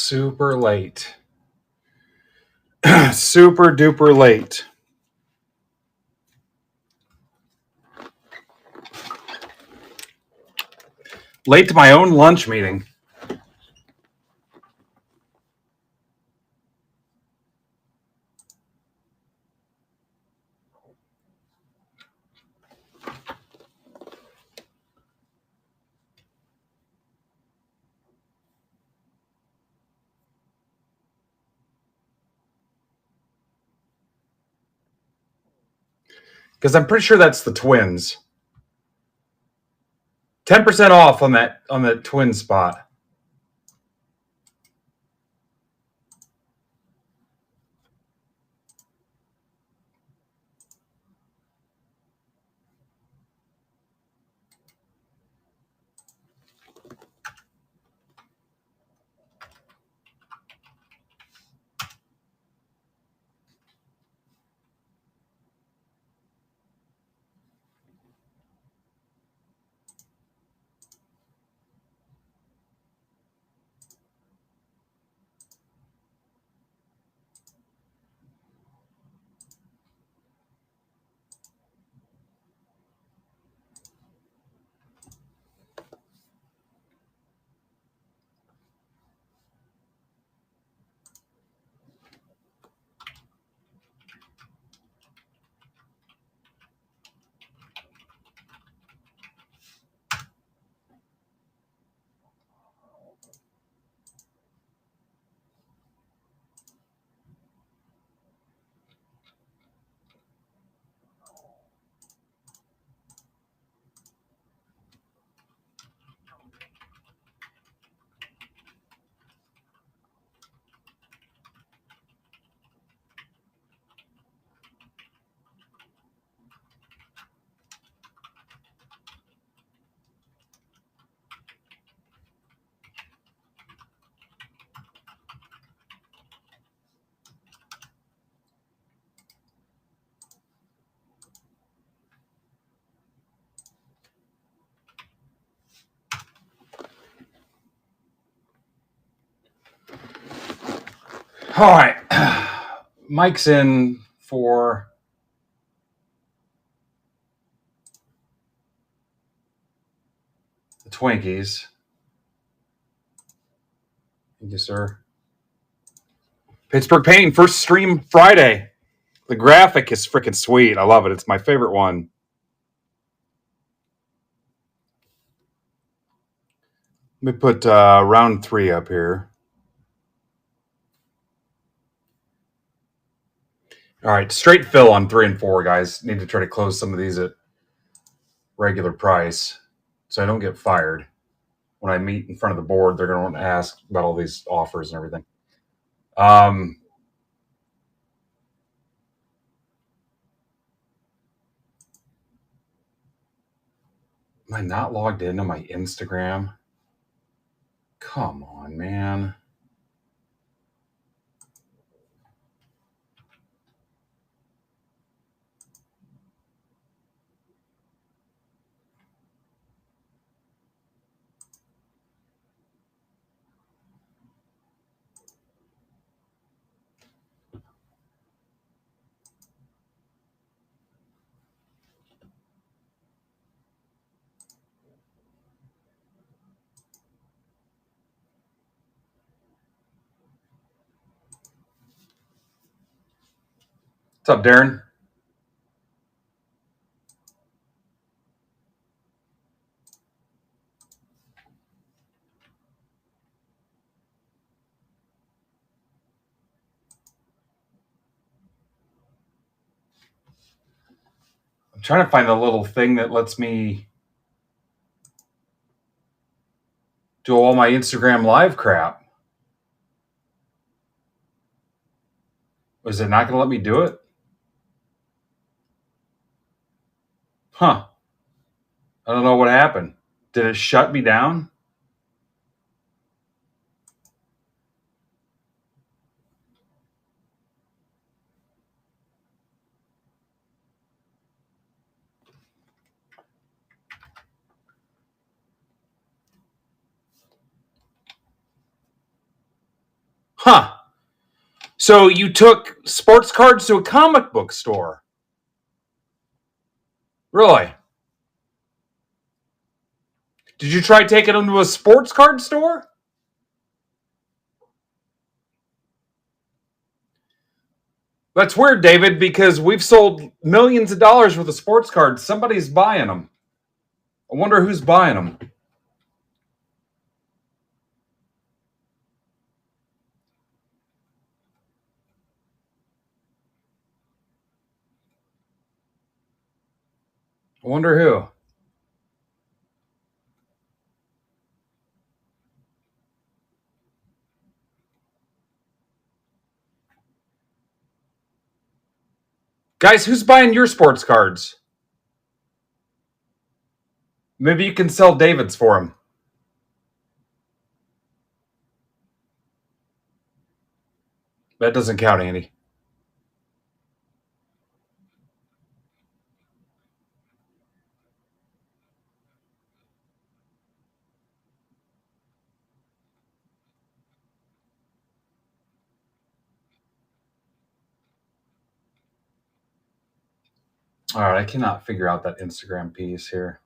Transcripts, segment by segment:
super late. Super duper late. Late to my own lunch meeting. Because I'm pretty sure that's the twins. 10% off on that twin spot. All right. Mike's in for the Twinkies. Thank you, sir. Pittsburgh Painting, first stream Friday. The graphic is freaking sweet. I love it. It's my favorite one. Let me put round 3 up here. All right, straight fill on 3 and 4, guys. Need to try to close some of these at regular price so I don't get fired. When I meet in front of the board, they're going to want to ask about all these offers and everything. Am I not logged into my Instagram? Come on, man. What's up, Darren? I'm trying to find the little thing that lets me do all my Instagram live crap. Was it not going to let me do it? Huh. I don't know what happened. Did it shut me down? Huh. So you took sports cards to a comic book store? Really? Did you try taking them to a sports card store? That's weird, David, because we've sold millions of dollars worth of sports cards. Somebody's buying them. I wonder who's buying them. I wonder who. Guys, who's buying your sports cards? Maybe you can sell David's for him. That doesn't count, Andy. All right, I cannot figure out that Instagram piece here.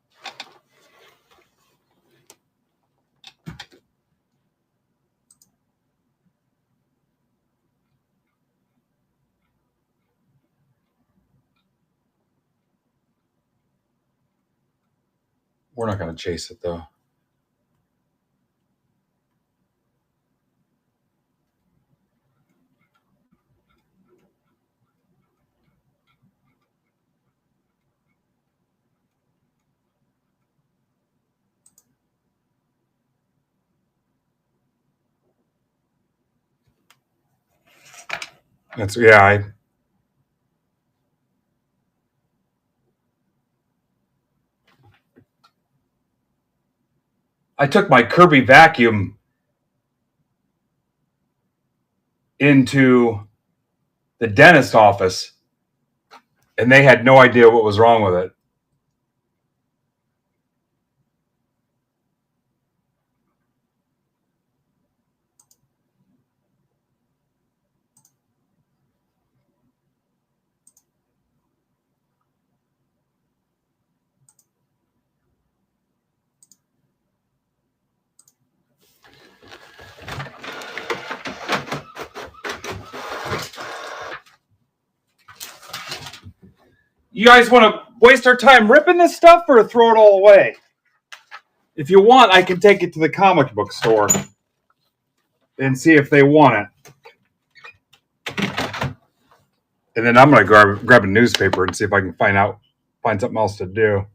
We're not going to chase it, though. That's, yeah, I took my Kirby vacuum into the dentist office, and they had no idea what was wrong with it. You guys want to waste our time ripping this stuff or throw it all away? If you want, I can take it to the comic book store and see if they want it. And then I'm going to grab a newspaper and see if I can find something else to do.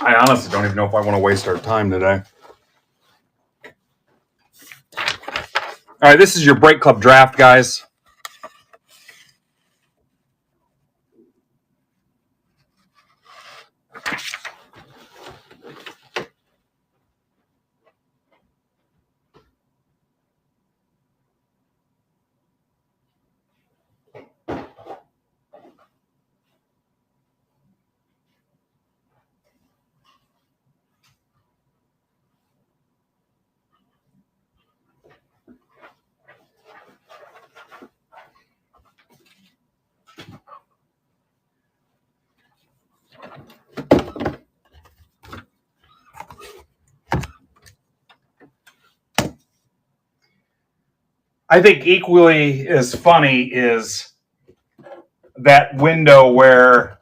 I honestly don't even know if I want to waste our time today. All right, this is your Break Club draft, guys. I think equally as funny is that window where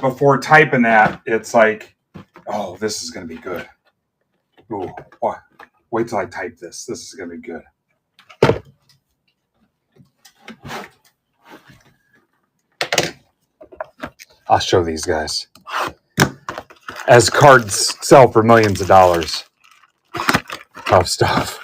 before typing that, it's like, oh, this is going to be good. Ooh, wait till I type this. This is going to be good. I'll show these guys. As cards sell for millions of dollars of stuff.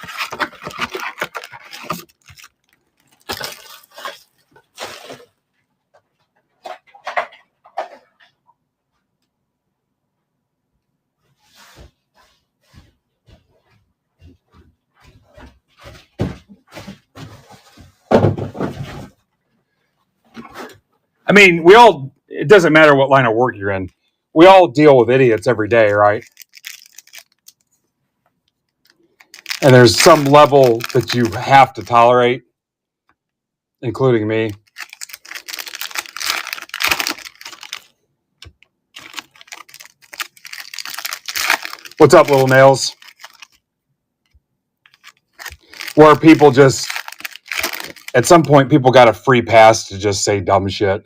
I mean, it doesn't matter what line of work you're in. We all deal with idiots every day, right? And there's some level that you have to tolerate, including me. What's up, little nails? Where people just, at some point, people got a free pass to just say dumb shit.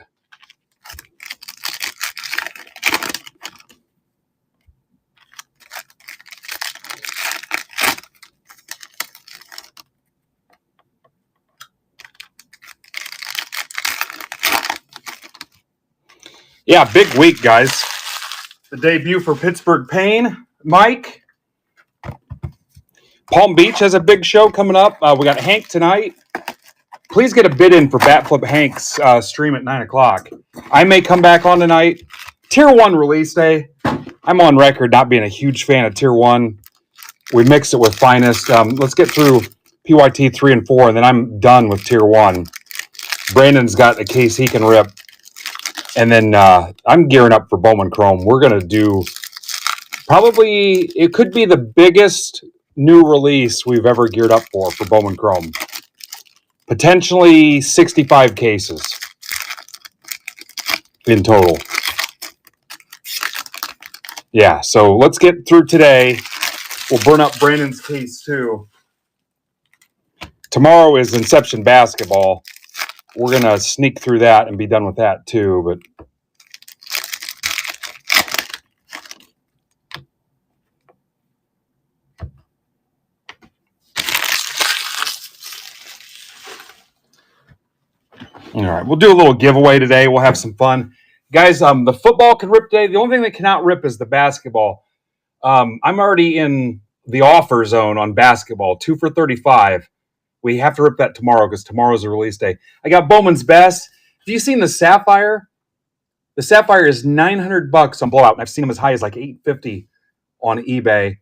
Yeah, big week, guys. The debut for Pittsburgh Pain, Mike. Palm Beach has a big show coming up. We got Hank tonight. Please get a bid in for Batflip Hank's stream at 9 o'clock. I may come back on tonight. Tier 1 release day. I'm on record not being a huge fan of Tier 1. We mixed it with Finest. Let's get through PYT 3 and 4, and then I'm done with Tier 1. Brandon's got a case he can rip. And then I'm gearing up for Bowman Chrome. We're going to do probably, it could be the biggest new release we've ever geared up for Bowman Chrome. Potentially 65 cases in total. Yeah, so let's get through today. We'll burn up Brandon's case too. Tomorrow is Inception Basketball. We're going to sneak through that and be done with that too, but all right, we'll do a little giveaway today. We'll have some fun. Guys, the football can rip today. The only thing that cannot rip is the basketball. I'm already in the offer zone on basketball, 2 for $35. We have to rip that tomorrow because tomorrow's the release day. I got Bowman's Best. Have you seen the Sapphire? The Sapphire is $900 on Blowout, and I've seen them as high as like $850 on eBay.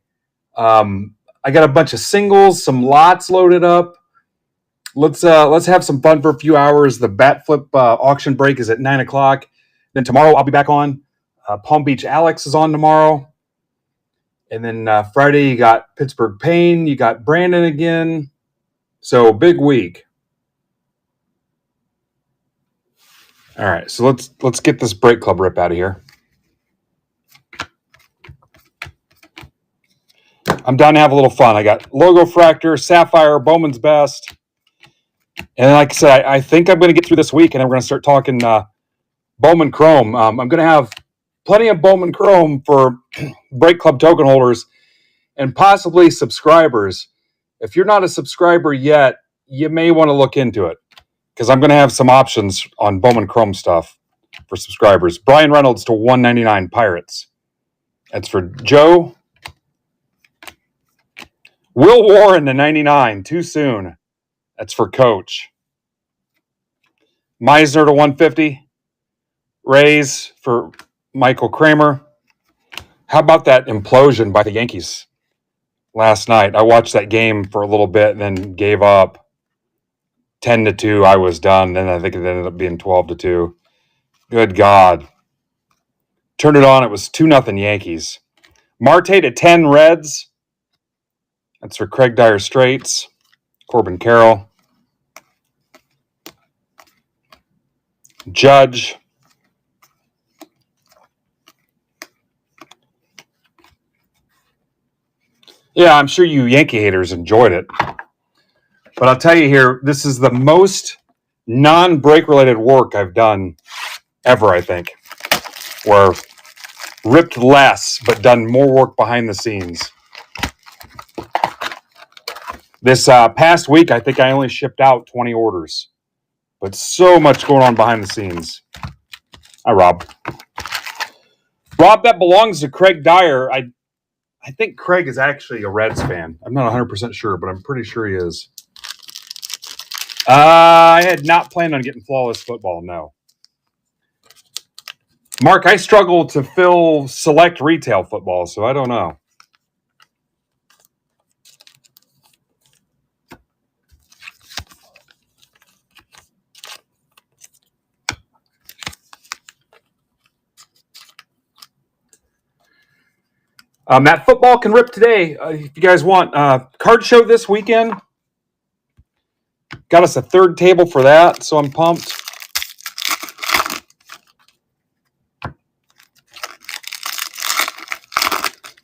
I got a bunch of singles, some lots loaded up. Let's have some fun for a few hours. The Batflip auction break is at 9 o'clock. Then tomorrow I'll be back on. Palm Beach Alex is on tomorrow. And then Friday you got Pittsburgh Pain. You got Brandon again. So big week. All right, so let's get this break club rip out of here. I'm down to have a little fun. I got Logo Fractor, Sapphire, Bowman's Best. And like I said, I think I'm going to get through this week, and I'm going to start talking Bowman Chrome. I'm going to have plenty of Bowman Chrome for Break Club token holders and possibly subscribers. If you're not a subscriber yet, you may want to look into it because I'm going to have some options on Bowman Chrome stuff for subscribers. Brian Reynolds to $199 Pirates. That's for Joe. Will Warren to 99. Too soon. That's for Coach. Meisner to 150. Rays for Michael Kramer. How about that implosion by the Yankees last night? I watched that game for a little bit and then gave up. 10-2, I was done. Then I think it ended up being 12-2. Good God. Turned it on. It was 2-0 Yankees. Marte to 10 Reds. That's for Craig Dyer Straits. Corbin Carroll. Judge. Yeah, I'm sure you Yankee haters enjoyed it. But I'll tell you here, this is the most non-break related work I've done ever, I think. Where ripped less, but done more work behind the scenes. This past week, I think I only shipped out 20 orders. But so much going on behind the scenes. Hi, Rob. Rob, that belongs to Craig Dyer. I think Craig is actually a Reds fan. I'm not 100% sure, but I'm pretty sure he is. I had not planned on getting Flawless Football, no. Mark, I struggle to fill select retail football, so I don't know. That football can rip today. If you guys want card show this weekend, got us a third table for that, so I'm pumped.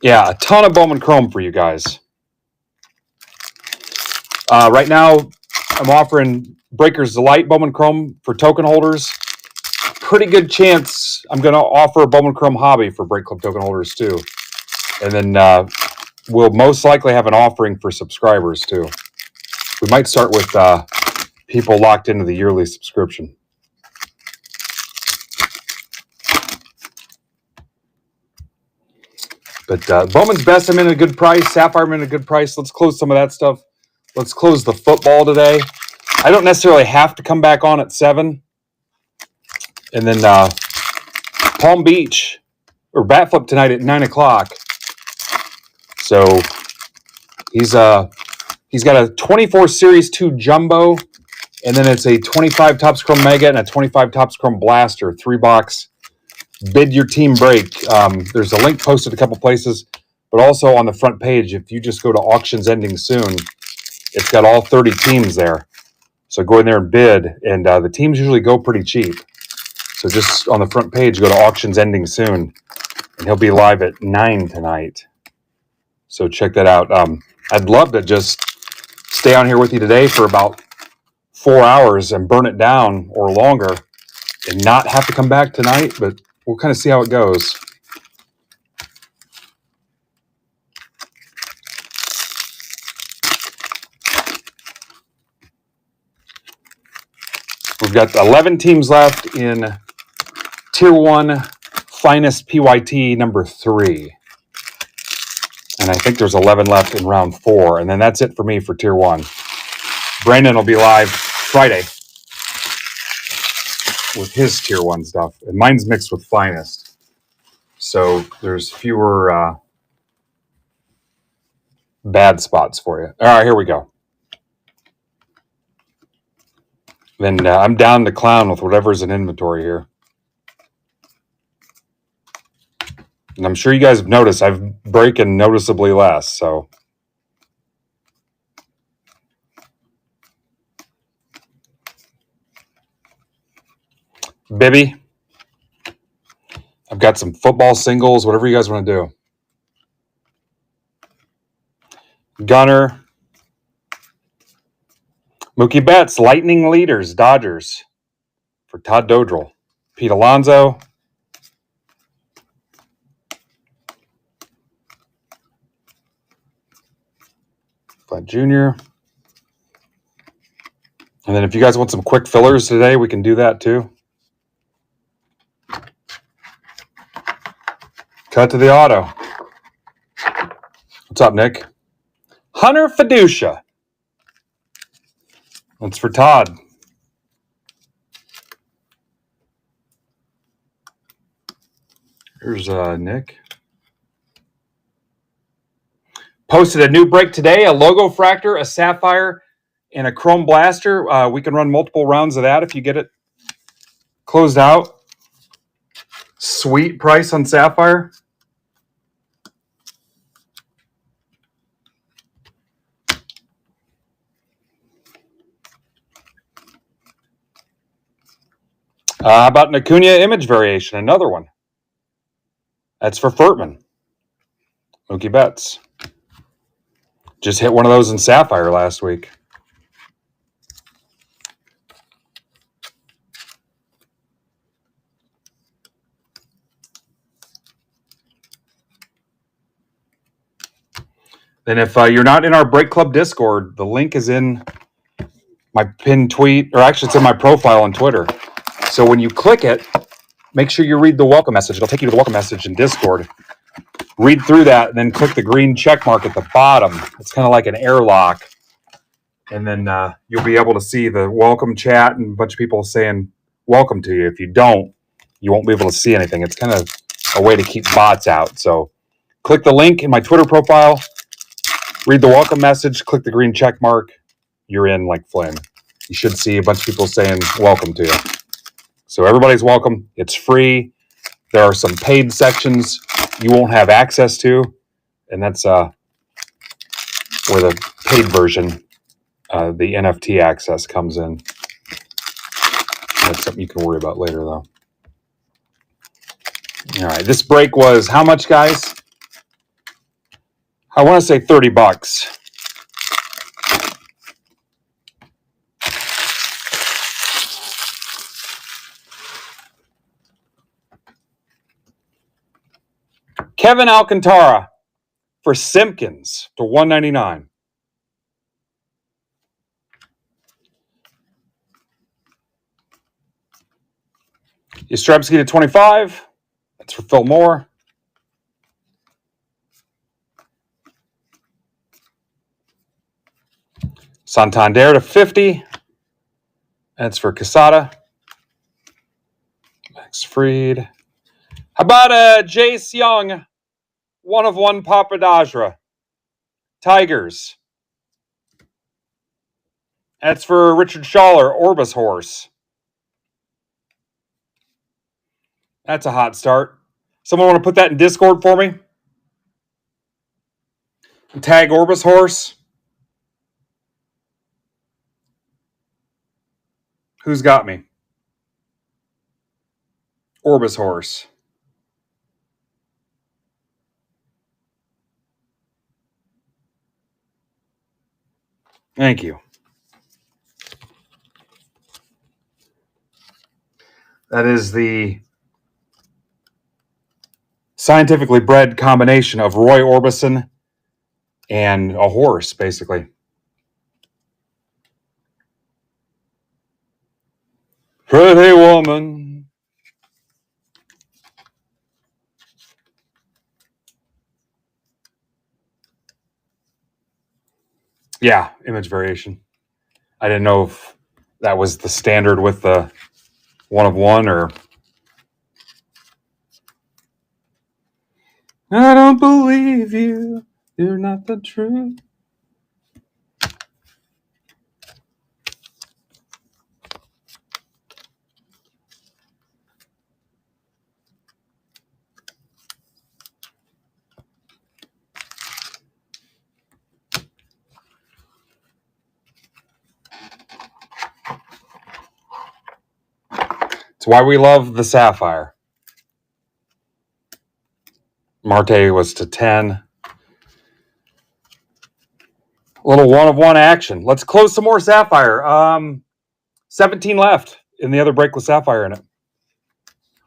Yeah, a ton of Bowman Chrome for you guys. Right now, I'm offering Breakers Delight Bowman Chrome for token holders. Pretty good chance I'm going to offer a Bowman Chrome Hobby for Break Club token holders too. And then we'll most likely have an offering for subscribers too. We might start with people locked into the yearly subscription. But Bowman's Best, I'm in a good price. Sapphire, I'm in a good price. Let's close some of that stuff. Let's close the football today. I don't necessarily have to come back on at 7. And then Palm Beach, or Bat Flip tonight at 9 o'clock. So he's got a 24 Series 2 Jumbo, and then it's a 25 Topps Chrome Mega and a 25 Topps Chrome Blaster, 3-box. Bid your team break. There's a link posted a couple places, but also on the front page, if you just go to auctions ending soon, it's got all 30 teams there. So go in there and bid, and the teams usually go pretty cheap. So just on the front page, go to auctions ending soon, and he'll be live at 9 tonight. So check that out. I'd love to just stay on here with you today for about 4 hours and burn it down or longer and not have to come back tonight, but we'll kind of see how it goes. We've got 11 teams left in Tier 1 Finest PYT number 3. And I think there's 11 left in round 4. And then that's it for me for Tier 1. Brandon will be live Friday with his Tier 1 stuff. And mine's mixed with Finest. So there's fewer bad spots for you. All right, here we go. Then I'm down to clown with whatever's in inventory here. And I'm sure you guys have noticed I've breaking noticeably less, so. Bibby, I've got some football singles, whatever you guys want to do. Gunner. Mookie Betts, Lightning Leaders, Dodgers for Todd Dodrell. Pete Alonso. Vlad Jr. And then if you guys want some quick fillers today, we can do that too. Cut to the auto. What's up, Nick? Hunter Fiducia. That's for Todd. Here's Nick. Posted a new break today, a logo fractor, a sapphire, and a chrome blaster. We can run multiple rounds of that if you get it closed out. Sweet price on sapphire. How about an Acuna image variation? Another one. That's for Furtman. Mookie Betts. Just hit one of those in sapphire last week. Then if you're not in our Break Club Discord, the link is in my pinned tweet, or actually it's in my profile on Twitter. So when you click it, make sure you read the welcome message. It'll take you to the welcome message in Discord. Read through that, and then click the green check mark at the bottom. It's kind of like an airlock. And then you'll be able to see the welcome chat and a bunch of people saying welcome to you. If you don't, you won't be able to see anything. It's kind of a way to keep bots out. So click the link in my Twitter profile, read the welcome message, click the green check mark. You're in like Flynn. You should see a bunch of people saying welcome to you. So everybody's welcome. It's free. There are some paid sections you won't have access to. And that's where the paid version, the NFT access comes in. That's something you can worry about later, though. All right, this break was how much, guys? I want to say $30. Kevin Alcantara for Simpkins to $199. Yastrzemski to $25. That's for Phil Moore. Santander to $50. That's for Quesada. Max Fried. How about Jace Young? 1/1 Papadajra. Tigers. That's for Richard Schaller, Orbis Horse. That's a hot start. Someone want to put that in Discord for me? Tag Orbis Horse. Who's got me? Orbis Horse. Thank you. That is the scientifically bred combination of Roy Orbison and a horse, basically. Pretty woman. Yeah, image variation. I didn't know if that was the standard with the 1/1 or... I don't believe you. You're not the truth. It's why we love the Sapphire. Marte was to 10. A little 1/1 action. Let's close some more Sapphire. 17 left in the other break with Sapphire in it.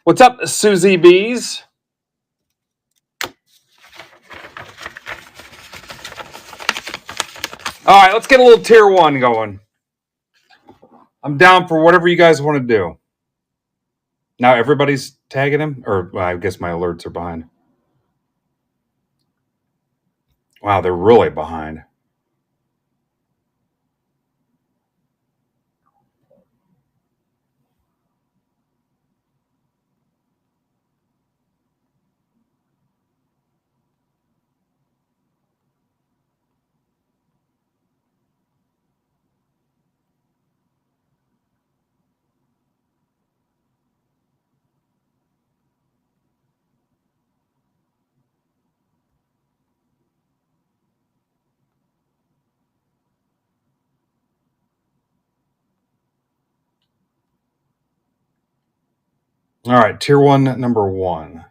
What's up, Susie Bees? All right, let's get a little tier 1 going. I'm down for whatever you guys want to do. Now everybody's tagging him? Or well, I guess my alerts are behind. Wow, they're really behind. All right, tier 1, number 1.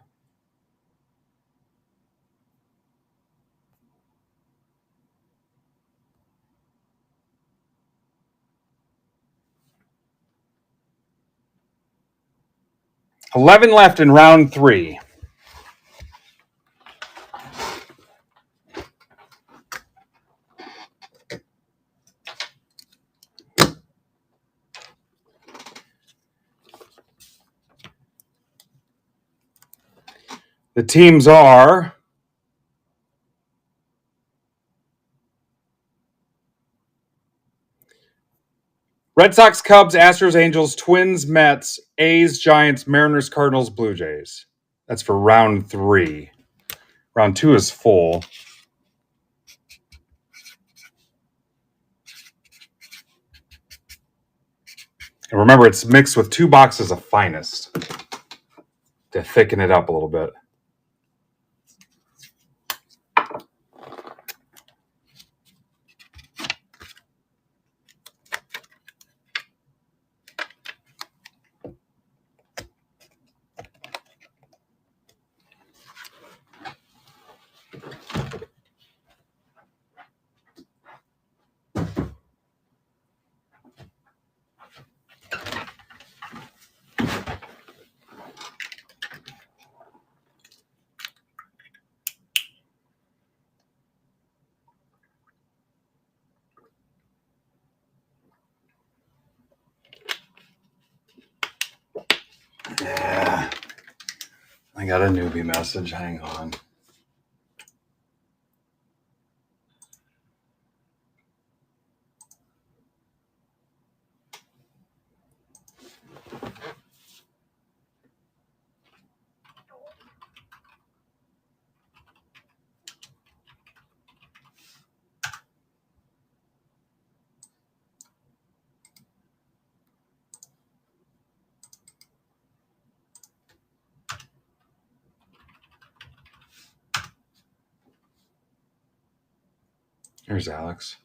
$11 left in round 3. The teams are Red Sox, Cubs, Astros, Angels, Twins, Mets, A's, Giants, Mariners, Cardinals, Blue Jays. That's for round 3. Round 2 is full. And remember, it's mixed with 2 boxes of Finest to thicken it up a little bit. I got a newbie message. Hang on. Here's Alex.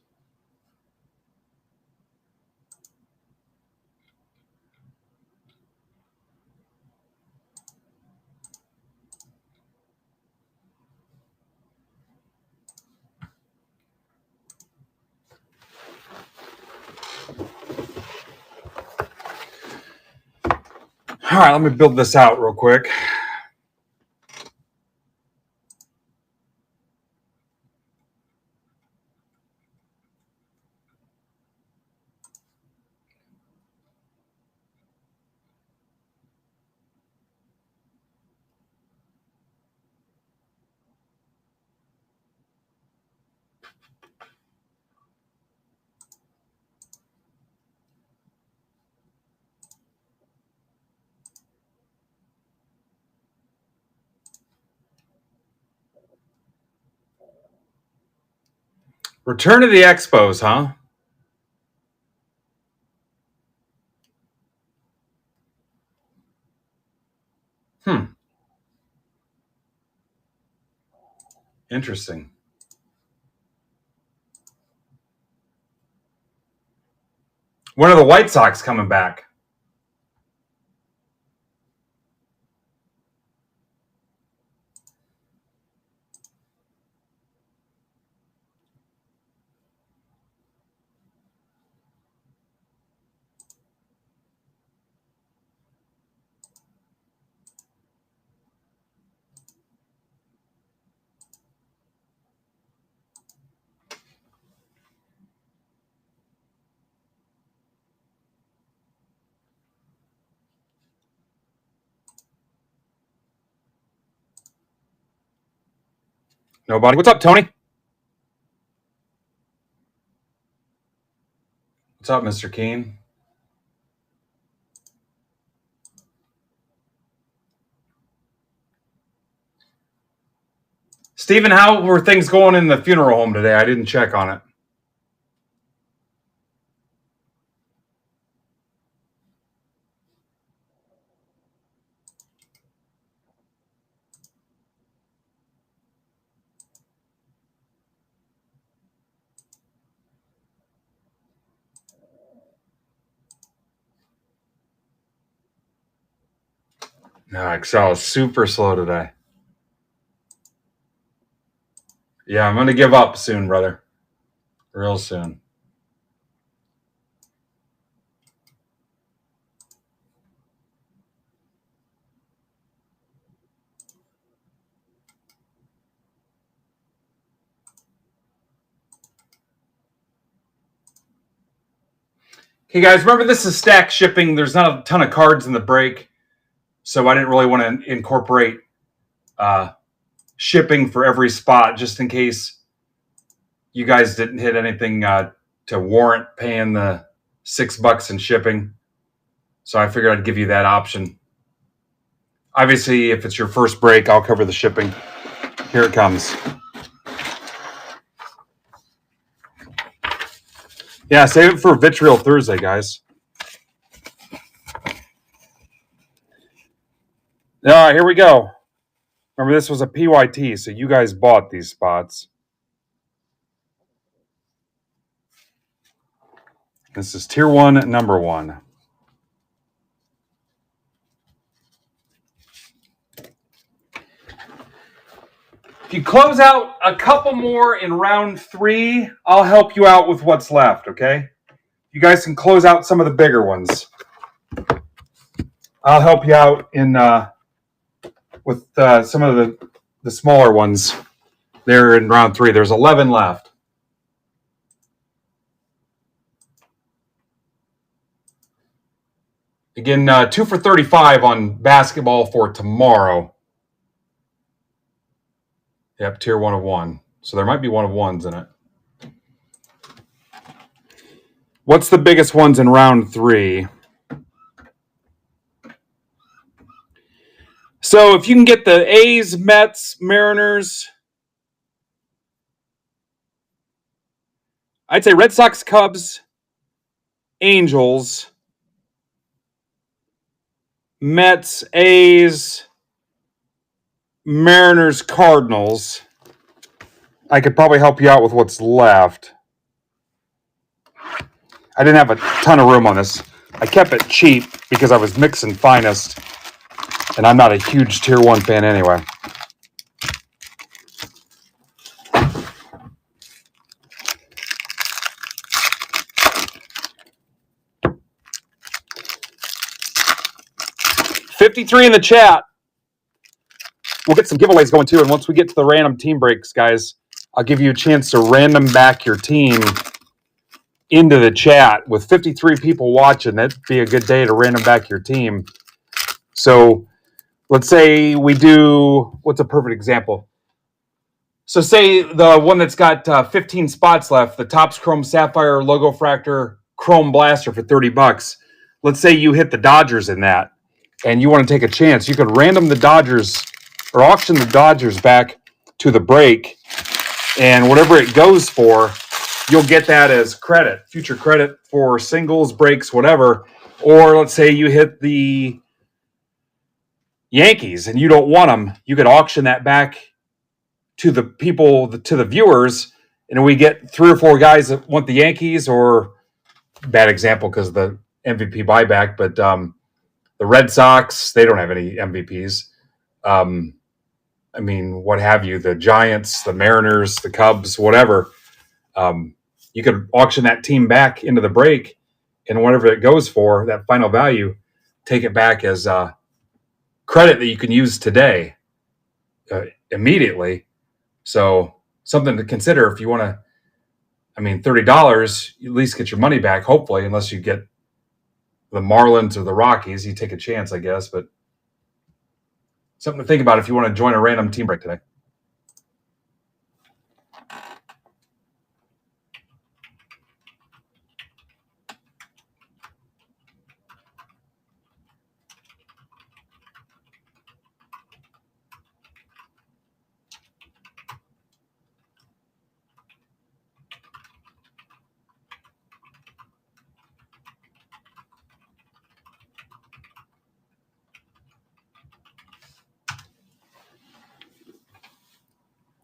All right, let me build this out real quick. Return to the Expos, huh? Interesting. When are the White Sox coming back? Nobody. What's up, Tony? What's up, Mr. Keene? Steven, how were things going in the funeral home today? I didn't check on it. No, Excel is super slow today. Yeah, I'm going to give up soon, brother. Real soon. Hey, guys, remember this is stack shipping. There's not a ton of cards in the break, so I didn't really want to incorporate shipping for every spot just in case you guys didn't hit anything to warrant paying the $6 in shipping. So I figured I'd give you that option. Obviously, if it's your first break, I'll cover the shipping. Here it comes. Yeah, save it for Vitriol Thursday, guys. All right, here we go. Remember, this was a PYT, so you guys bought these spots. This is Tier 1, number 1. If you close out a couple more in round 3, I'll help you out with what's left, okay? You guys can close out some of the bigger ones. I'll help you out in with some of the smaller ones there in round 3. There's 11 left. Again, 2 for 35 on basketball for tomorrow. Yep, tier 1 of 1. So there might be 1 of 1s in it. What's the biggest ones in round 3? So if you can get the A's, Mets, Mariners, I'd say Red Sox, Cubs, Angels, Mets, A's, Mariners, Cardinals. I could probably help you out with what's left. I didn't have a ton of room on this. I kept it cheap because I was mixing finest, and I'm not a huge tier 1 fan anyway. $53 in the chat. We'll get some giveaways going too, and once we get to the random team breaks, guys, I'll give you a chance to random back your team into the chat. With 53 people watching, that'd be a good day to random back your team. So let's say we do, what's a perfect example? So say the one that's got 15 spots left, the Topps Chrome Sapphire Logo Fractor Chrome Blaster for $30. Let's say you hit the Dodgers in that and you want to take a chance. You could random the Dodgers or auction the Dodgers back to the break, and whatever it goes for, you'll get that as credit, future credit for singles, breaks, whatever. Or let's say you hit the Yankees and you don't want them, you could auction that back to the people, to the viewers, and we get 3 or 4 guys that want the Yankees, or bad example because of the MVP buyback, but the Red Sox, they don't have any MVPs. I mean, what have you, the Giants, the Mariners, the Cubs, whatever. You could auction that team back into the break, and whatever it goes for, that final value, take it back as credit that you can use today immediately. So something to consider if you want to. I mean, $30, you at least get your money back, hopefully, unless you get the Marlins or the Rockies. You take a chance, I guess, but something to think about if you want to join a random team break today.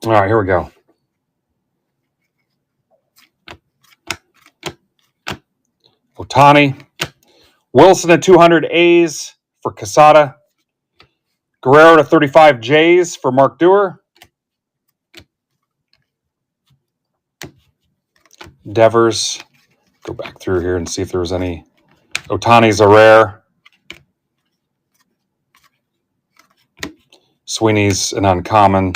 All right, here we go. Ohtani. Wilson at 200 A's for Casada. Guerrero to 35 J's for Mark Dewar. Devers. Go back through here and see if there was any. Ohtani's a rare. Sweeney's an uncommon.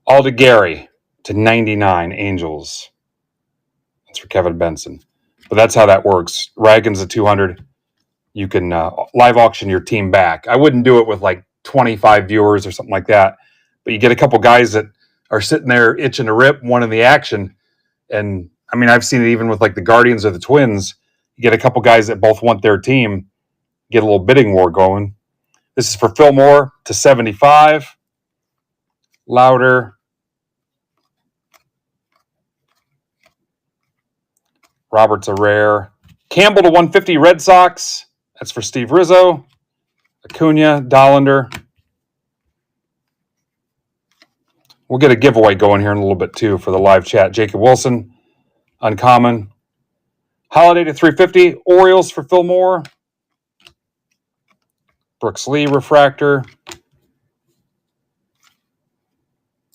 Alda Gary to 99 Angels. That's for Kevin Benson. But that's how that works. Ragan's at 200. You can live auction your team back. I wouldn't do it with like 25 viewers or something like that. But you get a couple guys that are sitting there itching to rip, wanting the action. And I mean, I've seen it even with like the Guardians or the Twins. You get a couple guys that both want their team, get a little bidding war going. This is for Fillmore to 75. Louder. Robert's a rare. Campbell to 150 Red Sox. That's for Steve Rizzo. Acuna, Dollander. We'll get a giveaway going here in a little bit too for the live chat. Jacob Wilson, uncommon. Holiday to 350. Orioles for Fillmore. Brooks Lee, refractor.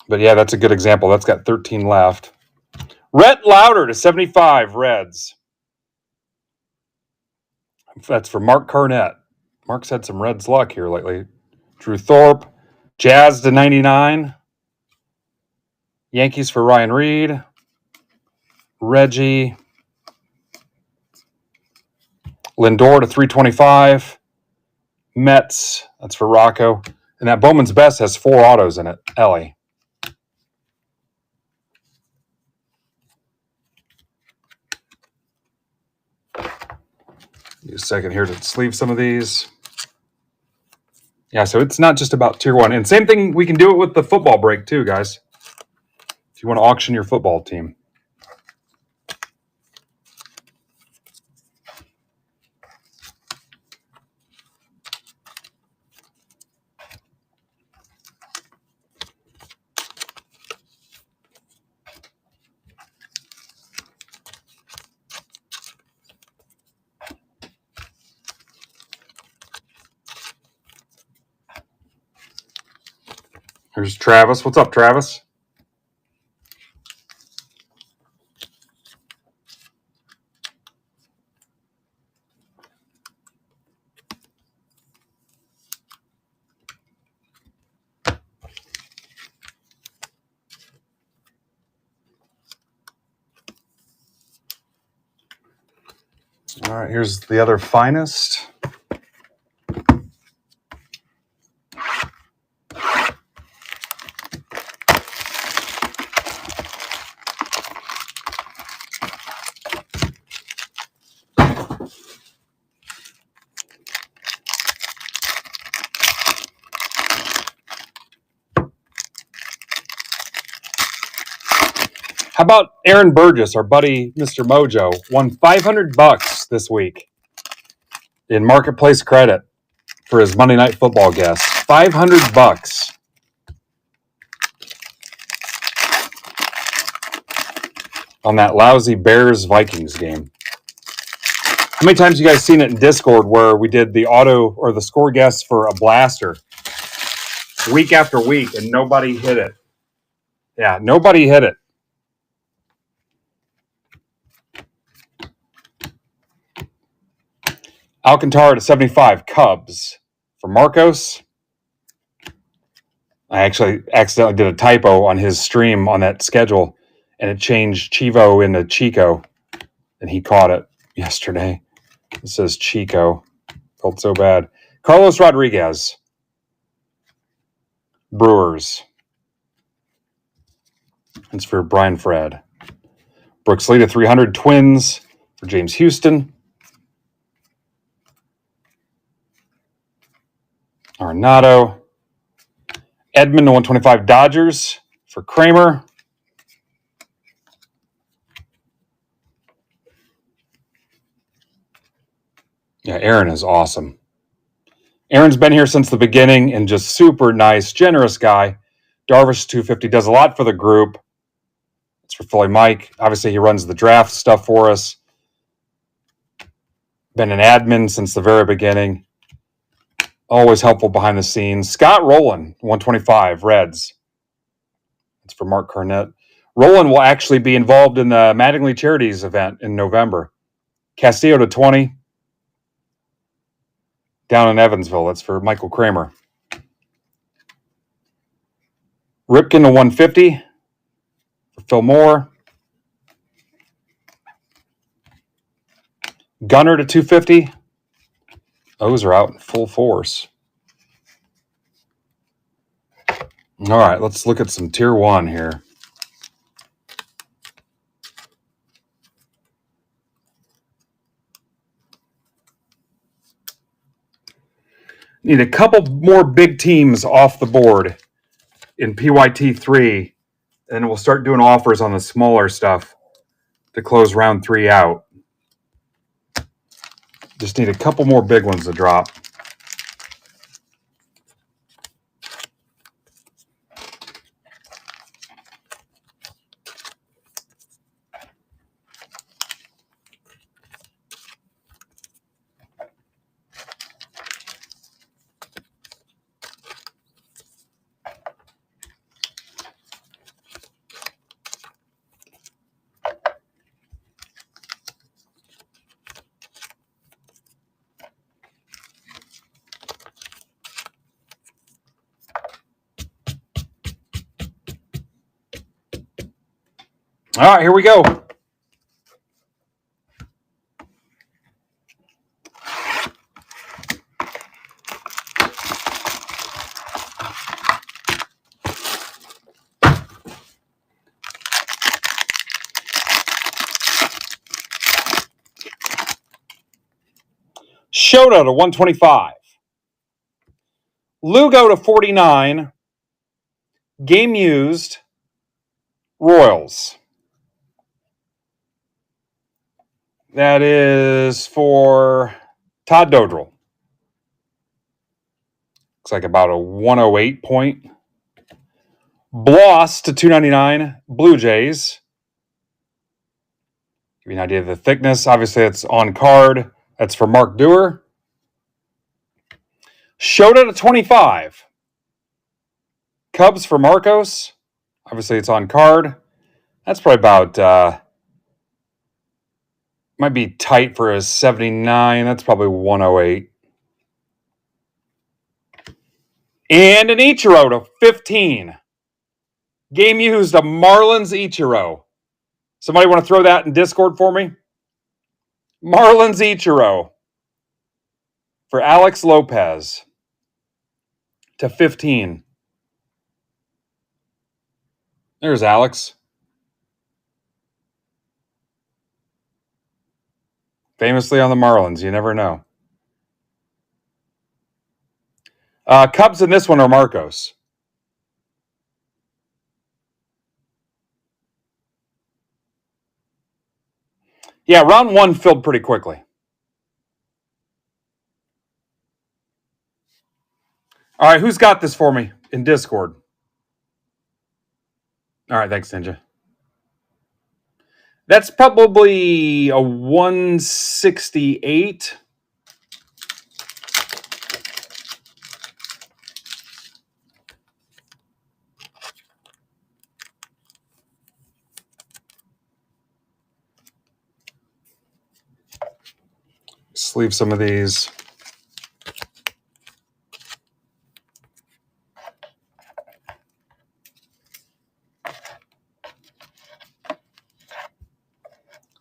But yeah, that's a good example. That's got 13 left. Rhett Lauder to 75 Reds. That's for Mark Carnett. Mark's had some Reds luck here lately. Drew Thorpe. Jazz to 99. Yankees for Ryan Reed. Reggie. Lindor to 325. Mets. That's for Rocco. And that Bowman's Best has 4 autos in it. Ellie. Give me a second here to sleeve some of these. Yeah, so it's not just about Tier 1. And same thing, we can do it with the football break too, guys. If you want to auction your football team. Here's Travis. What's up, Travis? All right, here's the other finest. How about Aaron Burgess, our buddy, Mr. Mojo, won $500 this week in marketplace credit for his Monday Night Football guest. $500 on that lousy Bears-Vikings game. How many times you guys seen it in Discord where we did the auto or the score guess for a blaster week after week and nobody hit it? Yeah, nobody hit it. Alcantara to 75, Cubs for Marcos. I actually accidentally did a typo on his stream on that schedule, and it changed Chivo into Chico, and he caught it yesterday. It says Chico. Felt so bad. Carlos Rodriguez, Brewers. It's for Brian Fred. Brooks Lee to 300, Twins for James Houston. Arenado. Edmund to 125, Dodgers for Kramer. Yeah, Aaron is awesome. Aaron's been here since the beginning and just super nice, generous guy. Darvish 250 does a lot for the group. It's for Philly Mike. Obviously, he runs the draft stuff for us. Been an admin since the very beginning. Always helpful behind the scenes. Scott Rowland, 125, Reds. It's for Mark Cornett. Rowland will actually be involved in the Mattingly Charities event in November. Castillo to 20. Down in Evansville. That's for Michael Kramer. Ripken to 150 for Phil Moore. Gunner to 250. Those are out in full force. All right, let's look at some Tier 1 here. Need a couple more big teams off the board in PYT 3, and then we'll start doing offers on the smaller stuff to close round 3 out. Just need a couple more big ones to drop. All right, here we go. Shota to 125. Lugo to 49. Game used. Royals. That is for Todd Dodrell. Looks like about a 108 point. Bloss to 299. Blue Jays. Give you an idea of the thickness. Obviously, it's on card. That's for Mark Dewar. Shota to 25. Cubs for Marcos. Obviously, it's on card. That's probably about, might be tight for a 79. That's probably 108. And an Ichiro to 15. Game used, a Marlins Ichiro. Somebody want to throw that in Discord for me? Marlins Ichiro for Alex Lopez to 15. There's Alex. Famously on the Marlins. You never know. Cubs in this one are Marcos. Yeah, round one filled pretty quickly. All right, who's got this for me in Discord? All right, thanks, Ninja. That's probably a 168. Sleeve some of these.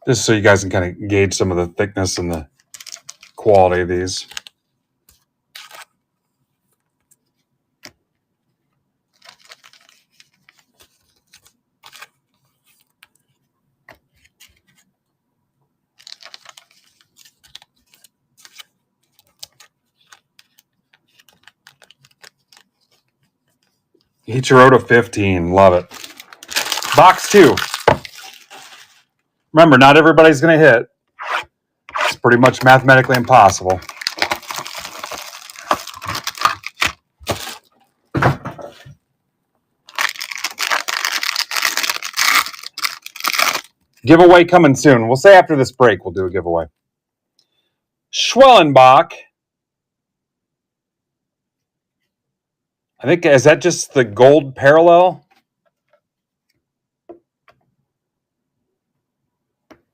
Just so you guys can kind of gauge some of the thickness and the quality of these. Ichiro to 15. Love it. Box 2. Remember, not everybody's going to hit. It's pretty much mathematically impossible. Giveaway coming soon. We'll say after this break we'll do a giveaway. Schwellenbach. I think, is that just the gold parallel?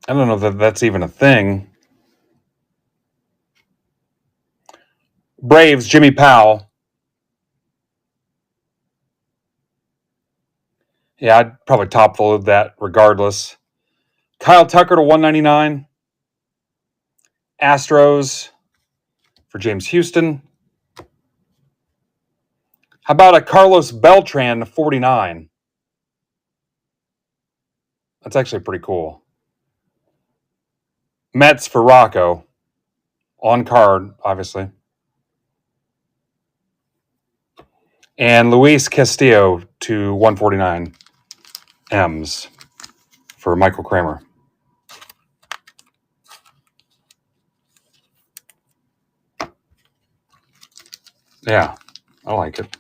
I don't know that that's even a thing. Braves, Jimmy Powell. Yeah, I'd probably top load that regardless. Kyle Tucker to 199. Astros for James Houston. How about a Carlos Beltran to 49? That's actually pretty cool. Mets for Rocco. On card, obviously. And Luis Castillo to 149. M's for Michael Kramer. Yeah, I like it.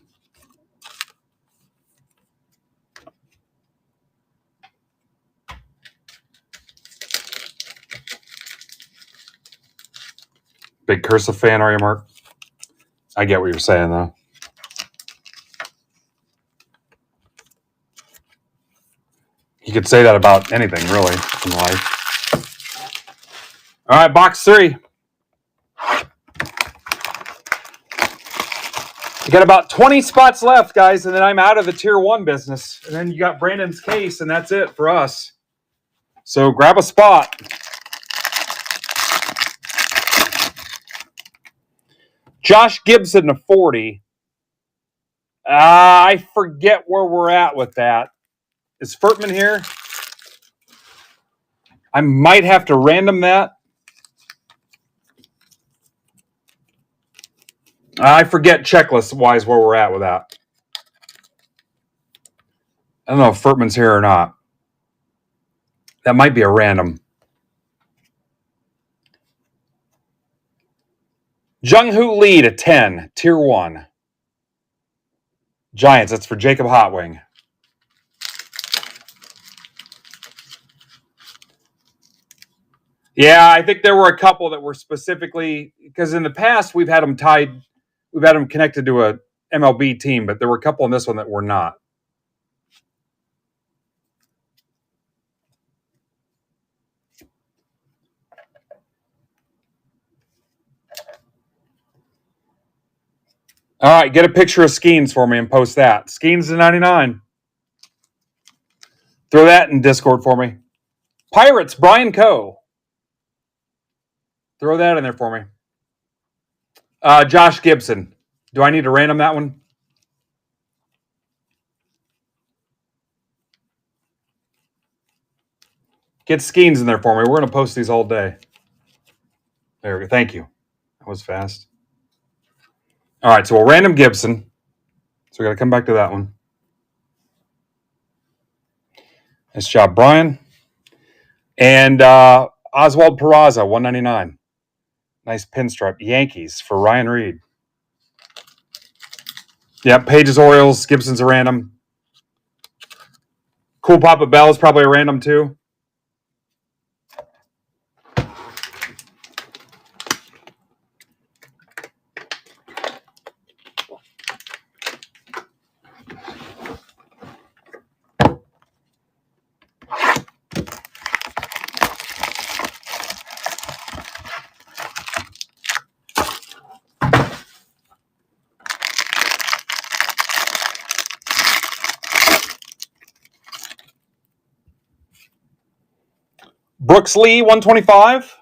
Big cursive fan, are you, Mark? I get what you're saying, though. You could say that about anything, really, in life. All right, box 3. You got about 20 spots left, guys, and then I'm out of the Tier 1 business. And then you got Brandon's case, and that's it for us. So grab a spot. Josh Gibson to 40. I forget where we're at with that. Is Furtman here? I might have to random that. I forget checklist-wise where we're at with that. I don't know if Furtman's here or not. That might be a random. Jung-Hoo Lee to 10, Tier 1. Giants, that's for Jacob Hotwing. Yeah, I think there were a couple that were specifically, because in the past we've had them tied, we've had them connected to a MLB team, but there were a couple in this one that were not. All right, get a picture of Skeens for me and post that. Skeens to 99. Throw that in Discord for me. Pirates, Brian Coe. Throw that in there for me. Josh Gibson. Do I need to random that one? Get Skeens in there for me. We're going to post these all day. There we go. Thank you. That was fast. All right, so we'll random Gibson. So we got to come back to that one. Nice job, Brian. And Oswald Peraza, 199. Nice pinstripe. Yankees for Ryan Reed. Yep, Pages Orioles. Gibson's a random. Cool Papa Bell is probably a random too. Brooks Lee, 125.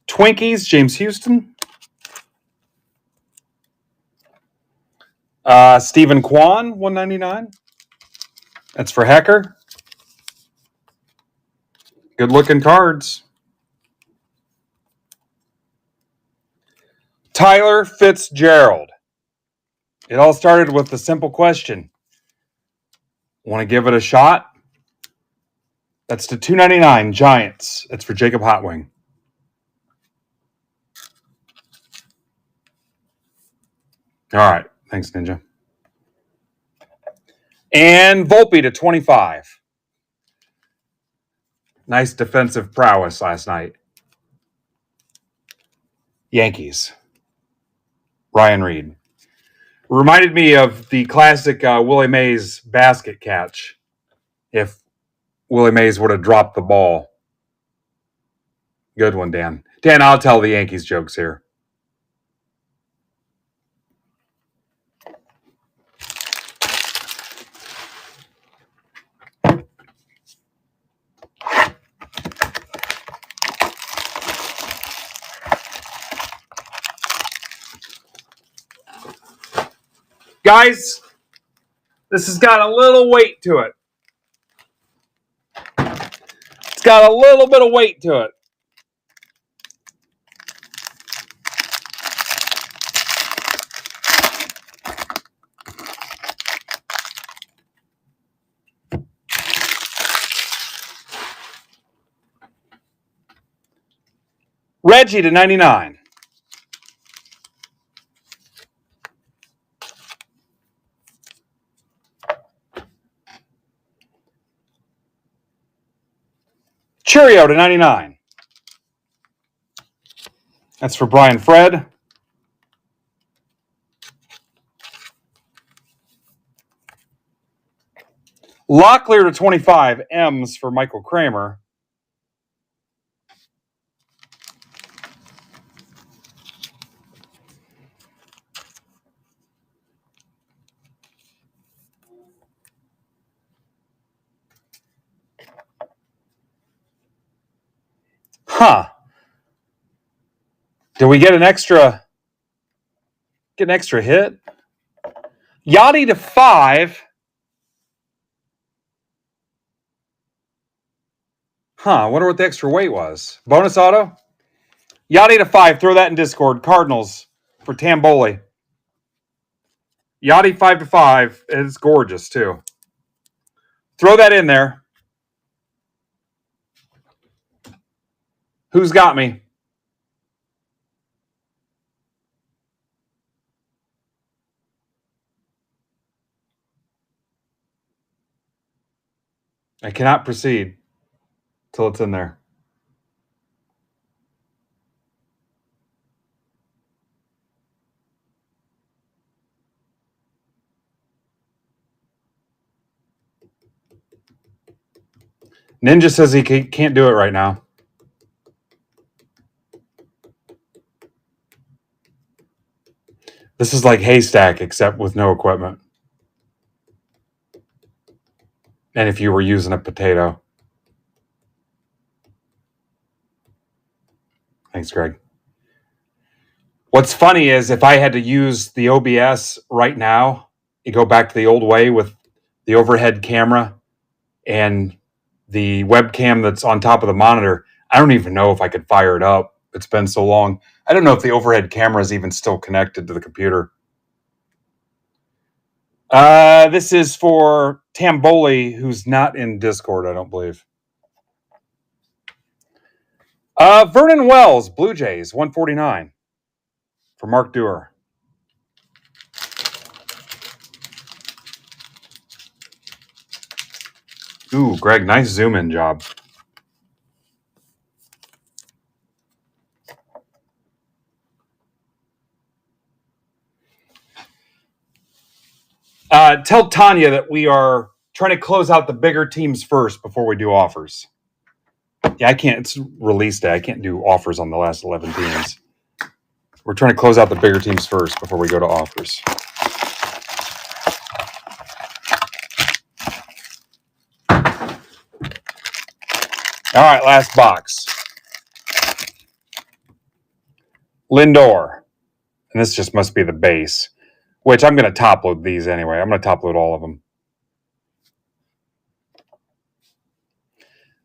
Twinkies, James Houston. Stephen Kwan, 199. That's for Hecker. Good looking cards. Tyler Fitzgerald. It all started with the simple question. Want to give it a shot? That's to 299 Giants. That's for Jacob Hotwing. All right. Thanks, Ninja. And Volpe to 25. Nice defensive prowess last night. Yankees. Ryan Reed. Reminded me of the classic Willie Mays basket catch. If Willie Mays would have dropped the ball. Good one, Dan. Dan, I'll tell the Yankees jokes here. Guys, this has got a little weight to it. It's got a little bit of weight to it. Reggie to 99. Churio to 99. That's for Brian Fred. Locklear to 25. M's for Michael Kramer. Huh. Did we get an extra hit? Yachty to 5. Huh, I wonder what the extra weight was. Bonus auto? Yachty to 5. Throw that in Discord. Cardinals for Tamboli. Yachty 5 to 5. It's gorgeous too. Throw that in there. Who's got me? I cannot proceed till it's in there. Ninja says he can't do it right now. This is like Haystack, except with no equipment. And if you were using a potato. Thanks, Greg. What's funny is if I had to use the OBS right now, you go back to the old way with the overhead camera and the webcam that's on top of the monitor. I don't even know if I could fire it up. It's been so long. I don't know if the overhead camera is even still connected to the computer. This is for Tamboli, who's not in Discord, I don't believe. Vernon Wells, Blue Jays, 149 for Mark Dewar. Ooh, Greg, nice zoom in job. Tell Tanya that we are trying to close out the bigger teams first before we do offers. Yeah, I can't. It's release day. I can't do offers on the last 11 teams. We're trying to close out the bigger teams first before we go to offers. All right, last box. Lindor. And this just must be the base, which I'm going to top load these anyway. I'm going to top load all of them.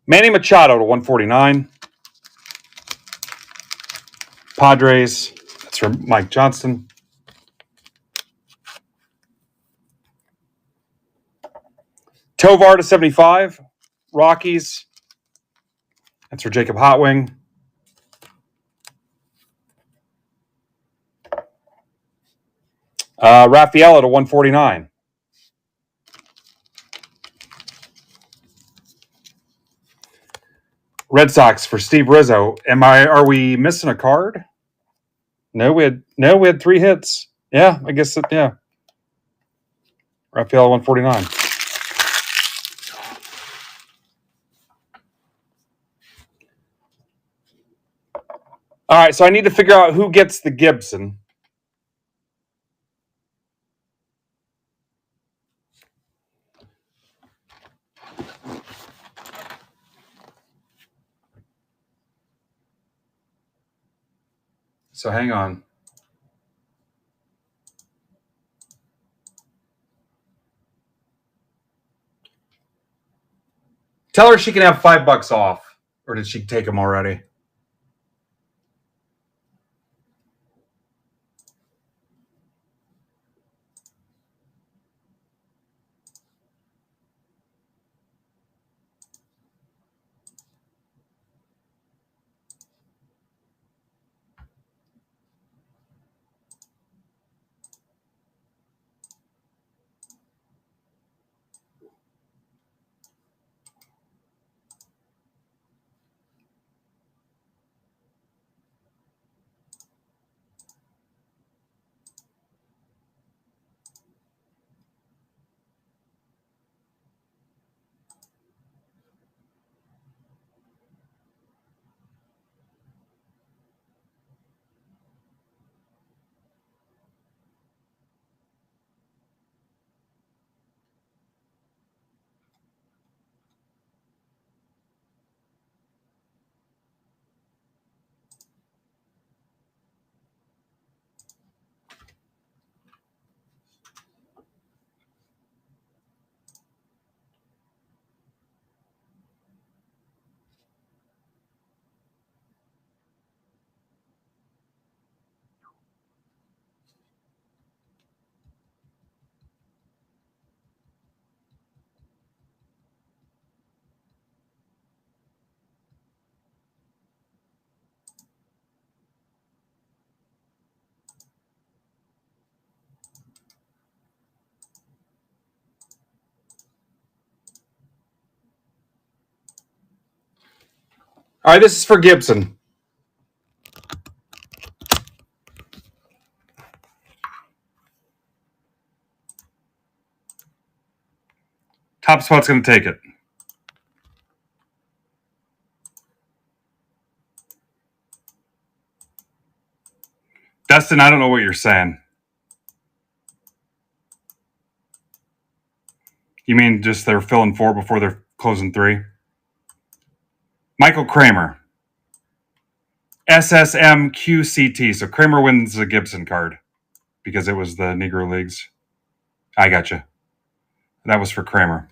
Manny Machado to 149. Padres. That's from Mike Johnston. Tovar to 75. Rockies. That's for Jacob Hotwing. Raffaello to 149. Red Sox for Steve Rizzo. Are we missing a card? No, we had 3 hits. Yeah, I guess yeah. Raffaello 149. All right, so I need to figure out who gets the Gibson. So hang on. Tell her she can have $5 off. Or did she take them already? All right, this is for Gibson. Top spot's going to take it. Dustin, I don't know what you're saying. You mean just they're filling 4 before they're closing 3? Michael Kramer. SSMQCT. So Kramer wins the Gibson card because it was the Negro Leagues. I gotcha. That was for Kramer.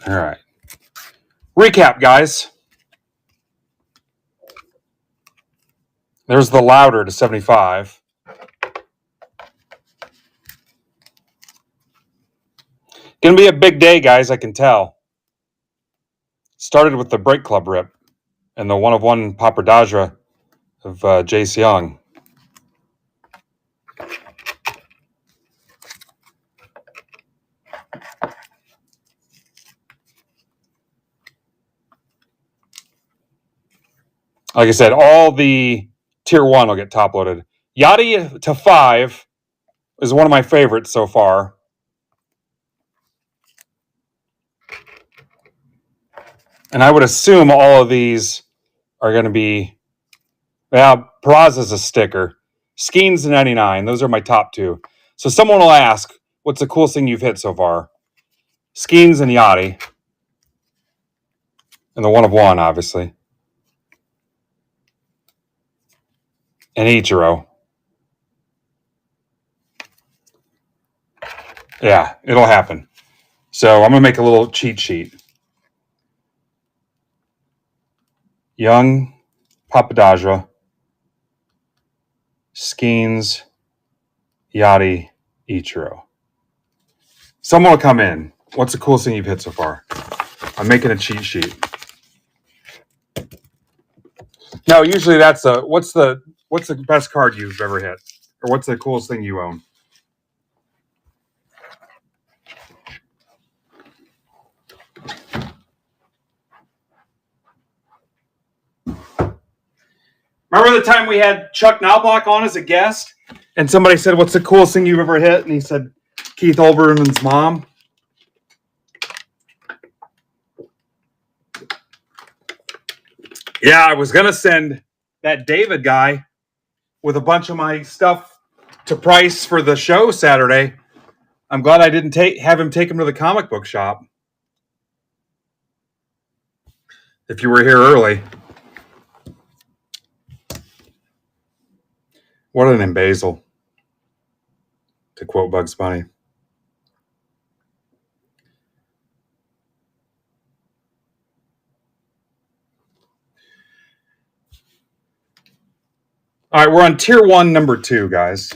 All right. Recap, guys. There's the Louder to 75. Gonna be a big day, guys, I can tell. Started with the Break Club rip and the 1/1 Papadadra of Jace Young. Like I said, all the tier 1 will get top loaded. Yachty to 5 is one of my favorites so far. And I would assume all of these are going to be, Peraza's a sticker. Skeen's 99. Those are my top 2. So someone will ask, what's the coolest thing you've hit so far? Skeen's and Yachty. And the 1/1, obviously. And Ichiro. Yeah, it'll happen. So I'm going to make a little cheat sheet. Young, Papadadra, Skeens, Yachty, Ichiro. Someone will come in. What's the coolest thing you've hit so far? I'm making a cheat sheet. No, usually that's what's the best card you've ever hit? Or what's the coolest thing you own? Remember the time we had Chuck Knobloch on as a guest? And somebody said, what's the coolest thing you've ever hit? And he said, Keith Olbermann's mom. Yeah, I was going to send that David guy with a bunch of my stuff to Price for the show Saturday. I'm glad I didn't have him take him to the comic book shop. If you were here early. What an embezzle, to quote Bugs Bunny. All right, we're on tier 1, number 2, guys.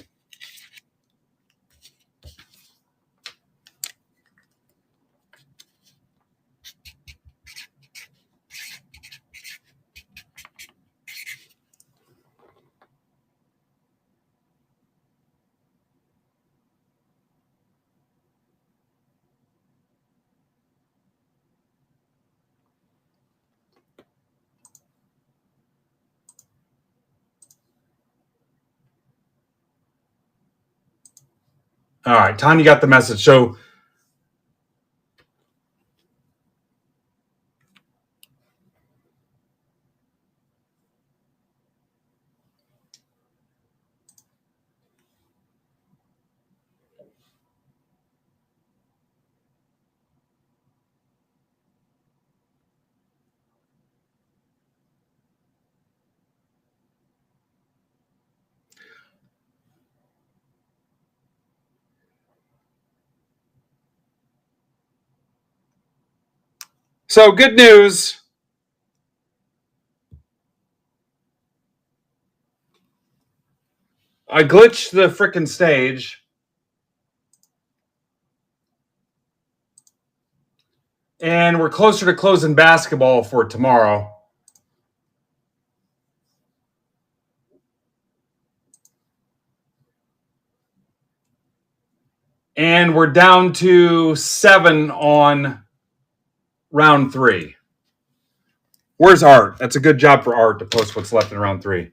All right, Tanya got the message. So good news. I glitched the frickin' stage. And we're closer to closing basketball for tomorrow. And we're down to 7 on round 3. Where's Art? That's a good job for Art to post what's left in round 3.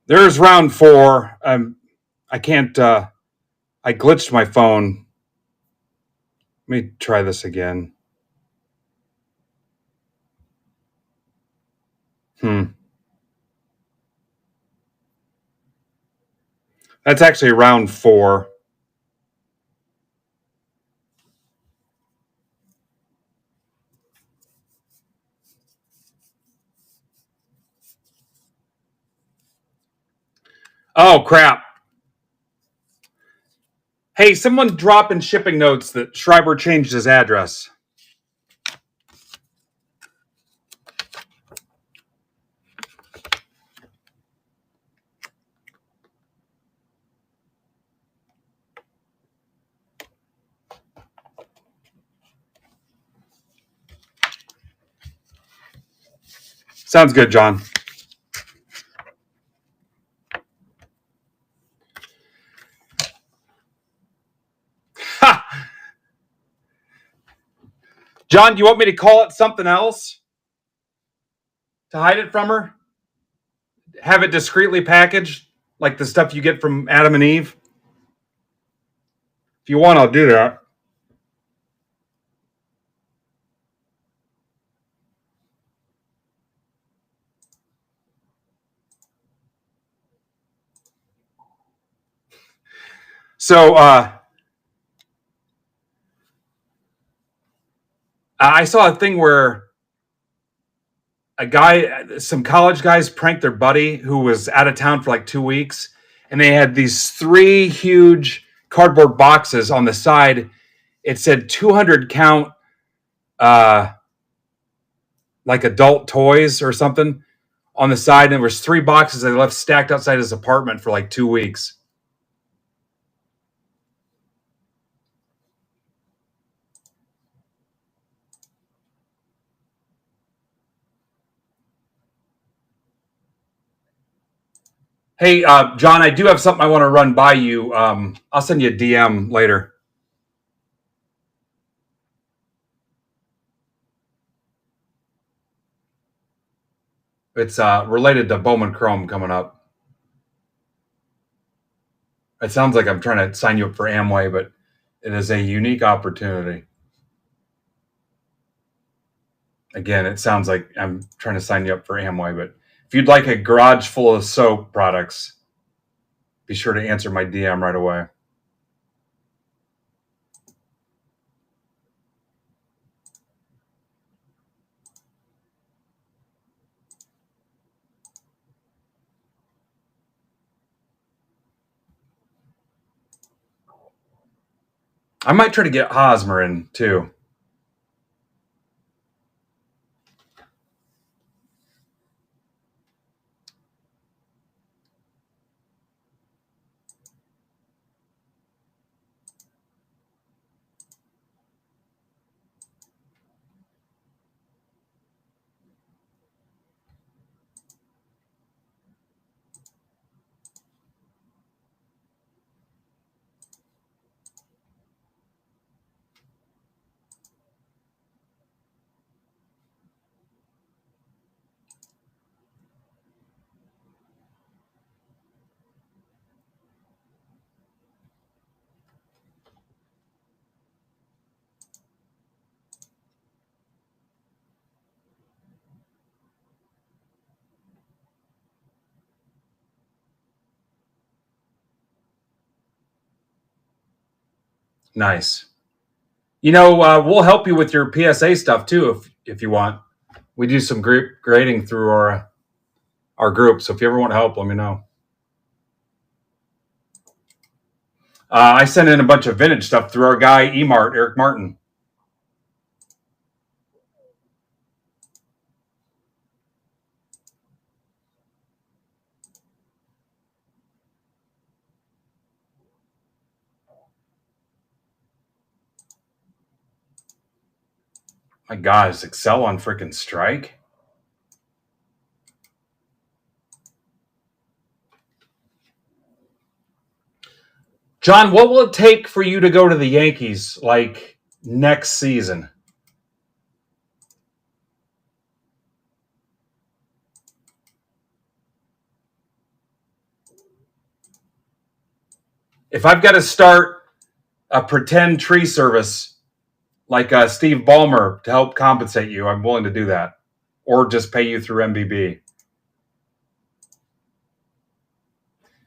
There's round 4. I can't. I glitched my phone. Let me try this again. That's actually round 4. Oh, crap. Hey, someone drop in shipping notes that Schreiber changed his address. Sounds good, John. Ha! John, do you want me to call it something else to hide it from her? Have it discreetly packaged, like the stuff you get from Adam and Eve? If you want, I'll do that. So, I saw a thing where some college guys pranked their buddy who was out of town for like 2 weeks, and they had these 3 huge cardboard boxes on the side. It said 200 count, like adult toys or something on the side. And there was 3 boxes they left stacked outside his apartment for like 2 weeks. Hey, John, I do have something I want to run by you. I'll send you a DM later. It's related to Bowman Chrome coming up. It sounds like I'm trying to sign you up for Amway, but it is a unique opportunity. Again, it sounds like I'm trying to sign you up for Amway, but if you'd like a garage full of soap products, be sure to answer my DM right away. I might try to get Hosmer in too. Nice. We'll help you with your PSA stuff too if you want. We do some group grading through our group. So if you ever want help, let me know. I sent in a bunch of vintage stuff through our guy Emart, Eric Martin. My God, is Excel on freaking strike? John, what will it take for you to go to the Yankees like next season? If I've got to start a pretend tree service like Steve Ballmer to help compensate you, I'm willing to do that. Or just pay you through MBB.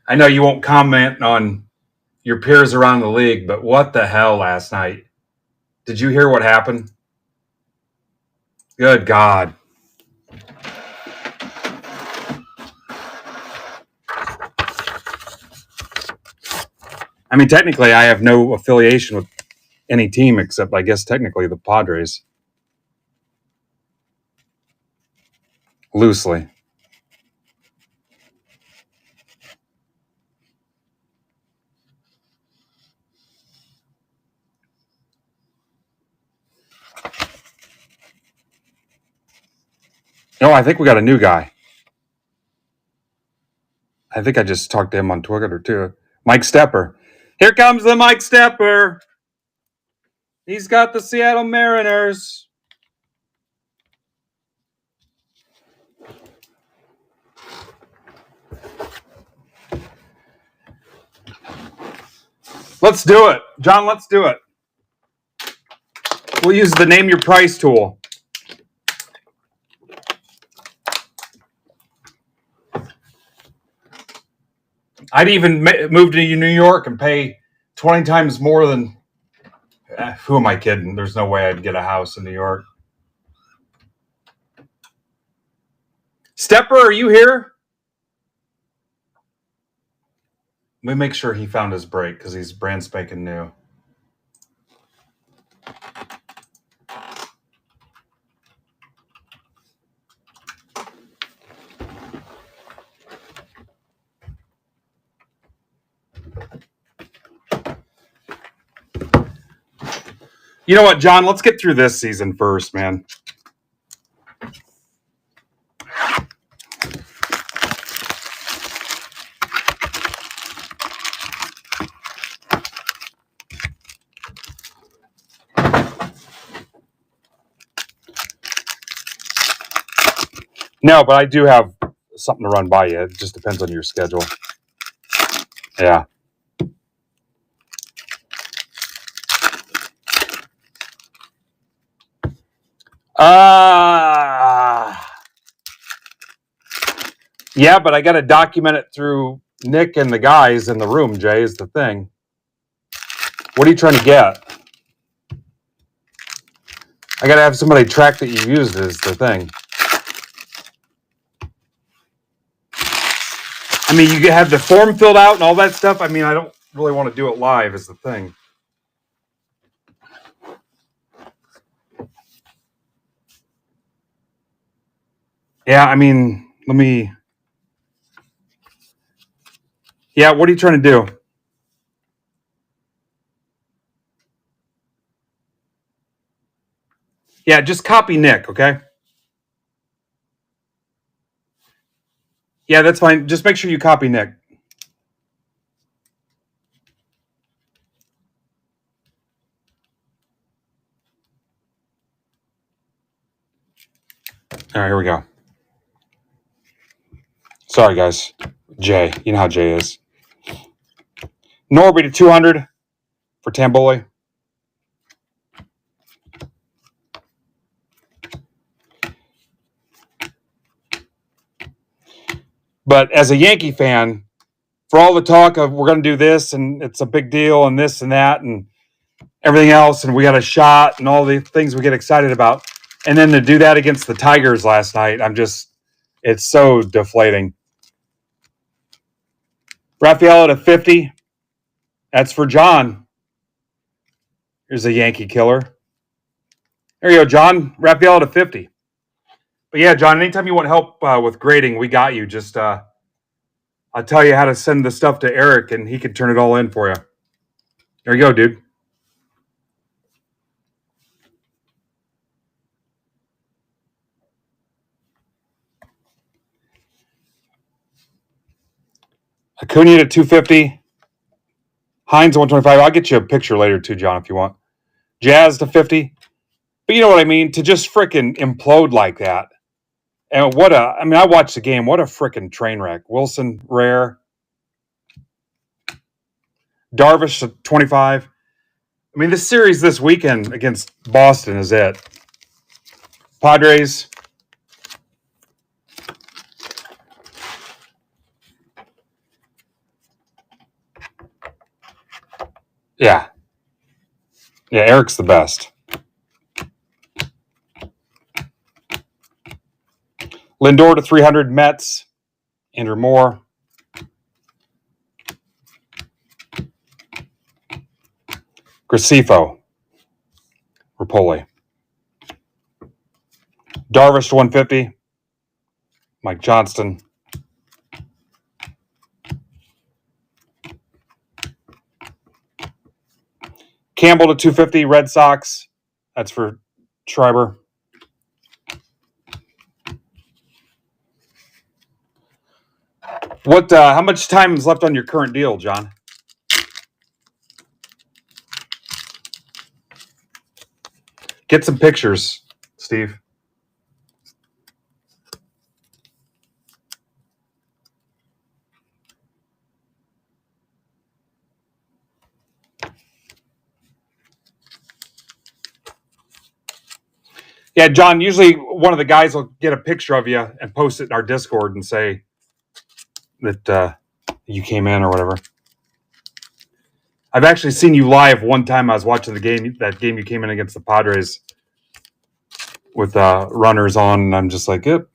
I know you won't comment on your peers around the league, but what the hell last night? Did you hear what happened? Good God. I mean, technically, I have no affiliation with any team except, I guess, technically the Padres. Loosely. No, I think we got a new guy. I think I just talked to him on Twitter too. Mike Stepper. Here comes the Mike Stepper. He's got the Seattle Mariners. Let's do it. John, let's do it. We'll use the name your price tool. I'd even move to New York and pay 20 times more than... who am I kidding? There's no way I'd get a house in New York. Stepper, are you here? Let me make sure he found his break because he's brand spanking new. You know what, John? Let's get through this season first, man. No, but I do have something to run by you. It just depends on your schedule. Yeah. Yeah, but I got to document it through Nick and the guys in the room, Jay, is the thing. What are you trying to get? I got to have somebody track that you used is the thing. I mean, you have the form filled out and all that stuff. I mean, I don't really want to do it live is the thing. Yeah, I mean, let me... Yeah, what are you trying to do? Yeah, just copy Nick, okay? Yeah, that's fine. Just make sure you copy Nick. All right, here we go. Sorry, guys. Jay. You know how Jay is. Norby to 200 for Tamboli. But as a Yankee fan, for all the talk of we're going to do this and it's a big deal and this and that, and everything else, and we got a shot and all the things we get excited about. And then to do that against the Tigers last night, it's so deflating. Raphael at a 50. That's for John. Here's a Yankee killer. There you go, John. Raphael at a 50. But yeah, John, anytime you want help with grading, we got you. Just I'll tell you how to send the stuff to Eric, and he can turn it all in for you. There you go, dude. Acuna to 250. Hines 125. I'll get you a picture later too, John, if you want. Jazz to 50. But you know what I mean? To just frickin' implode like that. And I watched the game. What a frickin' train wreck. Wilson, rare. Darvish to 25. I mean, this series this weekend against Boston is it. Padres. Yeah. Yeah, Eric's the best. Lindor to 300, Mets. Andrew Moore. Gracefo. Rapoli. Darvish to 150. Mike Johnston. Campbell to 250, Red Sox. That's for Schreiber. How much time is left on your current deal, John? Get some pictures, Steve. Yeah, John, usually one of the guys will get a picture of you and post it in our Discord and say that you came in or whatever. I've actually seen you live one time. I was watching that game you came in against the Padres with runners on, and I'm just like, yep.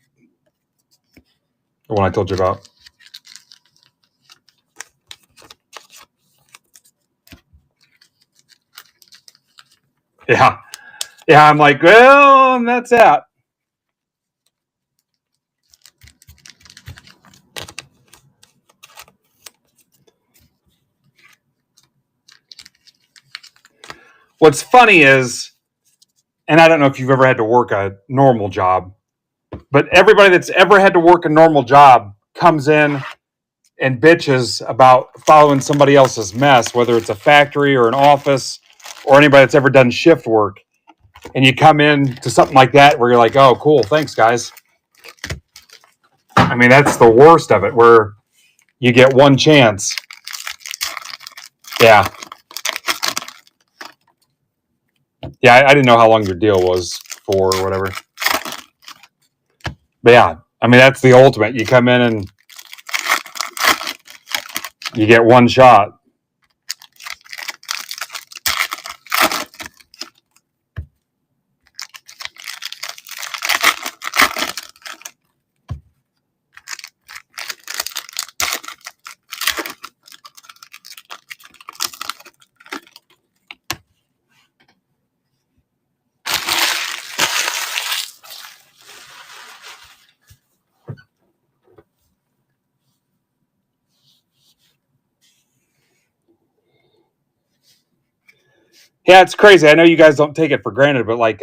The one I told you about. Yeah. Yeah, I'm like, well, that's that. What's funny is, and I don't know if you've ever had to work a normal job, but everybody that's ever had to work a normal job comes in and bitches about following somebody else's mess, whether it's a factory or an office or anybody that's ever done shift work. And you come in to something like that where you're like, oh, cool, thanks, guys. I mean, that's the worst of it, where you get one chance. Yeah. Yeah, I didn't know how long your deal was for or whatever. But yeah, I mean, that's the ultimate. You come in and you get one shot. Yeah, it's crazy. I know you guys don't take it for granted, but like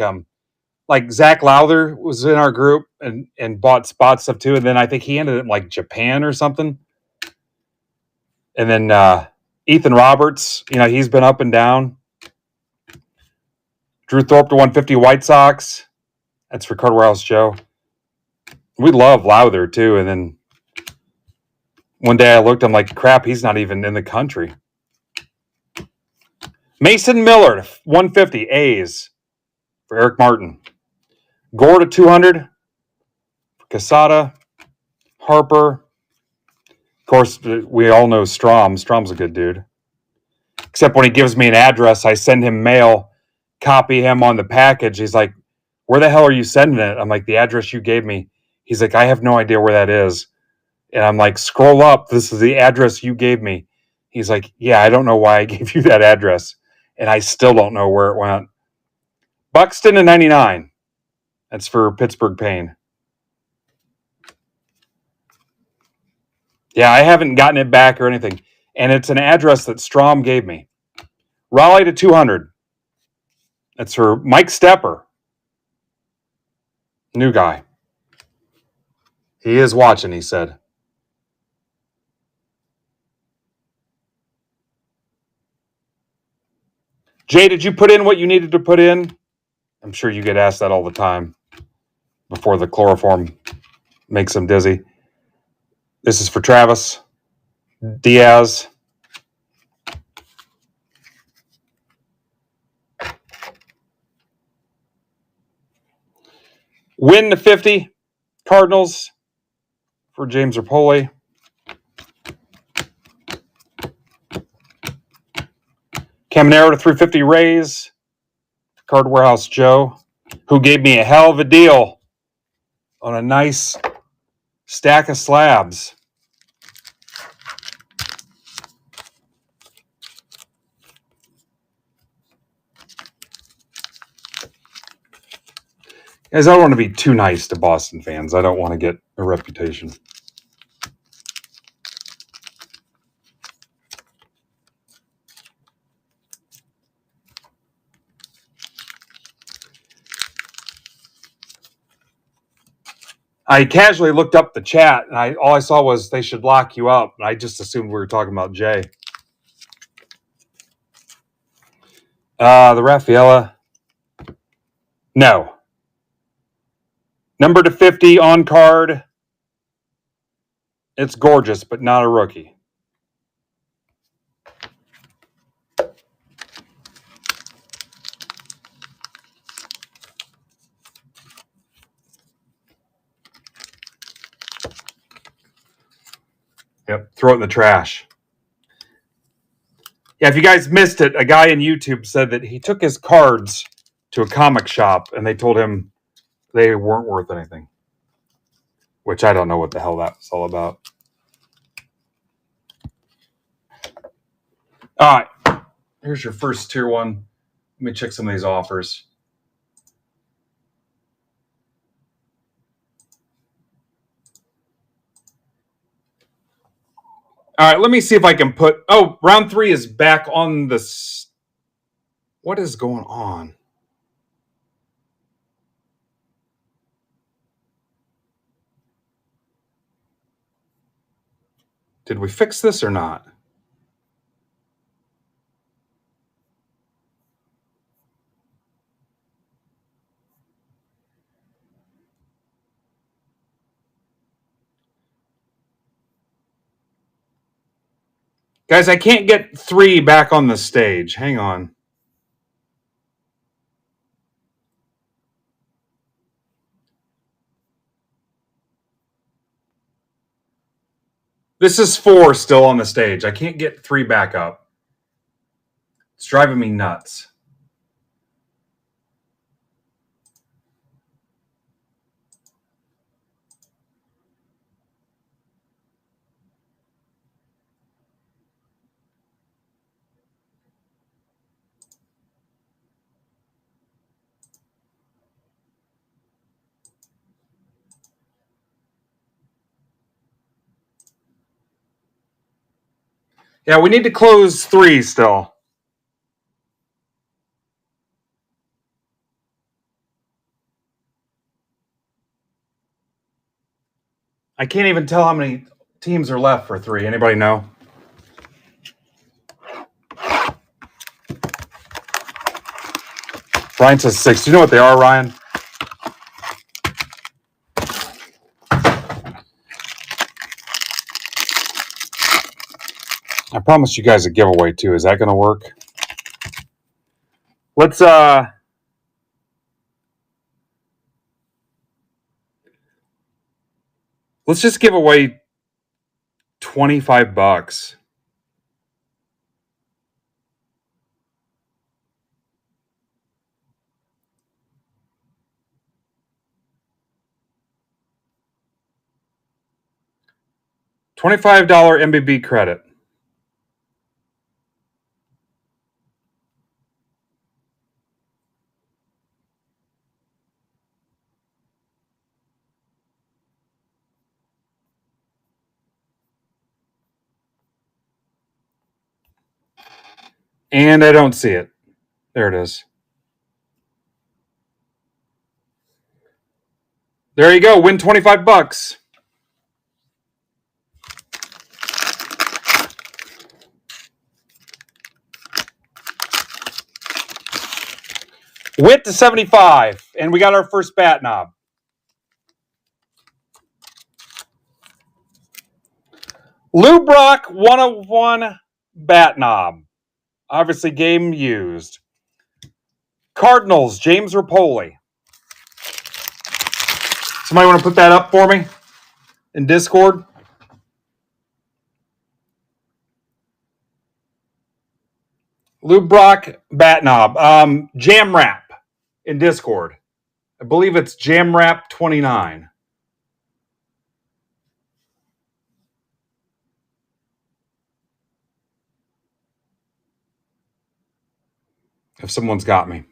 Zach Lowther was in our group and bought spot stuff too, and then I think he ended up in like Japan or something. And then Ethan Roberts, he's been up and down. Drew Thorpe to 150, White Sox. That's for Card Warehouse Joe. We love Lowther too, and then one day I looked, I'm like, crap, he's not even in the country. Mason Miller, 150, A's for Eric Martin. Gore to 200 for Casada. Harper. Of course, we all know Strom. Strom's a good dude. Except when he gives me an address, I send him mail, copy him on the package. He's like, where the hell are you sending it? I'm like, the address you gave me. He's like, I have no idea where that is. And I'm like, scroll up. This is the address you gave me. He's like, yeah, I don't know why I gave you that address. And I still don't know where it went. Buxton and 99. That's for Pittsburgh Pain. Yeah, I haven't gotten it back or anything. And it's an address that Strom gave me. Raleigh to 200. That's for Mike Stepper. New guy. He is watching, he said. Jay, did you put in what you needed to put in? I'm sure you get asked that all the time before the chloroform makes him dizzy. This is for Travis Diaz. Win to 50. Cardinals for James Rapoli. Caminero to 350 Rays. Card Warehouse Joe, who gave me a hell of a deal on a nice stack of slabs. Guys, I don't want to be too nice to Boston fans. I don't want to get a reputation. I casually looked up the chat, and all I saw was they should lock you up, and I just assumed we were talking about Jay. The Rafaela. No. Number to 50 on card. It's gorgeous, but not a rookie. Yep, throw it in the trash. Yeah, if you guys missed it, a guy in YouTube said that he took his cards to a comic shop and they told him they weren't worth anything. Which I don't know what the hell that was all about. All right, here's your first tier one. Let me check some of these offers. All right, let me see if I can put... Oh, round 3 is back on the... What is going on? Did we fix this or not? Guys, I can't get 3 back on the stage. Hang on. This is 4 still on the stage. I can't get 3 back up. It's driving me nuts. Yeah, we need to close 3 still. I can't even tell how many teams are left for 3. Anybody know? Ryan says 6. Do you know what they are, Ryan? I promised you guys a giveaway too. Is that going to work? Let's just give away $25. $25 MBB credit. And I don't see it. There it is. There you go. Win $25. Wit to 75. And we got our first bat knob. Lou Brock 101 bat knob. Obviously game used. Cardinals, James Rapoli. Somebody want to put that up for me in Discord? Lou Brock bat knob. Jam Wrap in Discord. I believe it's Jam Wrap 29. If someone's got me.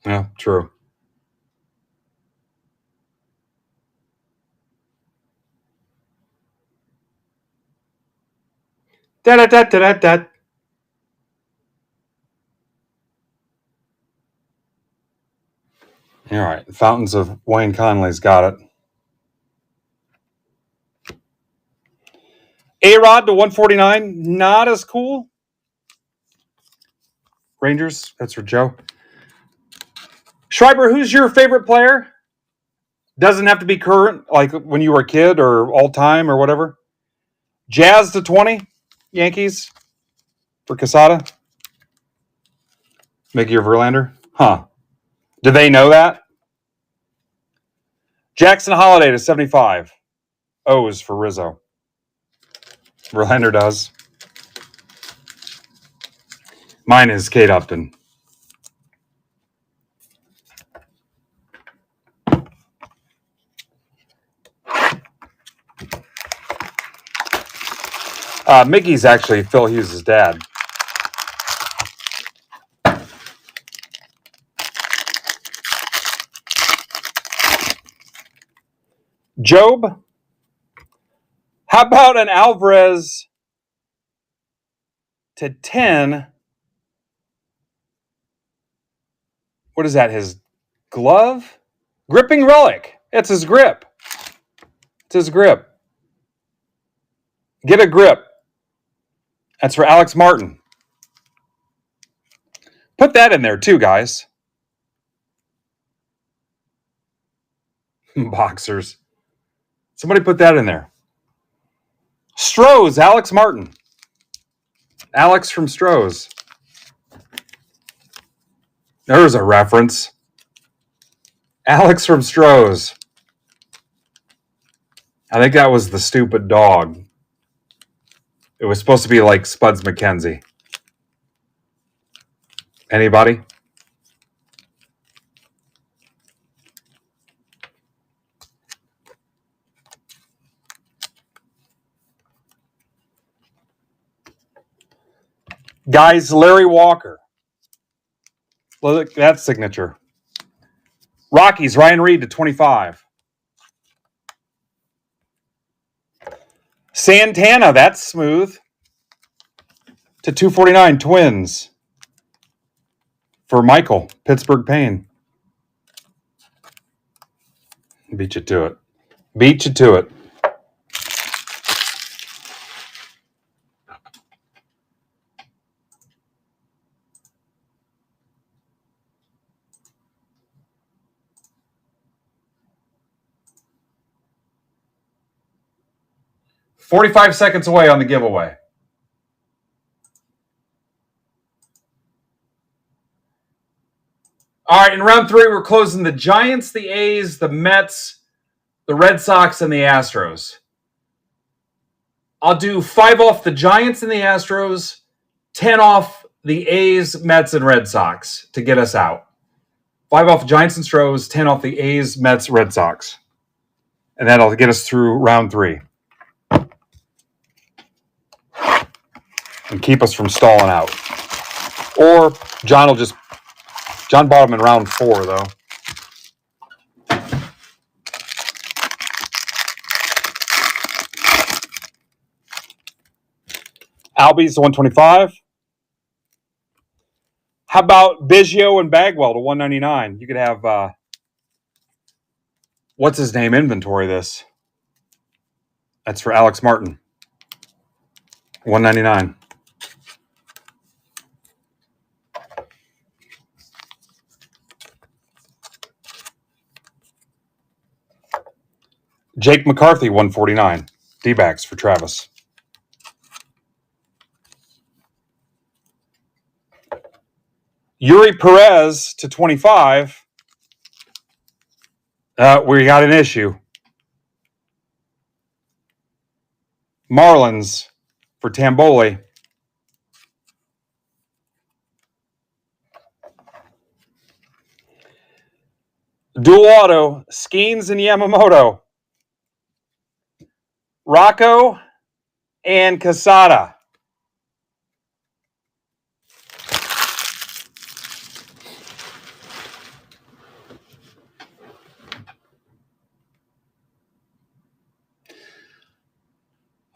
Yeah, true. Da-da-da-da-da-da. All right. Fountains of Wayne Conley's got it. A-Rod to 149. Not as cool. Rangers. That's for Joe. Schreiber, who's your favorite player? Doesn't have to be current, like when you were a kid or all time or whatever. Jazz to 20. Yankees for Casada. Mickey or Verlander. Huh. Do they know that? Jackson Holiday to 75. O's for Rizzo. Verlander does. Mine is Kate Upton. Mickey's actually Phil Hughes' dad. Job. How about an Alvarez to 10? What is that? His glove? Gripping relic. It's his grip. It's his grip. Get a grip. That's for Alex Martin. Put that in there too, guys. Boxers. Somebody put that in there. Stroh's, Alex Martin. Alex from Stroh's. There's a reference. Alex from Stroh's. I think that was the stupid dog. It was supposed to be like Spuds McKenzie. Anybody? Guys, Larry Walker. Look at that signature. Rockies, Ryan Reed to 25. Santana, that's smooth. To 249, Twins. For Michael, Pittsburgh Payne. Beat you to it. Beat you to it. $45 seconds away on the giveaway. All right, in round 3, we're closing the Giants, the A's, the Mets, the Red Sox, and the Astros. I'll do 5 off the Giants and the Astros, 10 off the A's, Mets, and Red Sox to get us out. 5 off the Giants and Stros, 10 off the A's, Mets, Red Sox. And that'll get us through round 3. And keep us from stalling out. Or John bought him in round 4, though. Albies to 125. How about Biggio and Bagwell to 199? You could have, what's his name, inventory this. That's for Alex Martin. 199. Jake McCarthy, 149. D-backs for Travis. Yuri Perez to 25. We got an issue. Marlins for Tamboli. Dual auto, Skeens and Yamamoto. Rocco and Casada.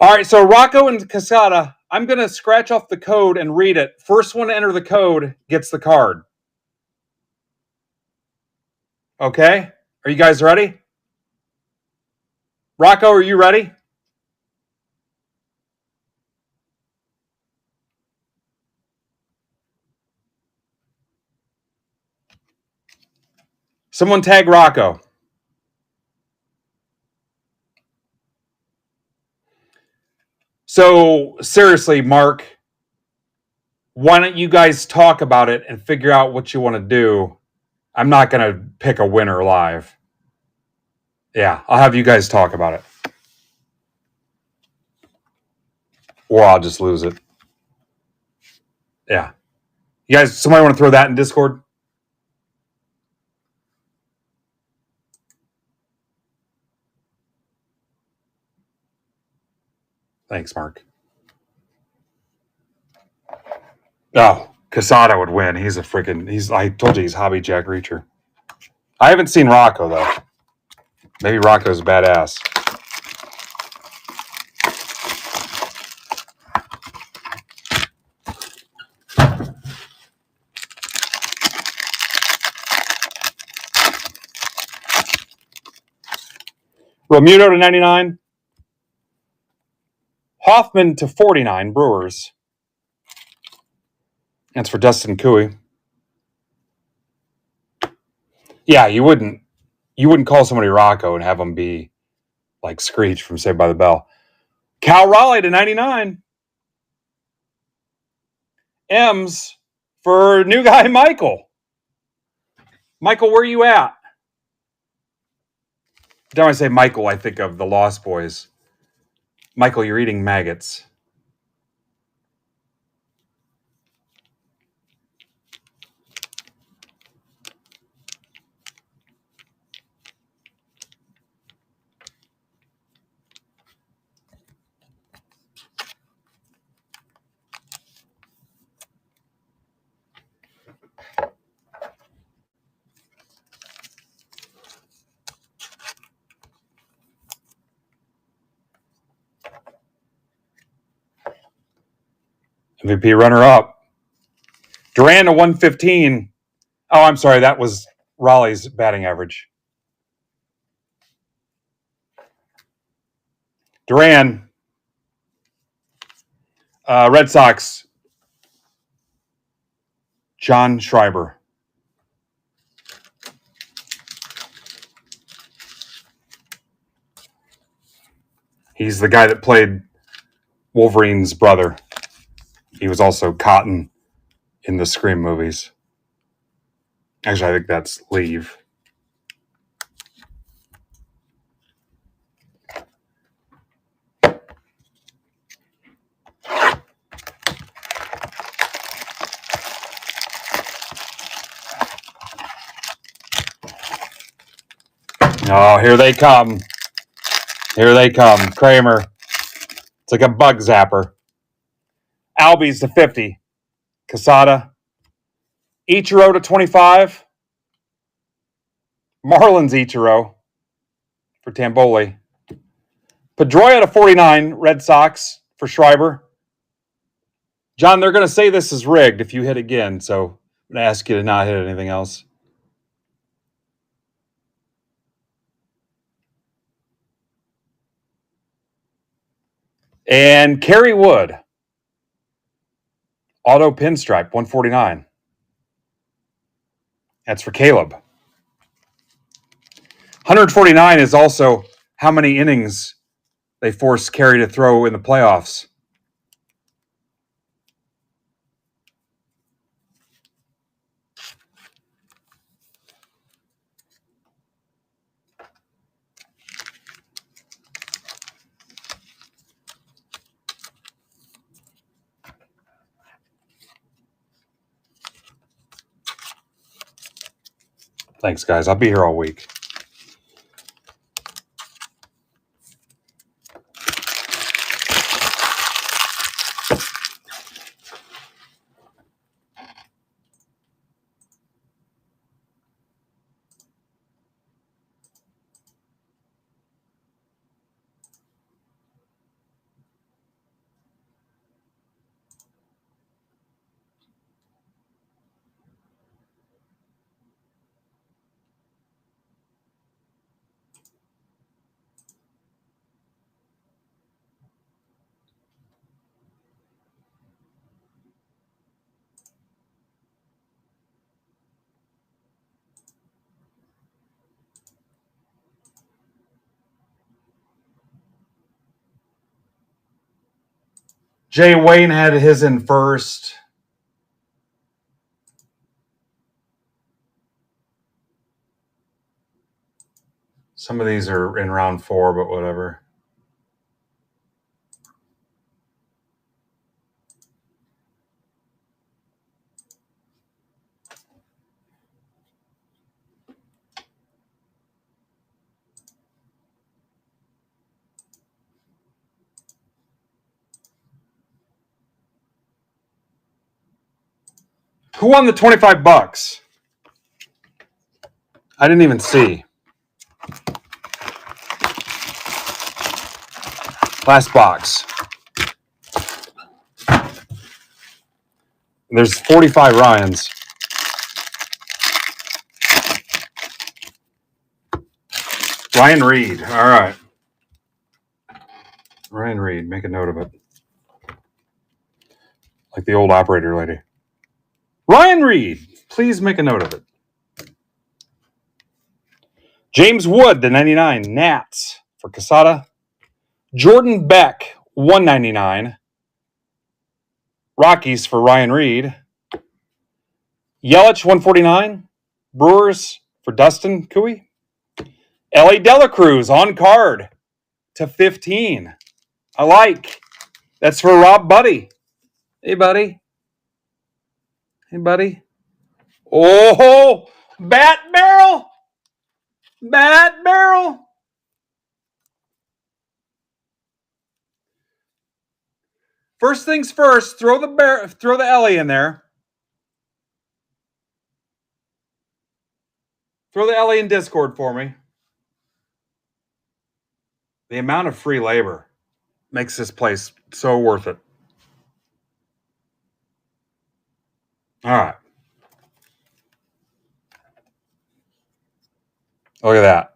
All right, so Rocco and Casada, I'm going to scratch off the code and read it. First one to enter the code gets the card. Okay? Are you guys ready? Rocco, are you ready? Someone tag Rocco. So, seriously, Mark, why don't you guys talk about it and figure out what you want to do? I'm not going to pick a winner live. Yeah, I'll have you guys talk about it. Or I'll just lose it. Yeah. You guys, somebody want to throw that in Discord? Thanks, Mark. Oh, Casada would win. I told you he's hobby Jack Reacher. I haven't seen Rocco, though. Maybe Rocco's badass. Romuto to 99. Hoffman to 49, Brewers. That's for Dustin Cooey. Yeah, you wouldn't call somebody Rocco and have them be like Screech from Saved by the Bell. Cal Raleigh to 99. M's for new guy Michael. Michael, where are you at? Don't I say Michael, I think of the Lost Boys. Michael, you're eating maggots. MVP runner-up. Duran to 115. Oh, I'm sorry. That was Raleigh's batting average. Duran. Red Sox. John Schreiber. He's the guy that played Wolverine's brother. He was also Cotton in the Scream movies. Actually, I think that's Leave. Oh, here they come. Here they come. Kramer. It's like a bug zapper. Albies to 50. Casada. Ichiro to 25. Marlins Ichiro for Tamboli. Pedroia to 49. Red Sox for Schreiber. John, they're going to say this is rigged if you hit again, so I'm going to ask you to not hit anything else. And Kerry Wood. Auto pinstripe, 149. That's for Caleb. 149 is also how many innings they forced Kerry to throw in the playoffs. Thanks, guys. I'll be here all week. Jay Wayne had his in first. Some of these are in round 4, but whatever. Who won the $25? I didn't even see. Last box. There's 45 Ryans. Ryan Reed. All right. Ryan Reed. Make a note of it. Like the old operator lady. Ryan Reed. Please make a note of it. James Wood, the 99. Nats for Casada. Jordan Beck, 199. Rockies for Ryan Reed. Yelich, 149. Brewers for Dustin Cooey. Ellie Delacruz on card to 15. I like. That's for Rob Buddy. Hey, buddy. Hey, buddy. Oh, bat barrel. Bat barrel. First things first, throw the Ellie in there. Throw the Ellie in Discord for me. The amount of free labor makes this place so worth it. All right. Look at that.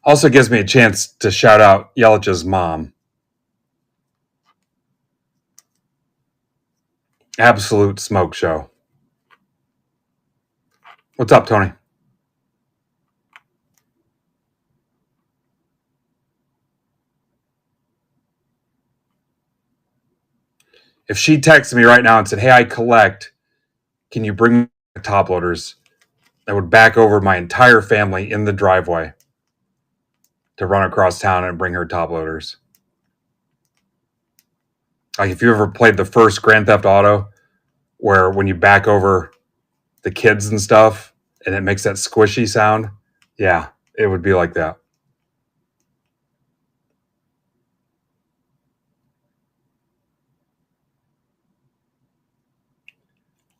Also gives me a chance to shout out Yelich's mom. Absolute smoke show. What's up, Tony? If she texted me right now and said, hey, I collect, can you bring me top loaders? I would back over my entire family in the driveway to run across town and bring her top loaders. Like if you ever played the first Grand Theft Auto, where when you back over the kids and stuff and it makes that squishy sound. Yeah, it would be like that.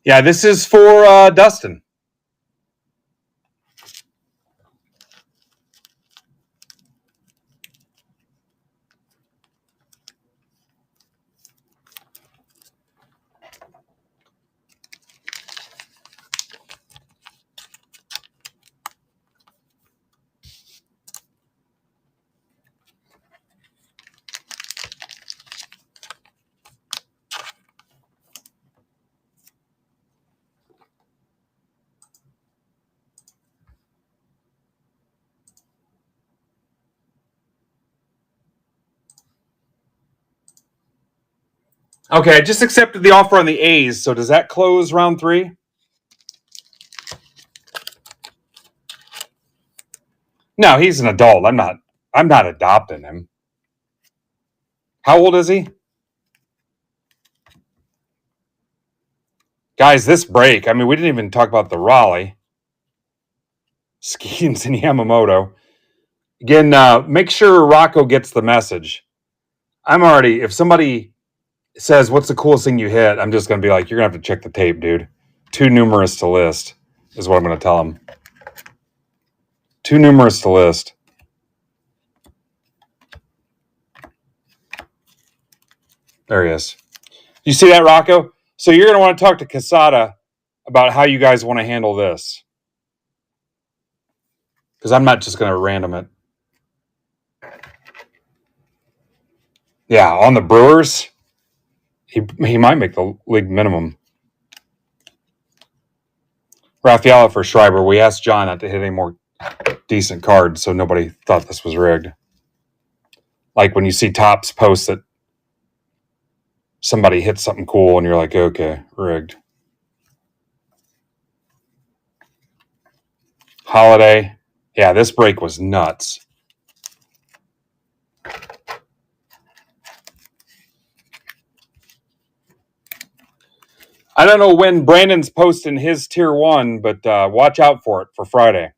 Yeah, this is for Dustin. Okay, I just accepted the offer on the A's. So does that close round 3? No, he's an adult. I'm not adopting him. How old is he? Guys, this break, I mean, we didn't even talk about the Raleigh. Skeens and Yamamoto. Again, make sure Rocco gets the message. If somebody says, what's the coolest thing you hit? I'm just going to be like, you're going to have to check the tape, dude. Too numerous to list is what I'm going to tell him. Too numerous to list. There he is. You see that, Rocco? So you're going to want to talk to Casada about how you guys want to handle this. Because I'm not just going to random it. Yeah, on the Brewers, he might make the league minimum. Rafaela for Schreiber. We asked John not to hit any more decent cards, so nobody thought this was rigged. Like when you see Topps post that somebody hit something cool and you're like, okay, rigged. Holiday. Yeah, this break was nuts. I don't know when Brandon's posting his tier 1, but watch out for it for Friday.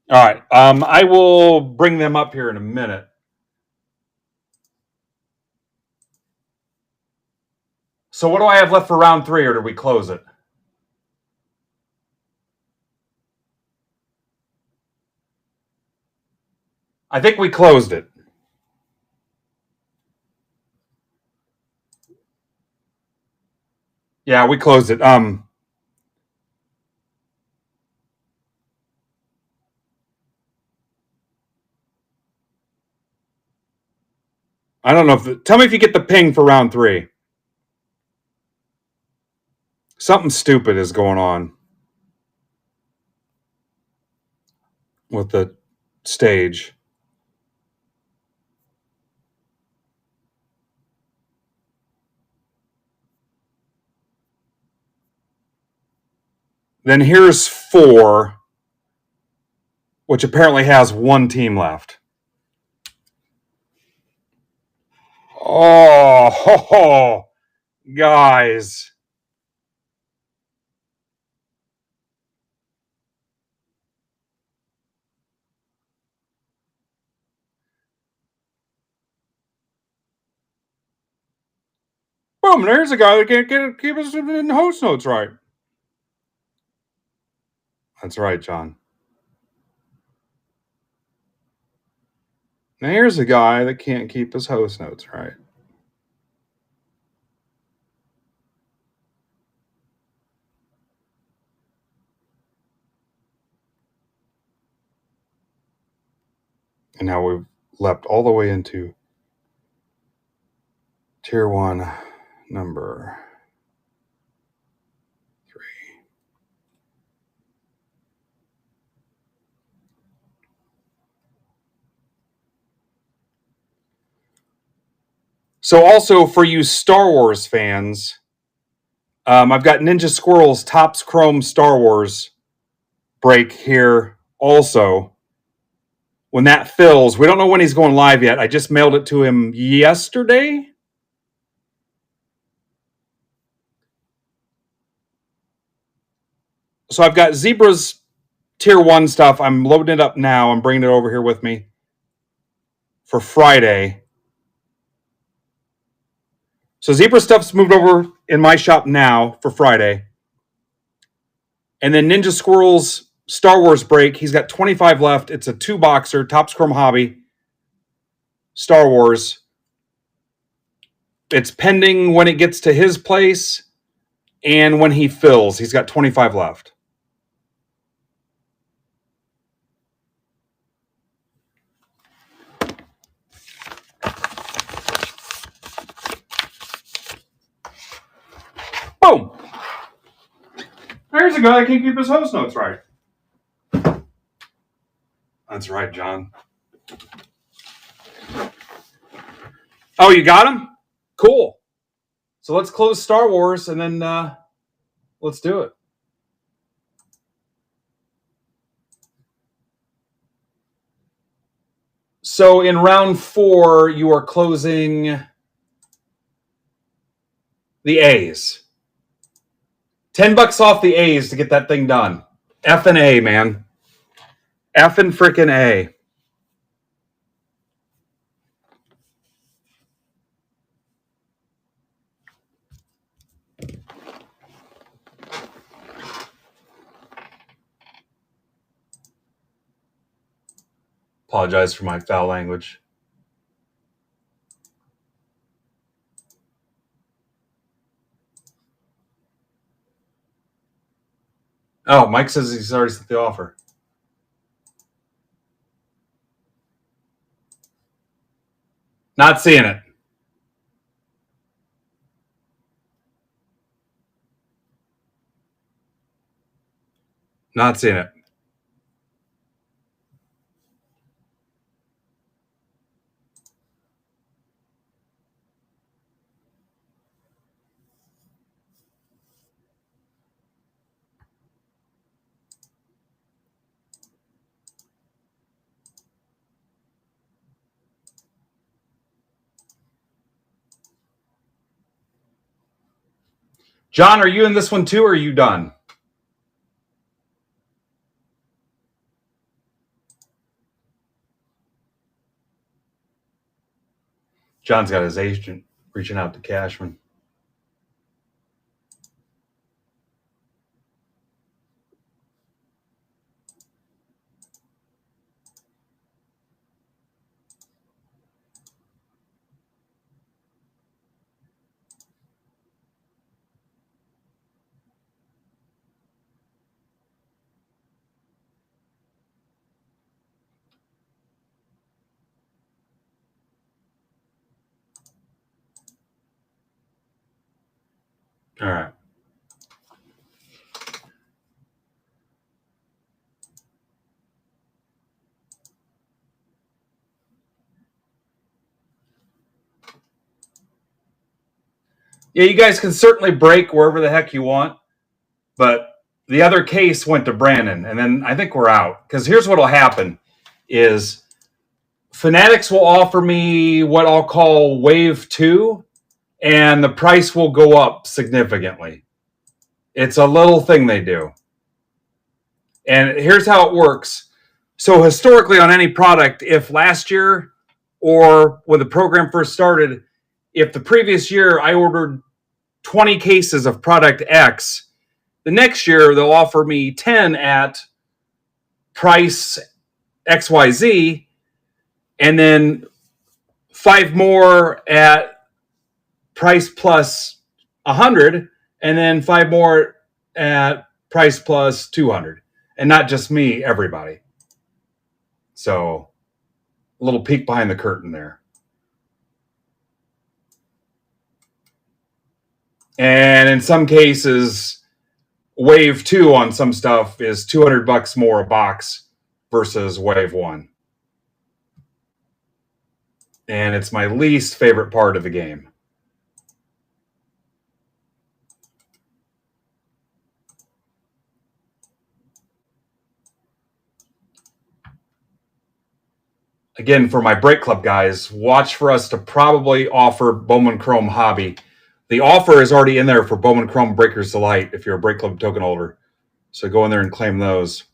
All right. I will bring them up here in a minute. So what do I have left for round 3, or did we close it? I think we closed it. Yeah, we closed it. I don't know tell me if you get the ping for round 3. Something stupid is going on with the stage. Then here's 4, which apparently has 1 team left. Oh, guys. Boom, there's a guy that can't keep his host notes right. That's right, John. Now here's a guy that can't keep his host notes right. And now we've leapt all the way into tier 1, number 3. So also for you Star Wars fans, I've got Ninja Squirrel's Topps Chrome Star Wars break here also, when that fills, we don't know when he's going live yet. I just mailed it to him yesterday. So I've got Zebra's tier 1 stuff. I'm loading it up now. I'm bringing it over here with me for Friday. So Zebra stuff's moved over in my shop now for Friday. And then Ninja Squirrel's Star Wars break, he's got 25 left. It's a 2-boxer, Topps Chrome Hobby, Star Wars. It's pending when it gets to his place and when he fills. He's got 25 left. Boom! There's a guy that can't keep his host notes right. That's right, John. Oh, you got him? Cool. So let's close Star Wars and then let's do it. So in round 4, you are closing the A's. $10 off the A's to get that thing done. F and A, man. F and frickin' A. Apologize for my foul language. Oh, Mike says he's already sent the offer. Not seeing it. Not seeing it. John, are you in this one too, or are you done? John's got his agent reaching out to Cashman. All right. Yeah, you guys can certainly break wherever the heck you want, but the other case went to Brandon, and then I think we're out. Because here's what will happen is Fanatics will offer me what I'll call Wave 2, and the price will go up significantly. It's a little thing they do. And here's how it works. So historically on any product, if last year or when the program first started, if the previous year I ordered 20 cases of product X, the next year they'll offer me 10 at price XYZ, and then 5 more at price plus 100, and then 5 more at price plus 200. And not just me, everybody. So a little peek behind the curtain there. And in some cases, Wave 2 on some stuff is $200 more a box versus Wave 1. And it's my least favorite part of the game. again, for my Break Club guys, watch for us to probably offer Bowman Chrome Hobby. The offer is already in there for Bowman Chrome Breakers Delight if you're a Break Club token holder. So go in there and claim those.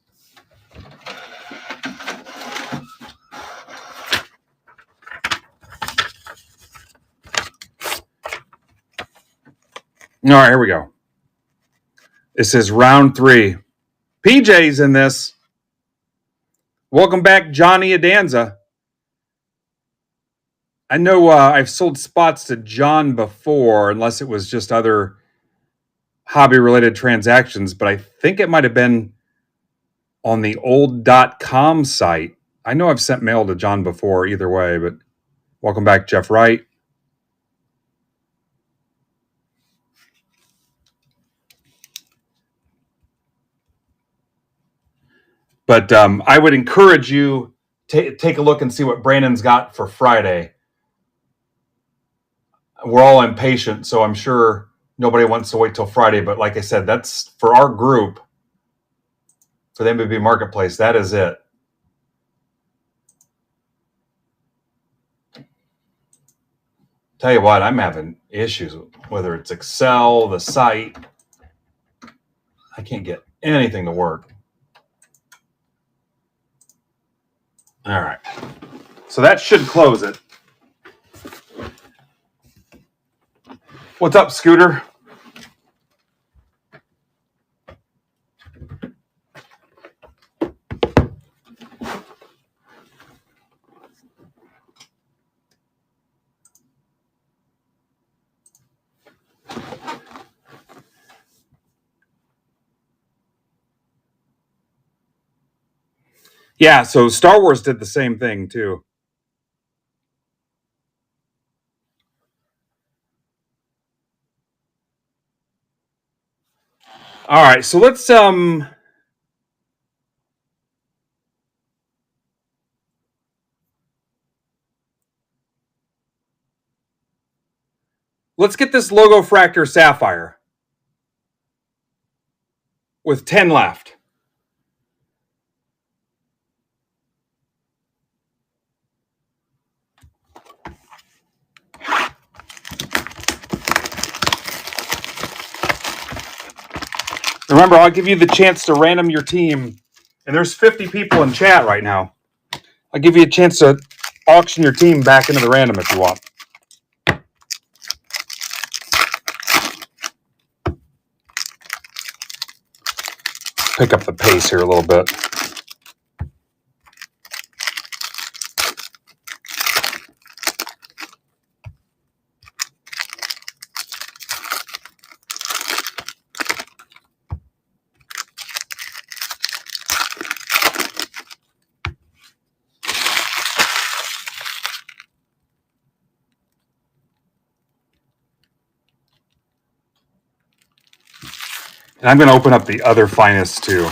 All right, here we go. This is round 3. PJ's in this. Welcome back, Johnny Adanza. I know I've sold spots to John before, unless it was just other hobby-related transactions, but I think it might have been on the old .com site. I know I've sent mail to John before either way, but welcome back, Jeff Wright. But I would encourage you to take a look and see what Brandon's got for Friday. We're all impatient, so I'm sure nobody wants to wait till Friday. But like I said, that's for our group, for the MBB Marketplace. That is it. Tell you what, I'm having issues with whether it's Excel, the site. I can't get anything to work. All right. So that should close it. What's up, Scooter? Yeah, so Star Wars did the same thing too. All right, so let's get this logo fractor sapphire with 10 left. Remember, I'll give you the chance to random your team. And there's 50 people in chat right now. I'll give you a chance to auction your team back into the random if you want. Pick up the pace here a little bit. And I'm going to open up the other finest too.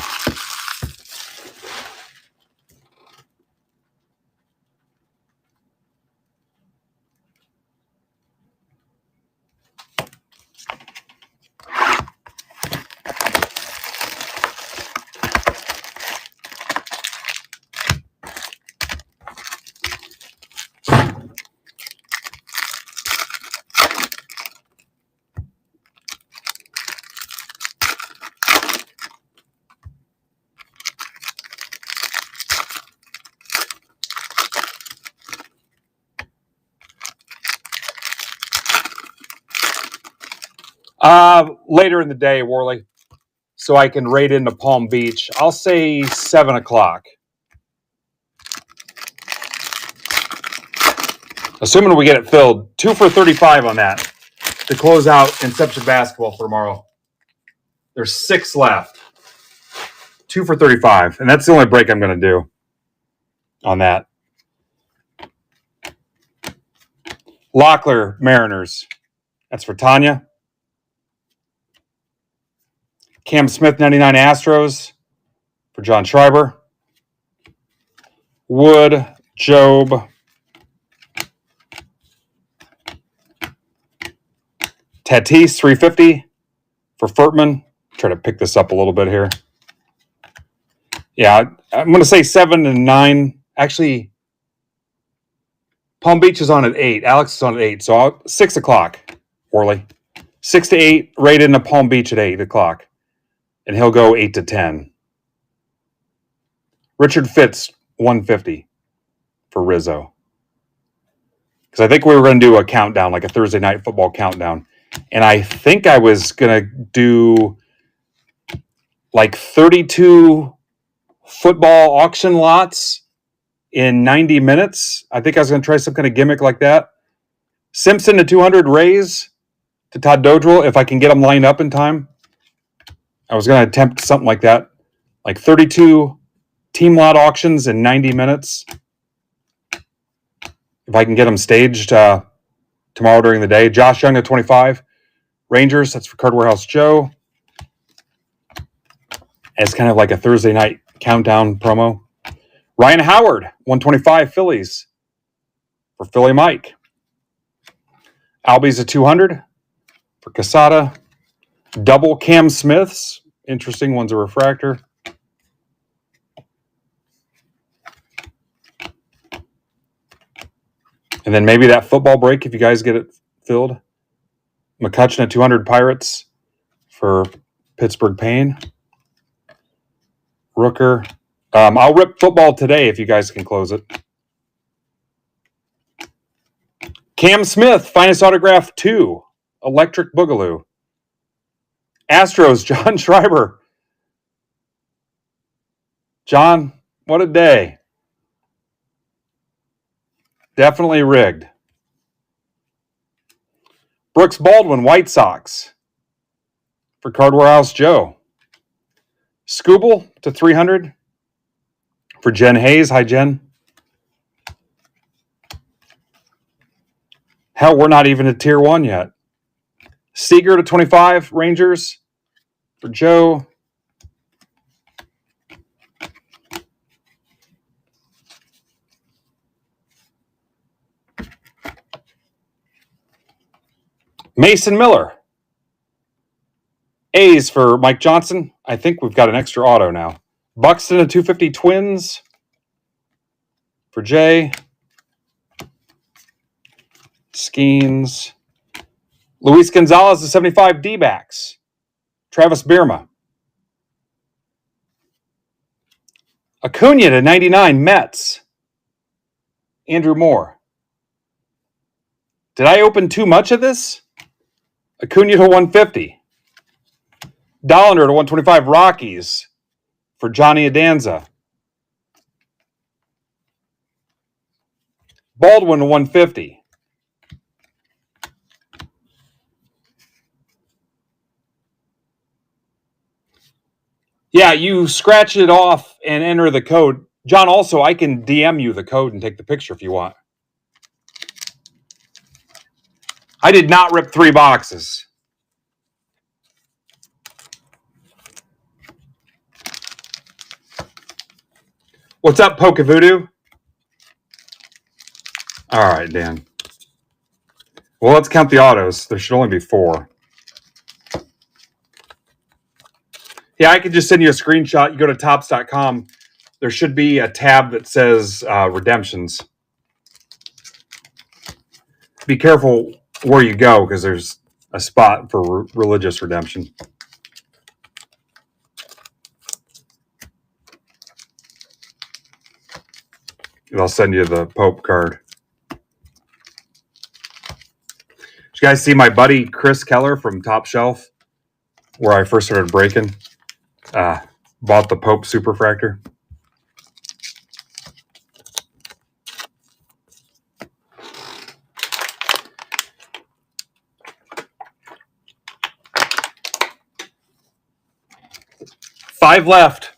Later in the day, Worley, so I can raid into Palm Beach. I'll say 7 o'clock. Assuming we get it filled. 2 for 35 on that to close out Inception Basketball for tomorrow. There's 6 left. 2 for 35. And that's the only break I'm going to do on that. Locklear Mariners. That's for Tanya. Cam Smith, 99 Astros for John Schreiber. Wood, Job. Tatis, 350 for Furtman. Try to pick this up a little bit here. Yeah, I'm going to say 7 and 9. Actually, Palm Beach is on at 8. Alex is on at 8. So 6 o'clock, Orly. 6 to 8, right into Palm Beach at 8 o'clock. And he'll go 8 to 10. Richard Fitz, 150 for Rizzo. Because I think we were going to do a countdown, like a Thursday night football countdown. And I think I was going to do like 32 football auction lots in 90 minutes. I think I was going to try some kind of gimmick like that. Simpson to 200 Rays to Todd Dodrell, if I can get them lined up in time. I was going to attempt something like that. Like 32 team lot auctions in 90 minutes. If I can get them staged tomorrow during the day. Josh Young to 25 Rangers. That's for Card Warehouse Joe. It's kind of like a Thursday night countdown promo. Ryan Howard, 125 Phillies for Philly Mike. Albies at 200 for Casada. Double Cam Smiths. Interesting. One's a refractor. And then maybe that football break if you guys get it filled. McCutcheon at 200 Pirates for Pittsburgh Payne. Rooker. I'll rip football today if you guys can close it. Cam Smith, finest autograph 2. Electric Boogaloo. Astros, John Schreiber. John, what a day. Definitely rigged. Brooks Baldwin, White Sox for Card Warehouse Joe. Scooble to 300 for Jen Hayes. Hi, Jen. Hell, we're not even at Tier 1 yet. Seager to 25 Rangers for Joe. Mason Miller. A's for Mike Johnson. I think we've got an extra auto now. Buxton to 250 Twins for Jay. Skeens. Luis Gonzalez to 75 D-backs. Travis Bierma. Acuna to 99 Mets. Andrew Moore. Did I open too much of this? Acuna to 150. Dollander to 125 Rockies for Johnny Adanza. Baldwin to 150. Yeah, you scratch it off and enter the code. John, also, I can DM you the code and take the picture if you want. I did not rip 3 boxes. What's up, Poke Voodoo? All right, Dan. Well, let's count the autos. There should only be 4. Yeah, I could just send you a screenshot. You go to Topps.com. There should be a tab that says redemptions. Be careful where you go because there's a spot for religious redemption. I'll send you the Pope card. Did you guys see my buddy Chris Keller from Top Shelf, where I first started breaking? Bought the Pope Superfractor. Five left.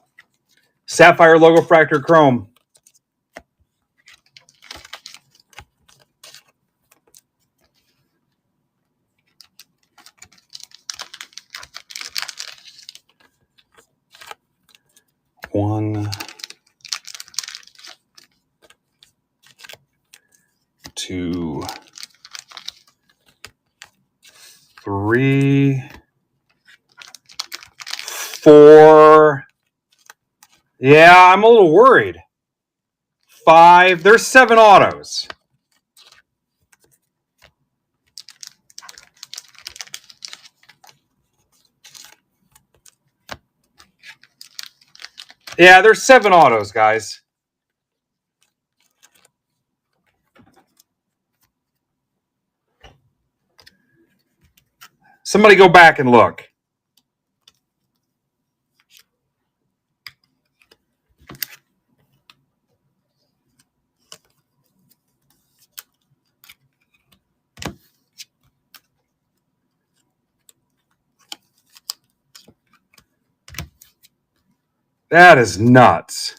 Sapphire Logo Fractor Chrome. One, two, three, 4. Yeah, I'm a little worried. 5. There's 7 autos. Yeah, there's 7 autos, guys. Somebody go back and look. That is nuts.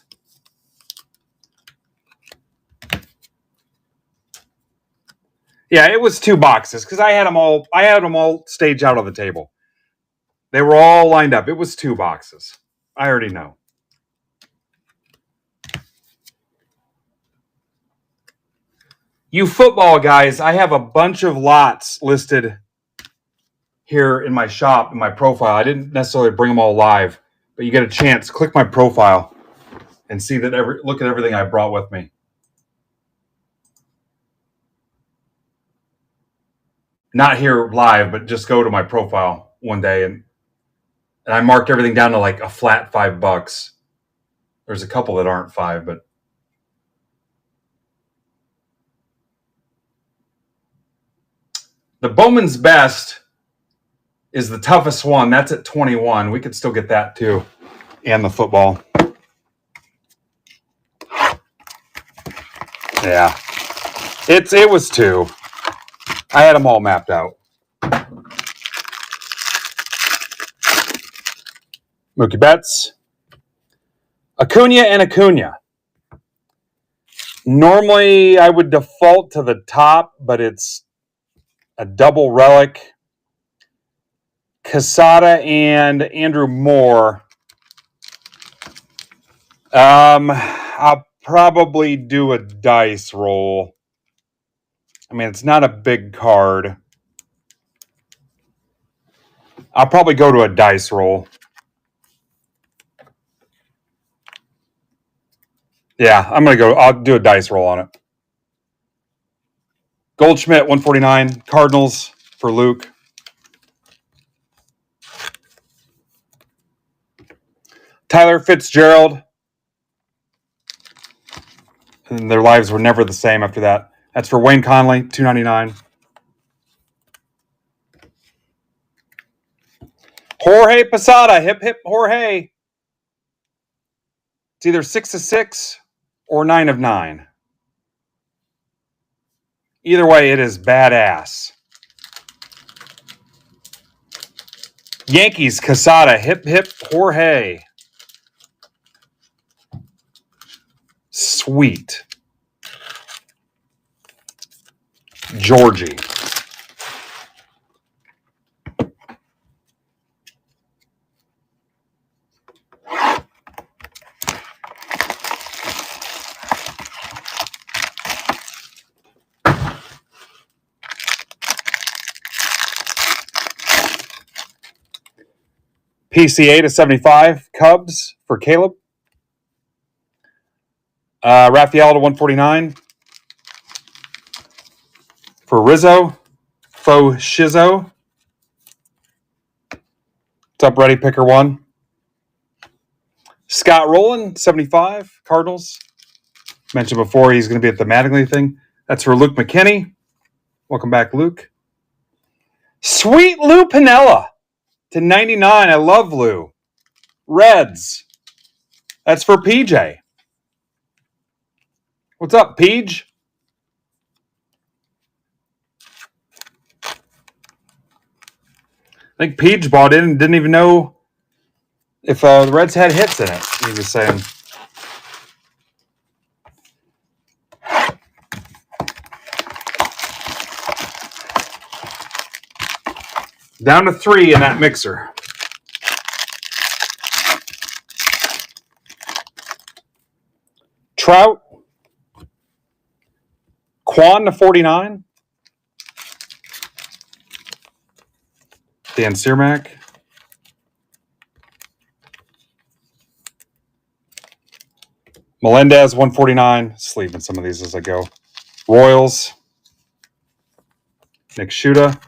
Yeah, it was 2 boxes because I had them all staged out on the table. They were all lined up. It was 2 boxes. I already know. You football guys, I have a bunch of lots listed here in my shop, in my profile. I didn't necessarily bring them all live, but you get a chance. Click my profile and see that look at everything I brought with me. Not here live, but just go to my profile one day and I marked everything down to like a flat $5. There's a couple that aren't 5, but the Bowman's Best is the toughest one. That's at 21. We could still get that too. And the football. Yeah. It was 2. I had them all mapped out. Mookie Betts. Acuna and Acuna. Normally, I would default to the top, but it's a double relic. Quesada and Andrew Moore. I'll probably do a dice roll. I mean, it's not a big card. I'll probably go to a dice roll. Yeah, I'll do a dice roll on it. Goldschmidt, 149. Cardinals for Luke. Tyler Fitzgerald. And their lives were never the same after that. That's for Wayne Conley, 299. Jorge Posada, hip hip Jorge. It's either 6 of 6 or 9 of 9. Either way, it is badass. Yankees, Quesada, hip hip Jorge. Sweet. Georgie. PCA to 75. Cubs for Caleb. Raphael to 149. For Rizzo. Faux Shizzo. What's up, Ready Picker 1? Scott Rowland, 75. Cardinals. Mentioned before he's going to be at the Mattingly thing. That's for Luke McKinney. Welcome back, Luke. Sweet Lou Piniella to 99. I love Lou. Reds. That's for PJ. What's up, Peach? I think Peach bought in and didn't even know if the Reds had hits in it, he was saying. Down to 3 in that mixer. Trout. Quan to 49. Dan Cermak. Melendez, 149. Sleeping some of these as I go. Royals. Nick Schuta.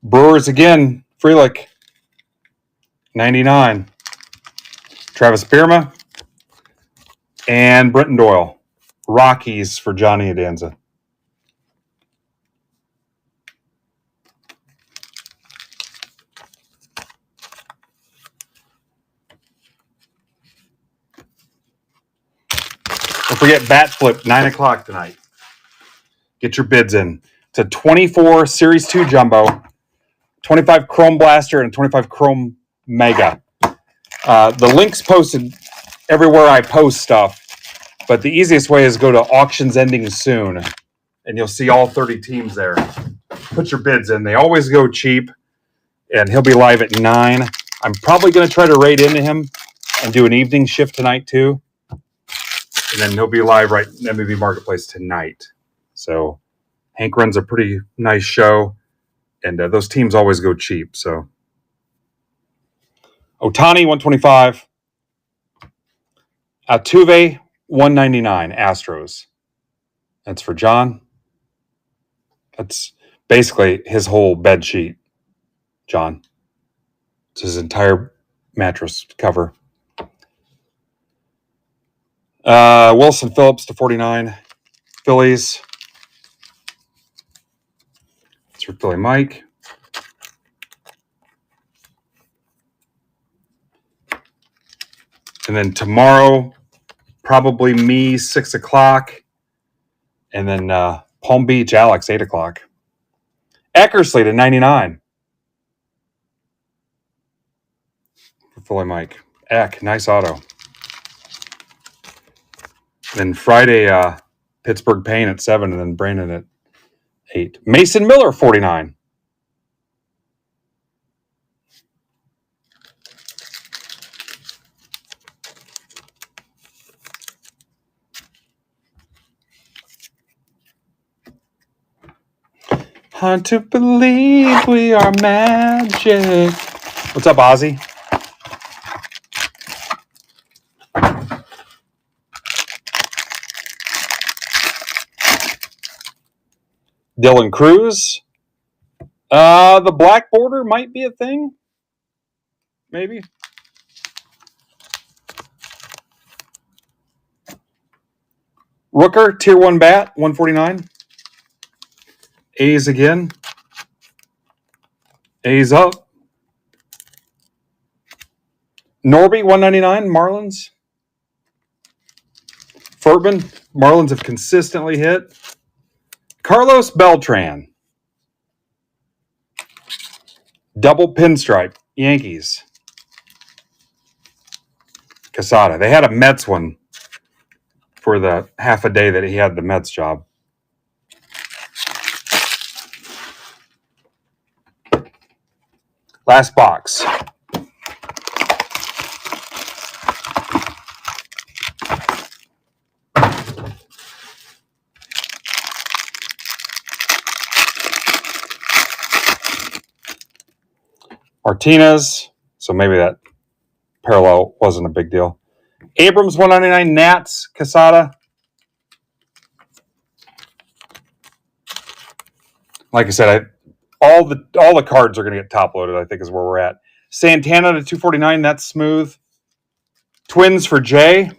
Brewers again. Frelick. 99. Travis Bierma, and Brenton Doyle. Rockies for Johnny Adanza. Don't forget Bat Flip, 9 o'clock tonight. Get your bids in. It's a 24 Series 2 Jumbo, 25 Chrome Blaster, and 25 Chrome Mega. The link's posted everywhere I post stuff, but the easiest way is go to Auctions Ending Soon, and you'll see all 30 teams there. Put your bids in. They always go cheap, and he'll be live at 9. I'm probably going to try to raid into him and do an evening shift tonight, too. And then he'll be live right in MBB Marketplace tonight. So Hank runs a pretty nice show, and those teams always go cheap. So Ohtani, 125. Altuve, 199, Astros. That's for John. That's basically his whole bed sheet, John. It's his entire mattress cover. Wilson Phillips to 49. Phillies. It's for Philly Mike. And then tomorrow, probably me, 6 o'clock. And then Palm Beach, Alex, 8 o'clock. Eckersley to 99. For Philly Mike. Eck, nice auto. Then Friday, Pittsburgh Payne at 7, and then Brandon at 8. Mason Miller, 49. Hard to believe we are magic. What's up, Ozzy? Dylan Cruz. The black border might be a thing. Maybe. Rooker, Tier 1 bat, 149. A's again. A's up. Norby, 199, Marlins. Furtman, Marlins have consistently hit. Carlos Beltran. Double pinstripe, Yankees. Quesada. They had a Mets one for the half a day that he had the Mets job. Last box. Martinez. So maybe that parallel wasn't a big deal. Abrams, 199. Nats, Quesada. Like I said, all the cards are going to get top loaded, I think, is where we're at. Santana to 249. That's smooth. Twins for Jay.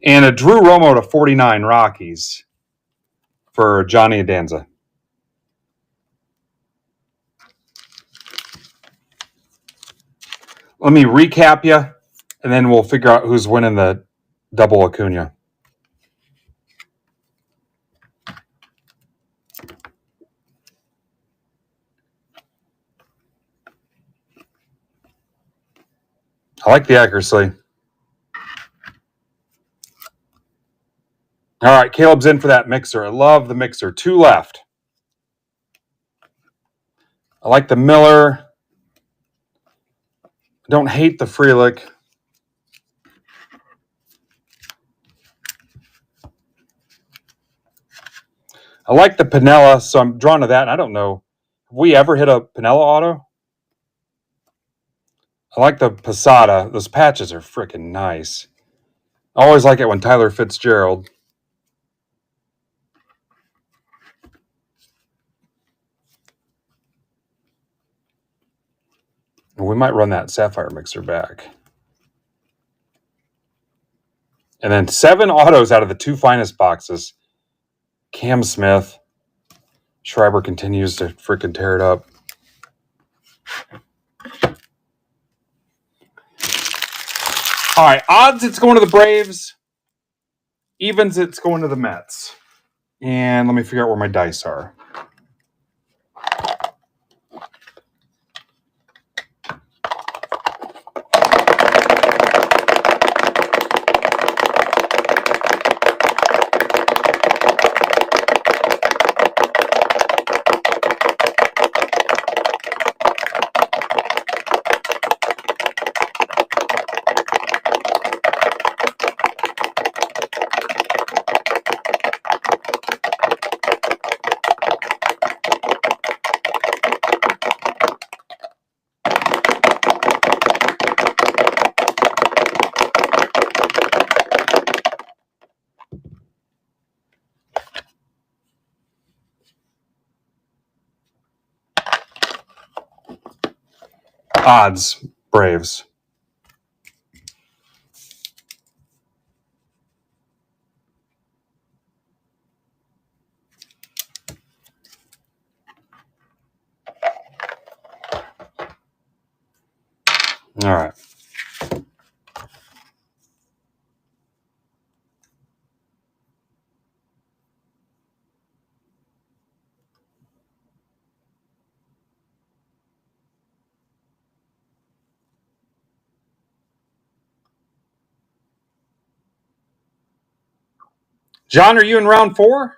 And a Drew Romo to 49, Rockies for Johnny Adanza. Let me recap you, and then we'll figure out who's winning the double Acuna. I like the accuracy. All right, Caleb's in for that mixer. I love the mixer. 2 left. I like the Miller. I don't hate the Frelick. I like the Pinella, so I'm drawn to that. And I don't know. Have we ever hit a Pinella auto? I like the Posada. Those patches are freaking nice. I always like it when Tyler Fitzgerald. We might run that Sapphire mixer back. And then 7 autos out of the 2 finest boxes. Cam Smith. Schreiber continues to freaking tear it up. All right, odds it's going to the Braves. Evens it's going to the Mets. And let me figure out where my dice are. Odds, Braves. All right. John, are you in round 4?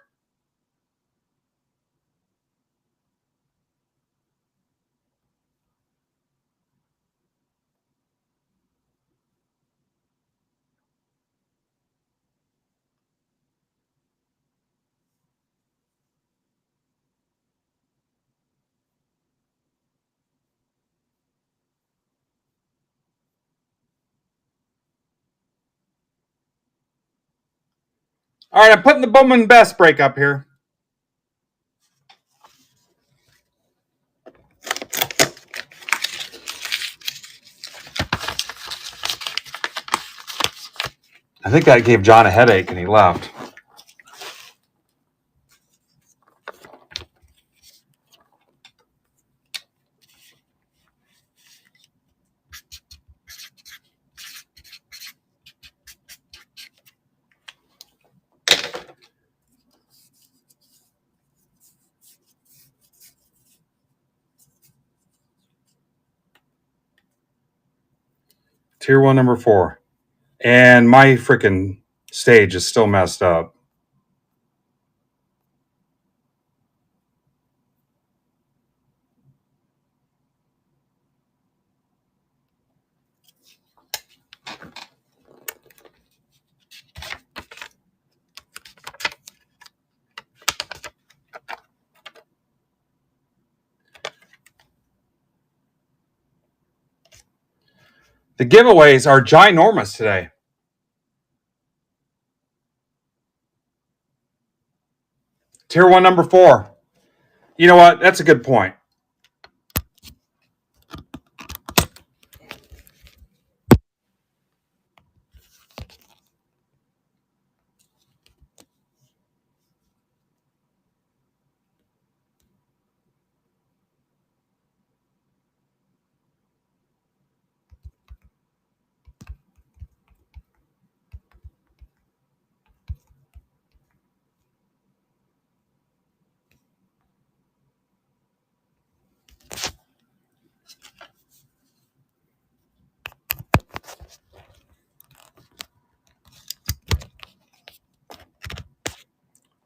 All right, I'm putting the Bowman Best break up here. I think that gave John a headache and he left. Tier 1, number 4. And my freaking stage is still messed up. The giveaways are ginormous today. Tier 1, number 4. You know what? That's a good point.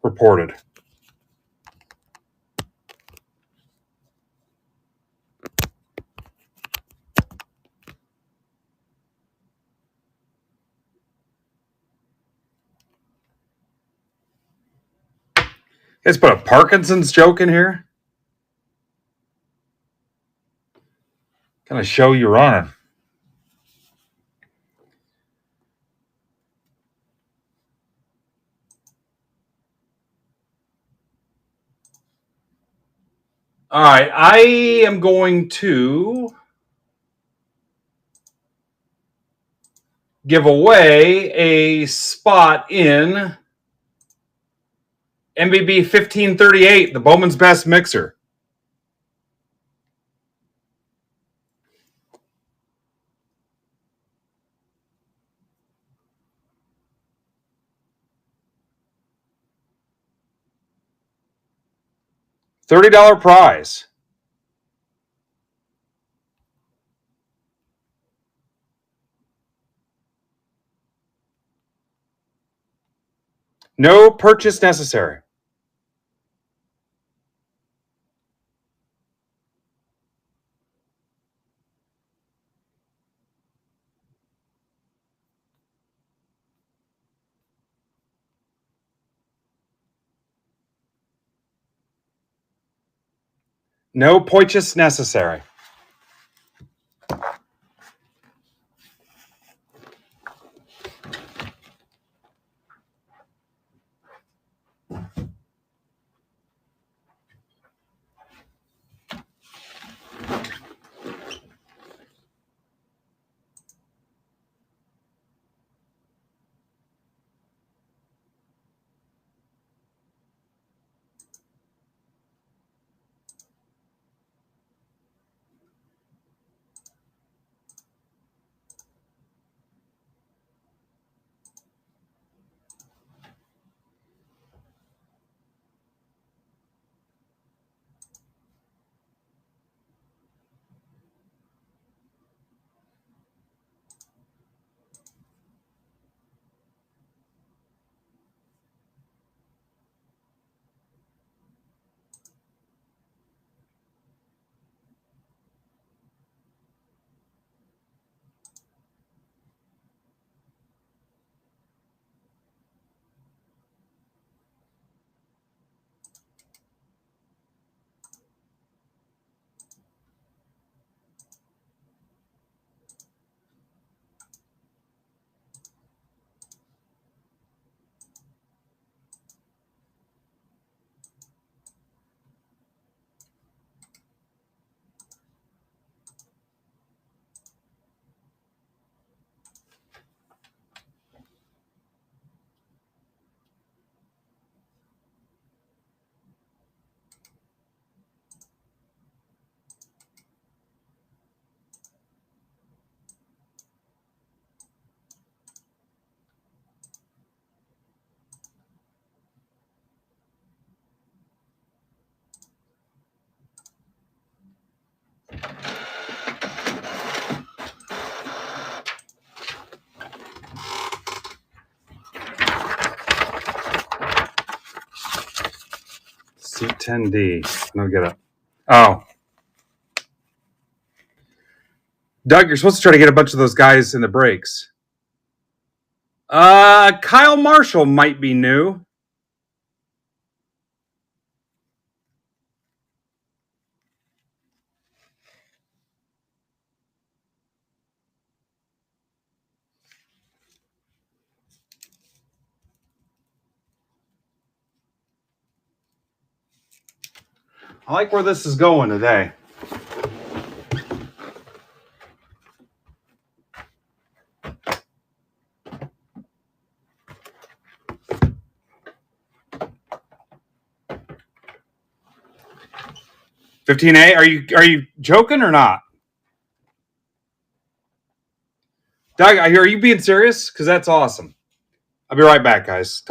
Reported. Let's put a Parkinson's joke in here. What kind of show you running? All right, I am going to give away a spot in MBB 1538, the Bowman's Best Mixer. $30 prize. No purchase necessary. No purchase necessary. C10D. No, get it. Oh. Doug, you're supposed to try to get a bunch of those guys in the breaks. Kyle Marshall might be new. I like where this is going today. $15A. Are you joking or not? Doug, are you being serious? Because that's awesome. I'll be right back, guys.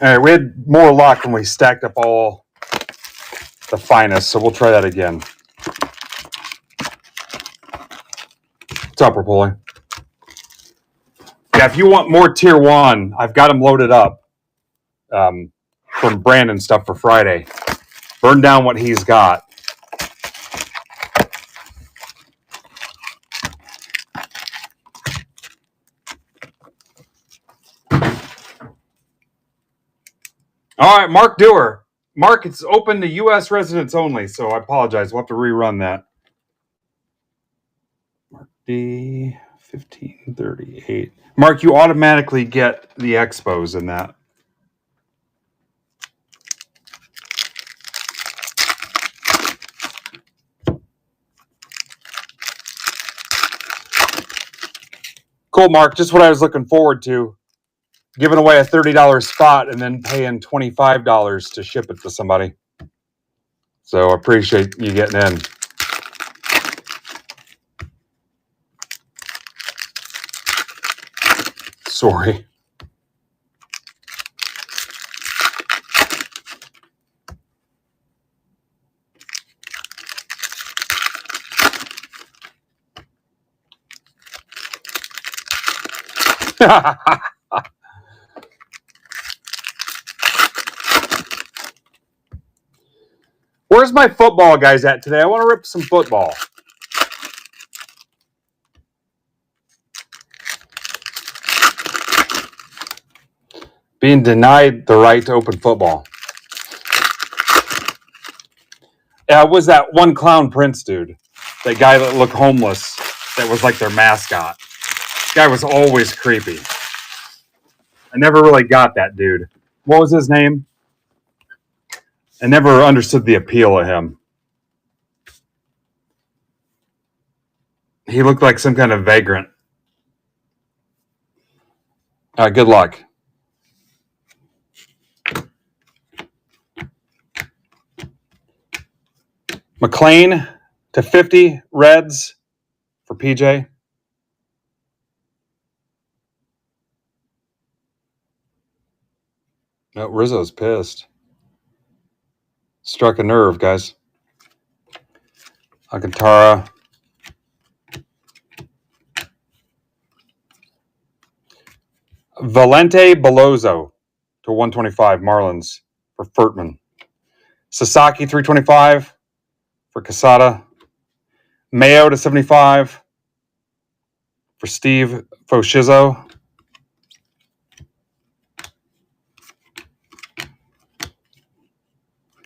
All right, we had more luck when we stacked up all the finest, so we'll try that again. What's up, Rapoli? Yeah, if you want more tier 1, I've got them loaded up from Brandon stuff for Friday. Burn down what he's got. All right, Mark Dewar. Mark, it's open to U.S. residents only, so I apologize. We'll have to rerun that. Mark D, 1538. Mark, you automatically get the expos in that. Cool, Mark. Just what I was looking forward to. Giving away a $30 spot and then paying $25 to ship it to somebody. So I appreciate you getting in. Sorry. Where's my football guys at today? I want to rip some football. Being denied the right to open football. Yeah, it was that one clown Prince dude. That guy that looked homeless. That was like their mascot. Guy was always creepy. I never really got that dude. What was his name? I never understood the appeal of him. He looked like some kind of vagrant. Good luck. McLean to 50 Reds for PJ. No, Rizzo's pissed. Struck a nerve, guys. Alcantara. Valente Bellozo to 125 Marlins for Furtman. Sasaki 325 for Casada. Mayo to 75 for Steve Foshizzo.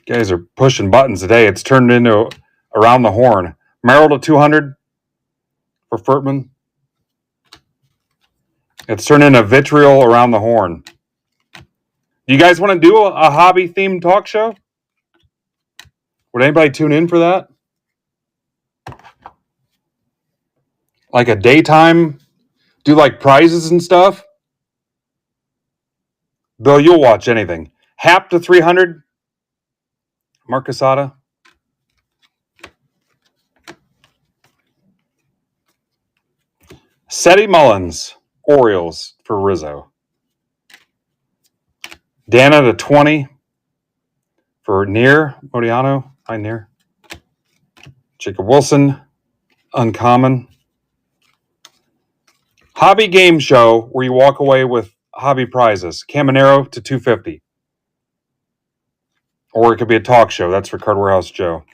You guys are pushing buttons today. It's turned into around the horn. Merrill to 200 for Furtman. It's turned into vitriol around the horn. Do you guys want to do a hobby-themed talk show? Would anybody tune in for that? Like a daytime? Do like prizes and stuff? Bill, you'll watch anything. Hap to 300. Mark Casada. Seti Mullins, Orioles for Rizzo. Dana to 20 for Near Modiano. Hi, Near. Jacob Wilson, uncommon. Hobby game show where you walk away with hobby prizes. Caminero to 250. Or it could be a talk show. That's for Card Warehouse Joe.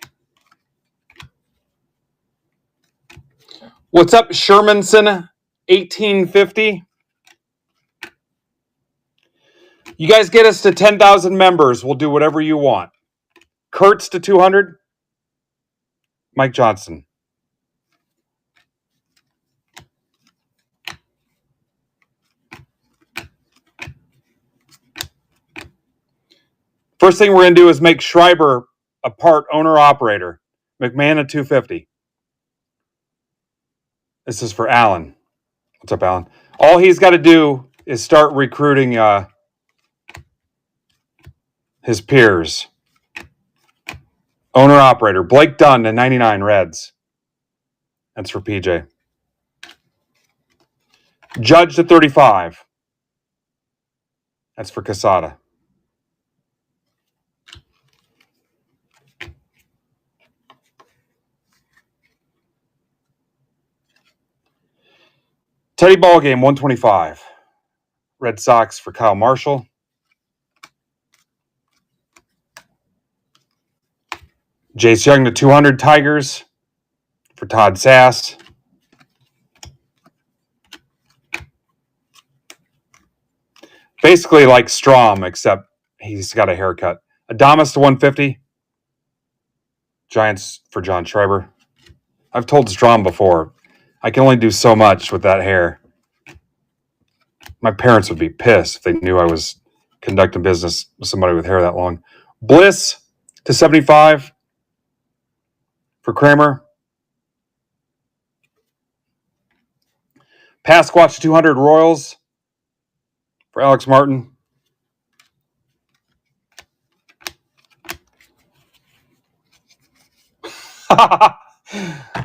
What's up, Shermanson? 1850. You guys get us to 10,000 members. We'll do whatever you want. Kurtz to 200. Mike Johnson. First thing we're going to do is make Schreiber a part owner-operator. McMahon at 250. This is for Alan. What's up, Alan? All he's got to do is start recruiting his peers. Owner-operator. Blake Dunn to 99 Reds. That's for PJ. Judge to 35. That's for Quesada. Teddy Ballgame, 125. Red Sox for Kyle Marshall. Jace Young to 200. Tigers for Todd Sass. Basically like Strom, except he's got a haircut. Adamas to 150. Giants for John Schreiber. I've told Strom before, I can only do so much with that hair. My parents would be pissed if they knew I was conducting business with somebody with hair that long. Bliss to 75 for Kramer. Pasquatch to 200 Royals for Alex Martin.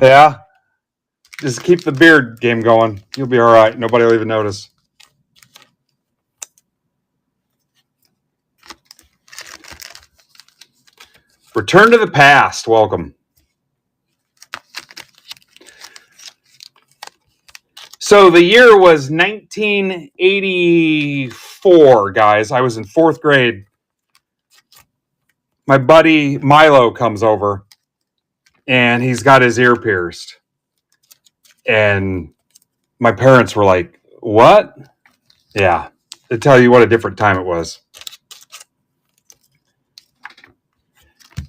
Yeah. Just keep the beard game going. You'll be all right. Nobody will even notice. Return to the past. Welcome. So the year was 1984, guys. I was in 4th grade. My buddy Milo comes over, and he's got his ear pierced. And my parents were like, what? Yeah, to tell you what a different time it was.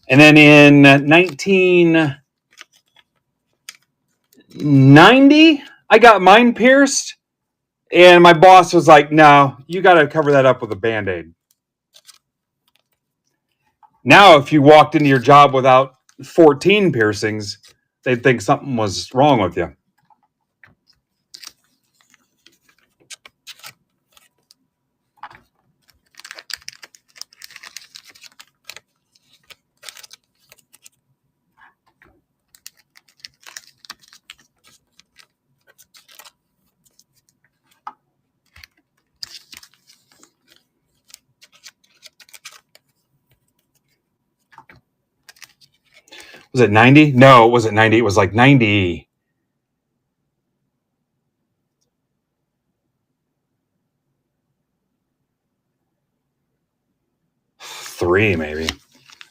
And then in 1990, I got mine pierced. And my boss was like, no, you got to cover that up with a Band-Aid. Now, if you walked into your job without 14 piercings, they'd think something was wrong with you. Was it 90? No, it wasn't 90. It was like 90. Three, maybe.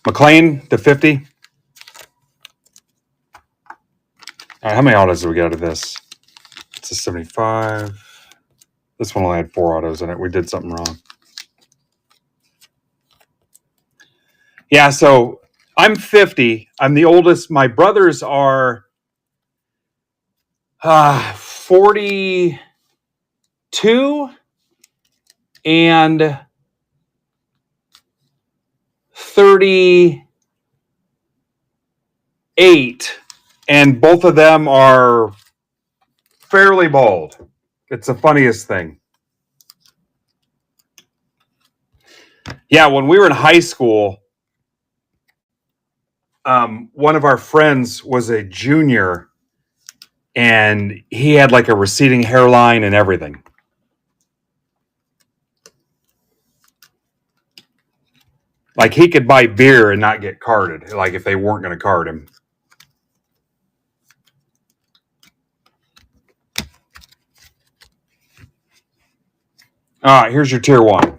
McLean to 50. All right, how many autos did we get out of this? It's a 75. This one only had 4 autos in it. We did something wrong. Yeah, so I'm 50. I'm the oldest. My brothers are 42 and 38. And both of them are fairly bald. It's the funniest thing. Yeah, when we were in high school, one of our friends was a junior, and he had like a receding hairline and everything. Like he could buy beer and not get carded, like if they weren't going to card him. All right, here's your tier 1.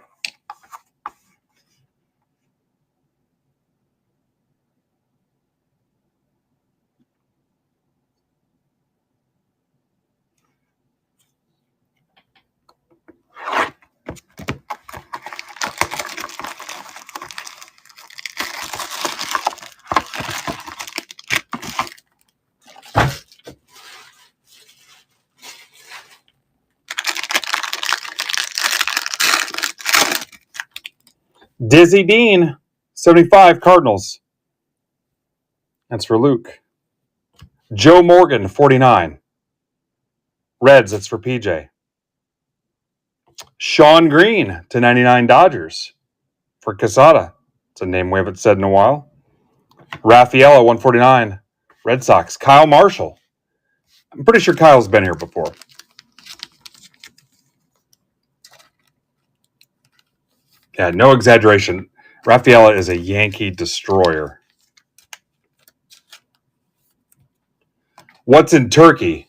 Dizzy Dean, 75 Cardinals. That's for Luke. Joe Morgan, 49. Reds, that's for PJ. Sean Green to 99 Dodgers for Quesada. It's a name we haven't said in a while. Raffaello, 149 Red Sox. Kyle Marshall. I'm pretty sure Kyle's been here before. Yeah, no exaggeration. Rafaela is a Yankee destroyer. What's in Turkey?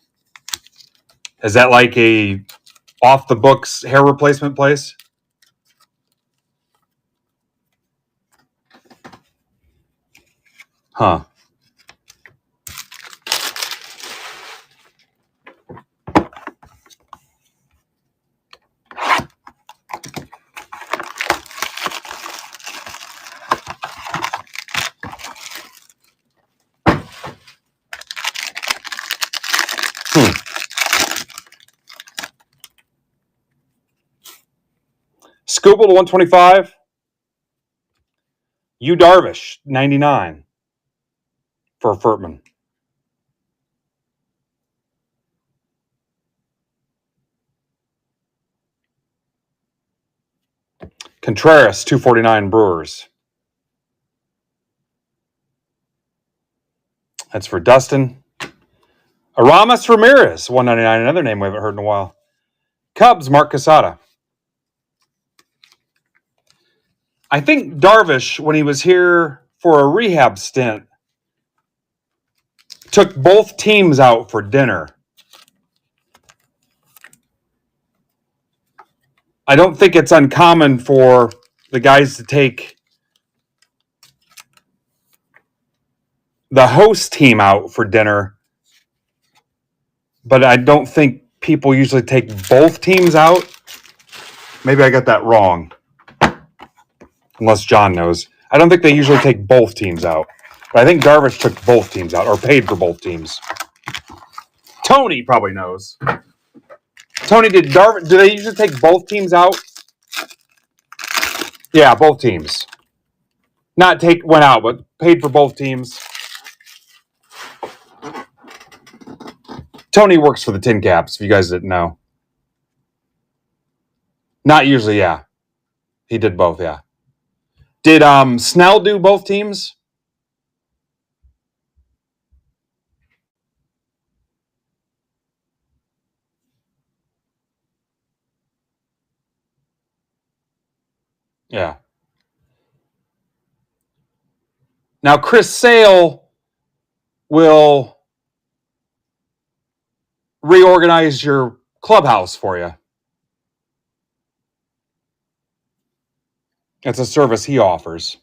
Is that like a off the books hair replacement place? Huh. Scooble to 125. Yu Darvish, 99 for Furtman. Contreras, 249 Brewers. That's for Dustin. Aramis Ramirez, 199, another name we haven't heard in a while. Cubs, Mark Casada. I think Darvish, when he was here for a rehab stint, took both teams out for dinner. I don't think it's uncommon for the guys to take the host team out for dinner, but I don't think people usually take both teams out. Maybe I got that wrong, unless John knows. I don't think they usually take both teams out, but I think Darvish took both teams out or paid for both teams. Tony probably knows. Tony, do they usually take both teams out? Yeah, both teams. Not went out, but paid for both teams. Tony works for the Tin Caps, if you guys didn't know. Not usually, yeah. He did both, yeah. Did Snell do both teams? Yeah. Now, Chris Sale will reorganize your clubhouse for you. It's a service he offers.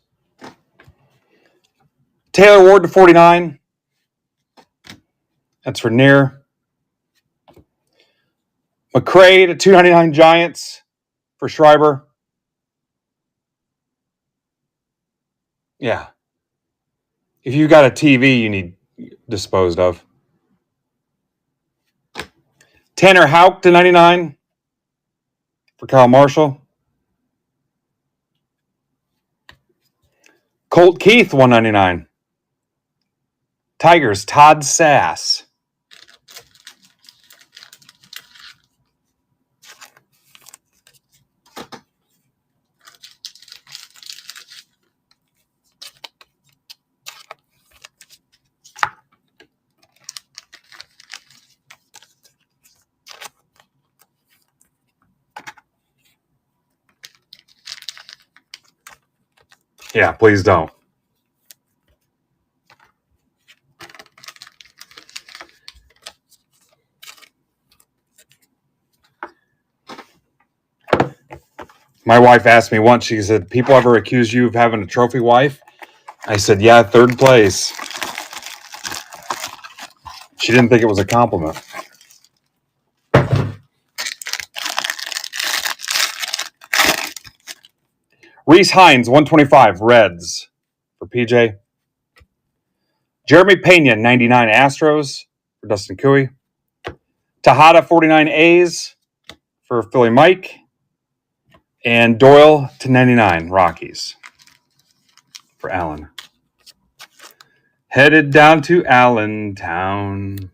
Taylor Ward to 49. That's for Near. McCray to 299 Giants for Schreiber. Yeah. If you got a TV you need disposed of. Tanner Houck to 99 for Kyle Marshall. Colt Keith, 199. Tigers, Todd Sass. Yeah, please don't. My wife asked me once, she said, people ever accuse you of having a trophy wife? I said, yeah, third place. She didn't think it was a compliment. Reese Hines, 125, Reds for PJ. Jeremy Pena, 99, Astros for Dustin Cooey. Tejada, 49, A's for Philly Mike. And Doyle to 99, Rockies for Allen. Headed down to Allentown.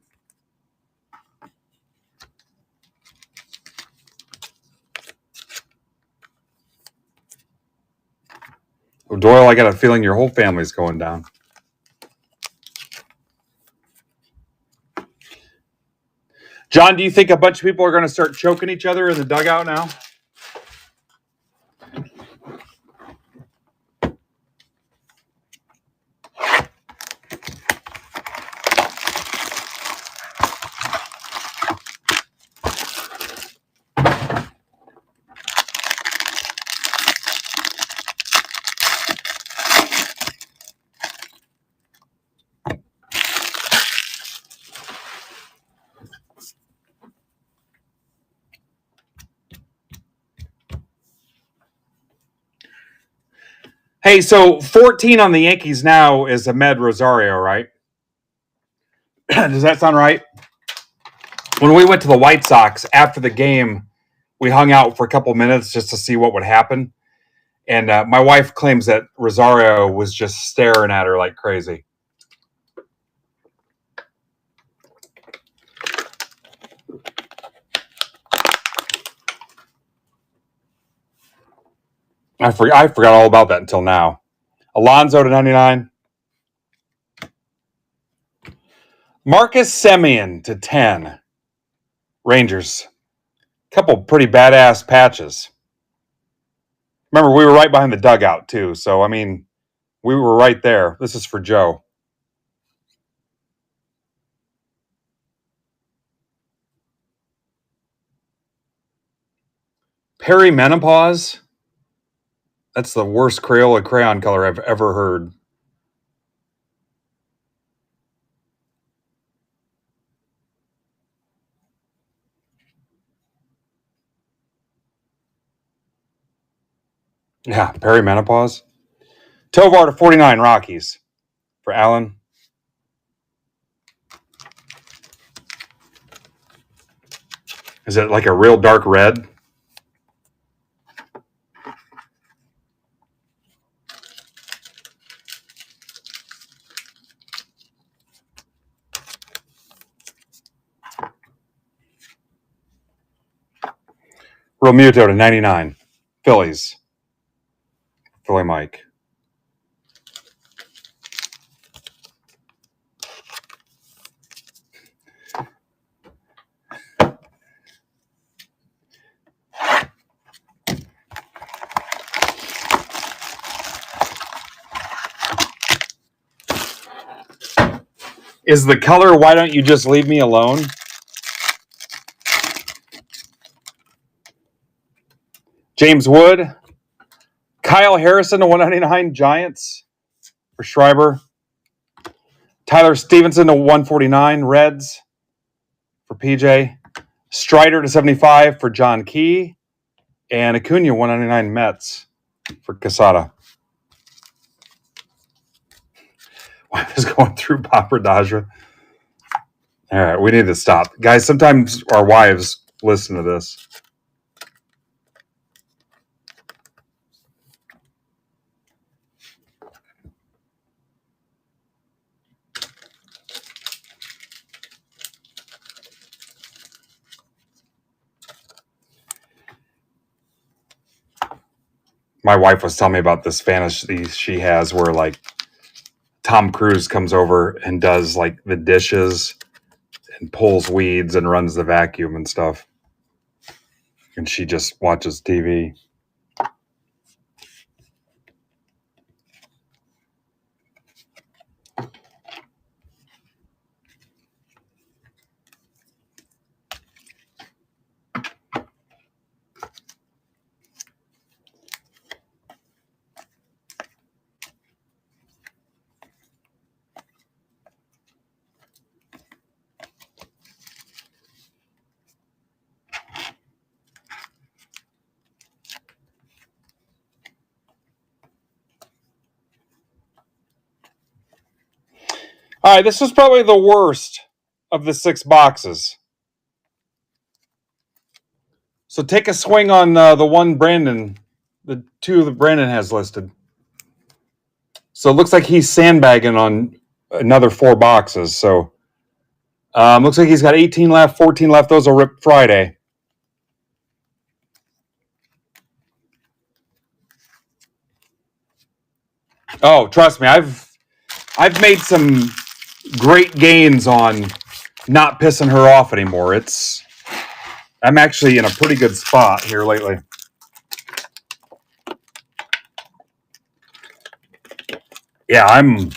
Oh, Doyle, I got a feeling your whole family's going down. John, do you think a bunch of people are going to start choking each other in the dugout now? Hey, so 14 on the Yankees now is Ahmed Rosario, right? Does that sound right? When we went to the White Sox after the game, we hung out for a couple minutes just to see what would happen. And my wife claims that Rosario was just staring at her like crazy. I forgot all about that until now. Alonso to 99. Marcus Semien to 10. Rangers. Couple pretty badass patches. Remember, we were right behind the dugout, too. So, I mean, we were right there. This is for Joe. Perimenopause? That's the worst Crayola crayon color I've ever heard. Yeah, perimenopause. Tovar to 49, Rockies. For Allen. Is it like a real dark red? Romuto to 99. Phillies. Philly Mike. Is the color Why Don't You Just Leave Me Alone? James Wood. Kyle Harrison to 199, Giants. For Schreiber. Tyler Stevenson to 149, Reds. For PJ. Strider to 75 for John Key. And Acuna 199, Mets. For Casada. Wife is going through pappardage. All right, we need to stop. Guys, sometimes our wives listen to this. My wife was telling me about this fantasy she has where like Tom Cruise comes over and does like the dishes and pulls weeds and runs the vacuum and stuff. And she just watches TV. All right, this was probably the worst of the 6 boxes. So take a swing on the one Brandon, the 2 that Brandon has listed. So it looks like he's sandbagging on another 4 boxes. So looks like he's got 18 left, 14 left. Those are Rip Friday. Oh, trust me, I've made some great gains on not pissing her off anymore. I'm actually in a pretty good spot here lately. Yeah, I'm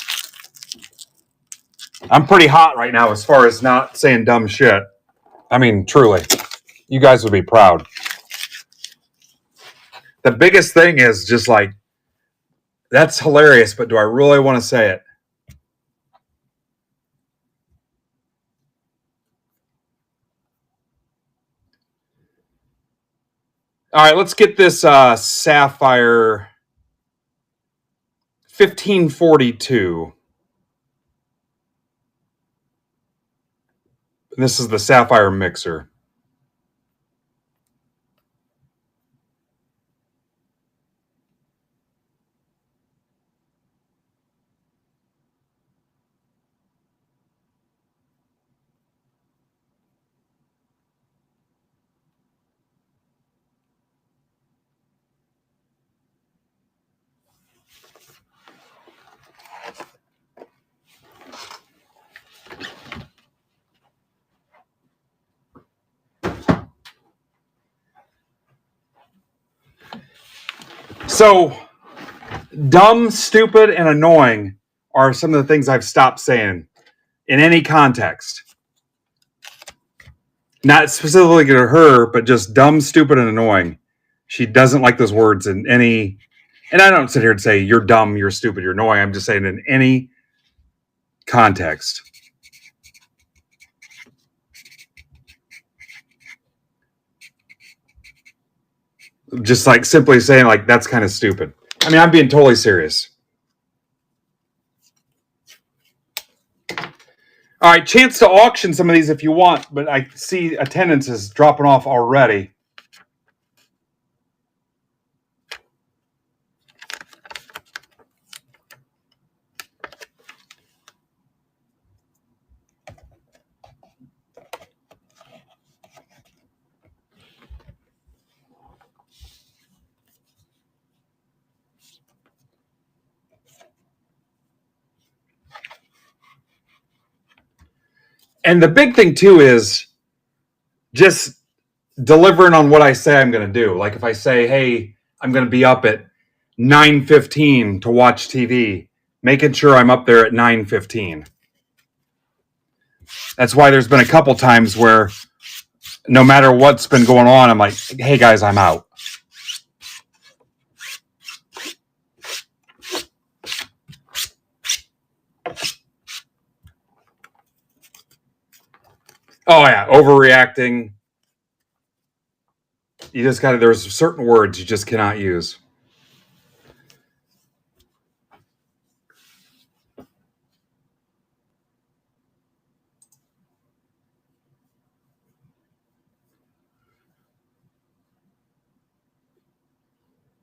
pretty hot right now as far as not saying dumb shit. I mean, truly, you guys would be proud. The biggest thing is just like, that's hilarious, but do I really want to say it? All right, let's get this sapphire $15.42. This is the sapphire mixer. So, dumb, stupid, and annoying are some of the things I've stopped saying in any context. Not specifically to her, but just dumb, stupid, and annoying. She doesn't like those words in any... And I don't sit here and say, you're dumb, you're stupid, you're annoying. I'm just saying in any context. Just like simply saying, like, that's kind of stupid. I mean, I'm being totally serious. All right, chance to auction some of these if you want, but I see attendance is dropping off already. And the big thing, too, is just delivering on what I say I'm going to do. Like if I say, hey, I'm going to be up at 9:15 to watch TV, making sure I'm up there at 9:15. That's why there's been a couple times where no matter what's been going on, I'm like, hey, guys, I'm out. Oh, yeah, overreacting. You just got to, there's certain words you just cannot use.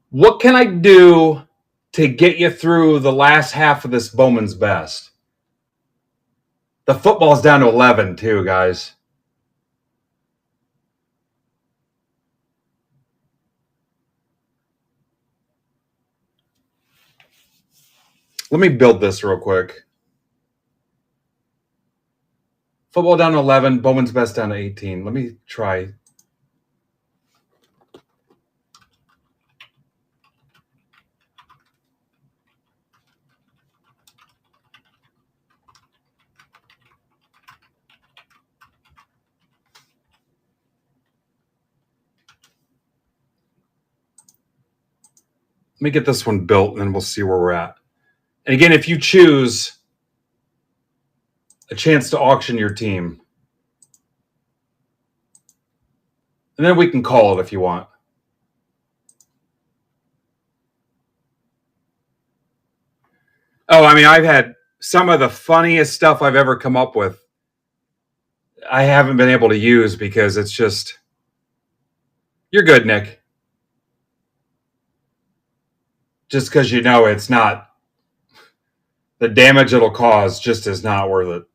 What can I do to get you through the last half of this Bowman's Best? The football's down to 11, too, guys. Let me build this real quick. Football down to 11, Bowman's Best down to 18. Let me try. Let me get this one built, and then we'll see where we're at. And again, if you choose a chance to auction your team, and then we can call it if you want. Oh, I mean, I've had some of the funniest stuff I've ever come up with. I haven't been able to use because it's just... You're good, Nick. Just because you know it's not... The damage it'll cause just is not worth it.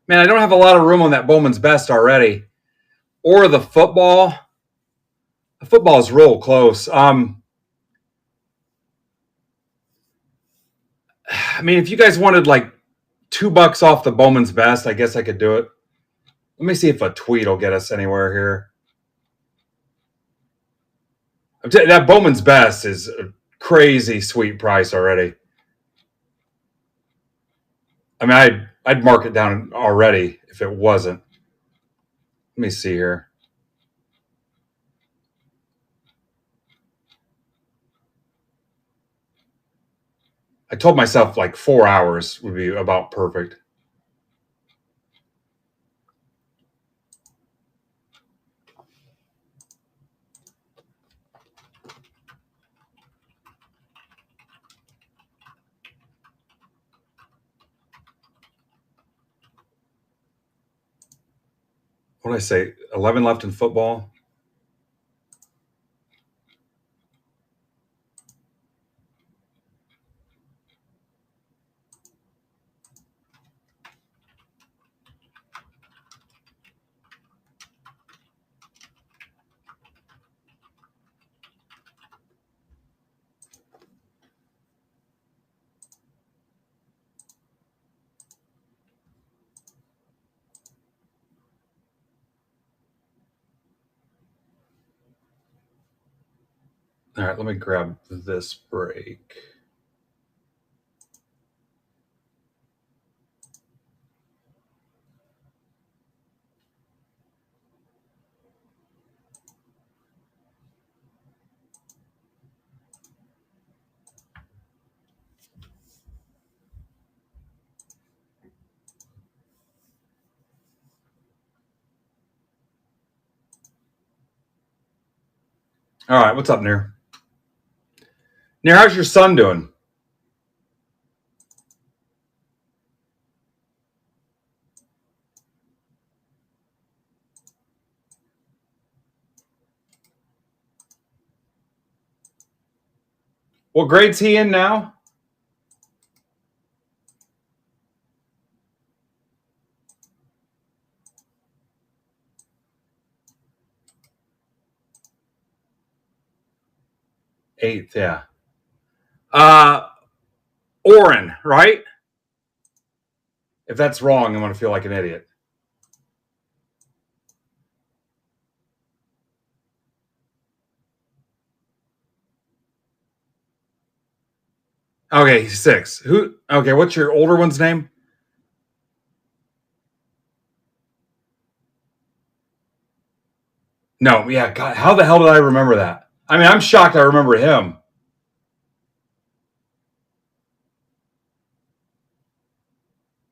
Man, I don't have a lot of room on that Bowman's Best already. Or the football. The football is real close. I mean, if you guys wanted like $2 off the Bowman's Best, I guess I could do it. Let me see if a tweet will get us anywhere here. That Bowman's Best is a crazy sweet price already. I mean, I'd mark it down already if it wasn't. Let me see here. I told myself like 4 hours would be about perfect. What did I say? 11 left in football. All right, let me grab this break. All right, what's up, Nir? Nir, how's your son doing? What grade's he in now? Eighth, yeah. Oren, right? If that's wrong, I'm going to feel like an idiot. Okay, 6. Who? Okay, what's your older one's name? No, yeah, God, how the hell did I remember that? I mean, I'm shocked I remember him.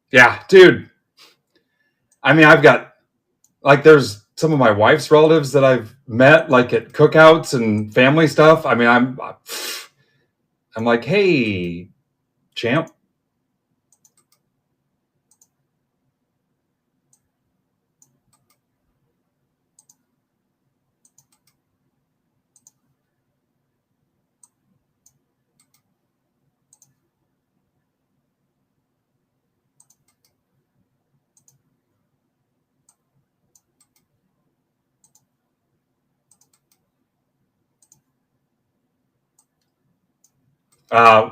Yeah, dude. I mean, I've got, like, there's some of my wife's relatives that I've met, like, at cookouts and family stuff. I mean, I'm like, hey, champ.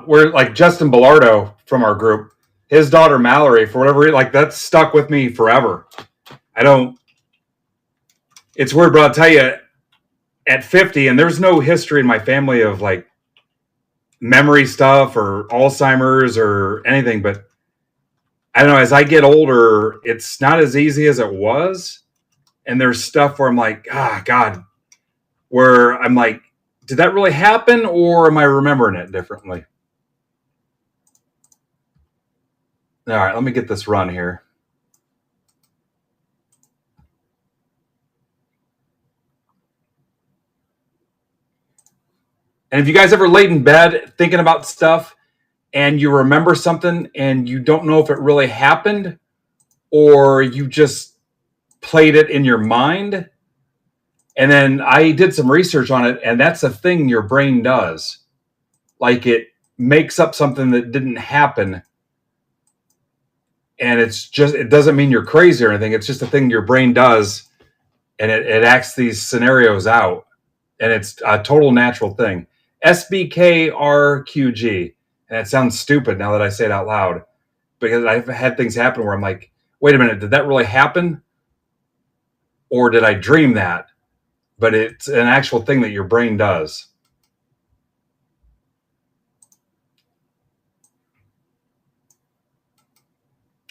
We're like Justin Bellardo from our group, his daughter Mallory, for whatever reason, like that's stuck with me forever. I don't, it's weird, but I'll tell you, at 50, and there's no history in my family of like memory stuff or Alzheimer's or anything, but I don't know, as I get older, it's not as easy as it was. And there's stuff where I'm like, God, where I'm like, did that really happen or am I remembering it differently? All right, let me get this run here. And if you guys ever laid in bed thinking about stuff and you remember something and you don't know if it really happened or you just played it in your mind, and then I did some research on it, and that's a thing your brain does. Like it makes up something that didn't happen. And it doesn't mean you're crazy or anything. It's just a thing your brain does. And it acts these scenarios out. And it's a total natural thing. SBKRQG. And it sounds stupid now that I say it out loud. Because I've had things happen where I'm like, wait a minute, did that really happen? Or did I dream that? But it's an actual thing that your brain does.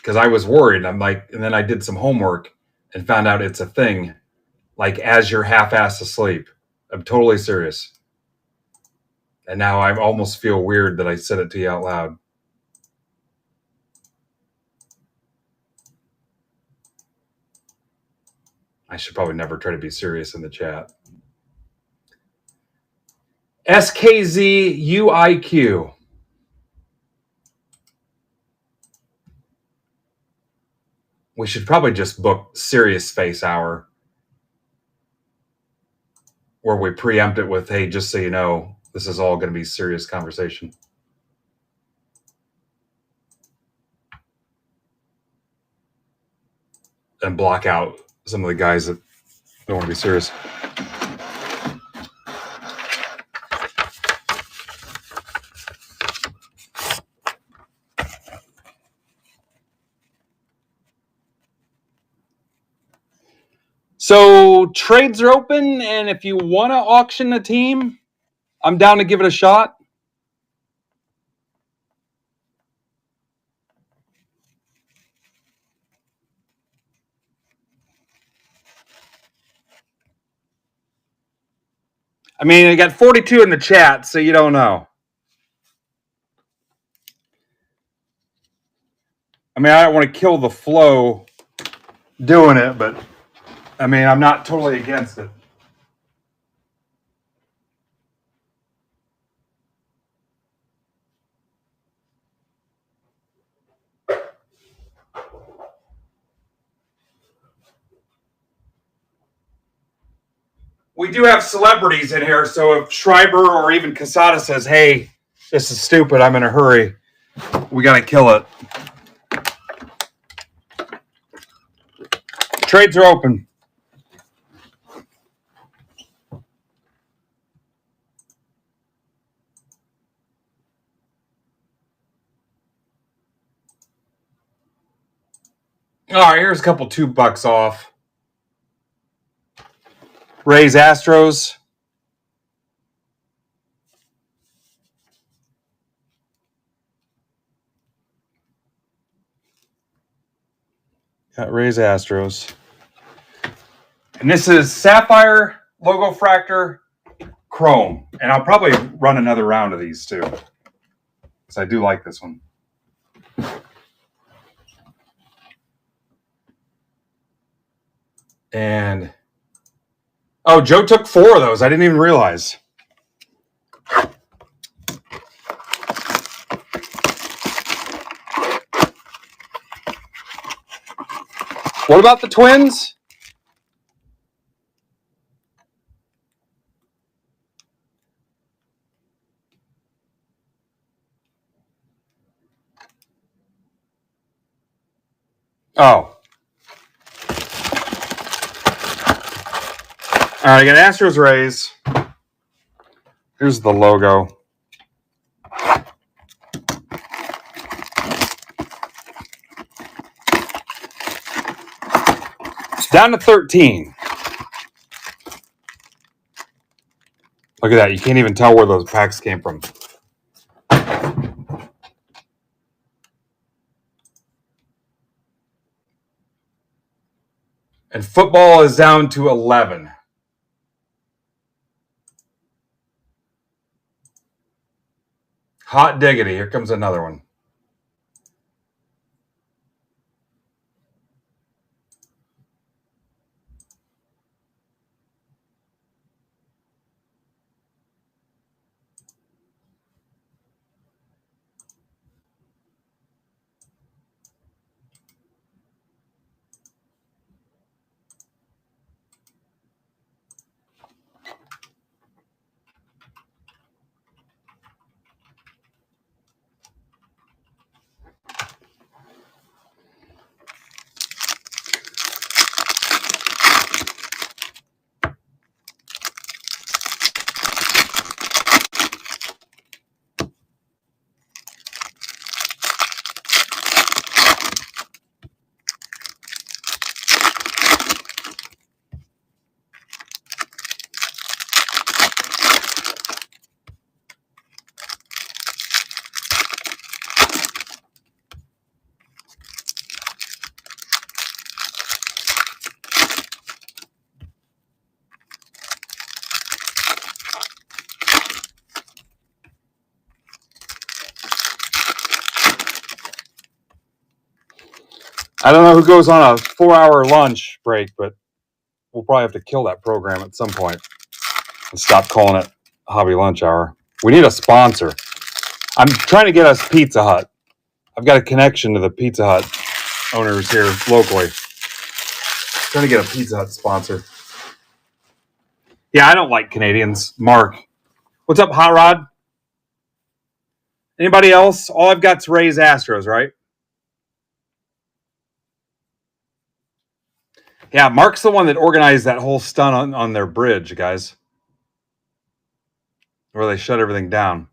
because I was worried. I'm like, and then I did some homework and found out it's a thing, like as you're half-assed asleep. I'm totally serious. And now I almost feel weird that I said it to you out loud. I should probably never try to be serious in the chat. SKZUIQ. We should probably just book Serious Space Hour, where we preempt it with, hey, just so you know, this is all going to be serious conversation. And block out some of the guys that don't want to be serious. So trades are open, and if you want to auction a team, I'm down to give it a shot. I mean, I got 42 in the chat, so you don't know. I mean, I don't want to kill the flow doing it, but I mean, I'm not totally against it. We do have celebrities in here, so if Schreiber or even Casada says, hey, this is stupid, I'm in a hurry, we got to kill it. Trades are open. All right, here's a couple $2 off. Rays Astros. Got Rays Astros. And this is Sapphire, Logo Fractor, Chrome. And I'll probably run another round of these too, because I do like this one. And, oh, Joe took 4 of those. I didn't even realize. What about the Twins? Oh. All right, I got Astros Rays. Here's the logo. It's down to 13. Look at that. You can't even tell where those packs came from. And football is down to 11. Hot diggity. Here comes another one. I don't know who goes on a 4-hour lunch break, but we'll probably have to kill that program at some point and stop calling it Hobby Lunch Hour. We need a sponsor. I'm trying to get us Pizza Hut. I've got a connection to the Pizza Hut owners here locally. Trying to get a Pizza Hut sponsor. Yeah, I don't like Canadians. Mark. What's up, Hot Rod? Anybody else? All I've got is Rays Astros, right? Yeah, Mark's the one that organized that whole stunt on their bridge, guys. Where they shut everything down.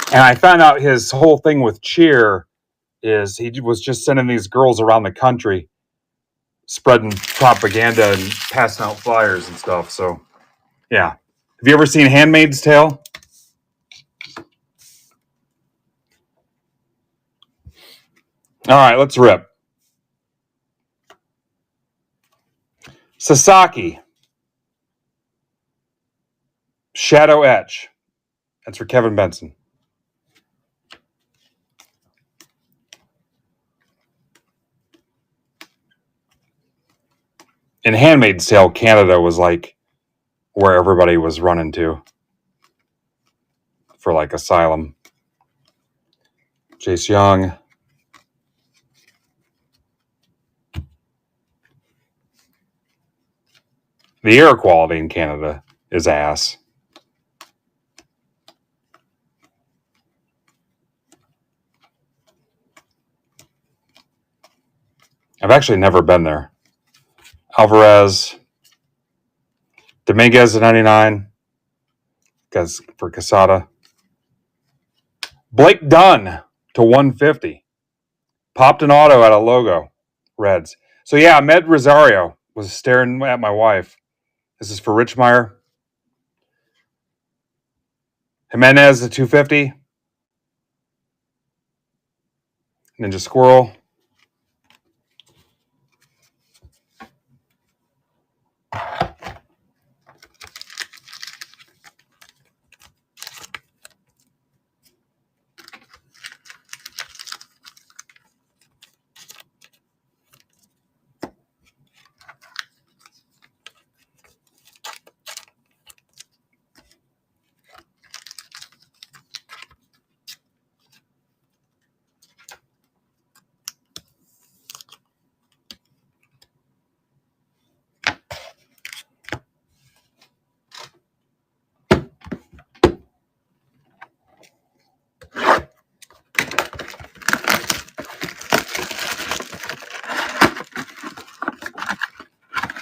And I found out his whole thing with cheer is he was just sending these girls around the country spreading propaganda and passing out flyers and stuff. So, yeah. Have you ever seen Handmaid's Tale? All right, let's rip. Sasaki. Shadow Etch. That's for Kevin Benson. In Handmaid's Tale, Canada was like where everybody was running to for like asylum. Jace Young. The air quality in Canada is ass. I've actually never been there. Alvarez. Dominguez at 99. Because for Casada. Blake Dunn to 150. Popped an auto at a logo. Reds. So yeah, Med Rosario was staring at my wife. This is for Richmeyer. Jimenez at 250. Ninja Squirrel.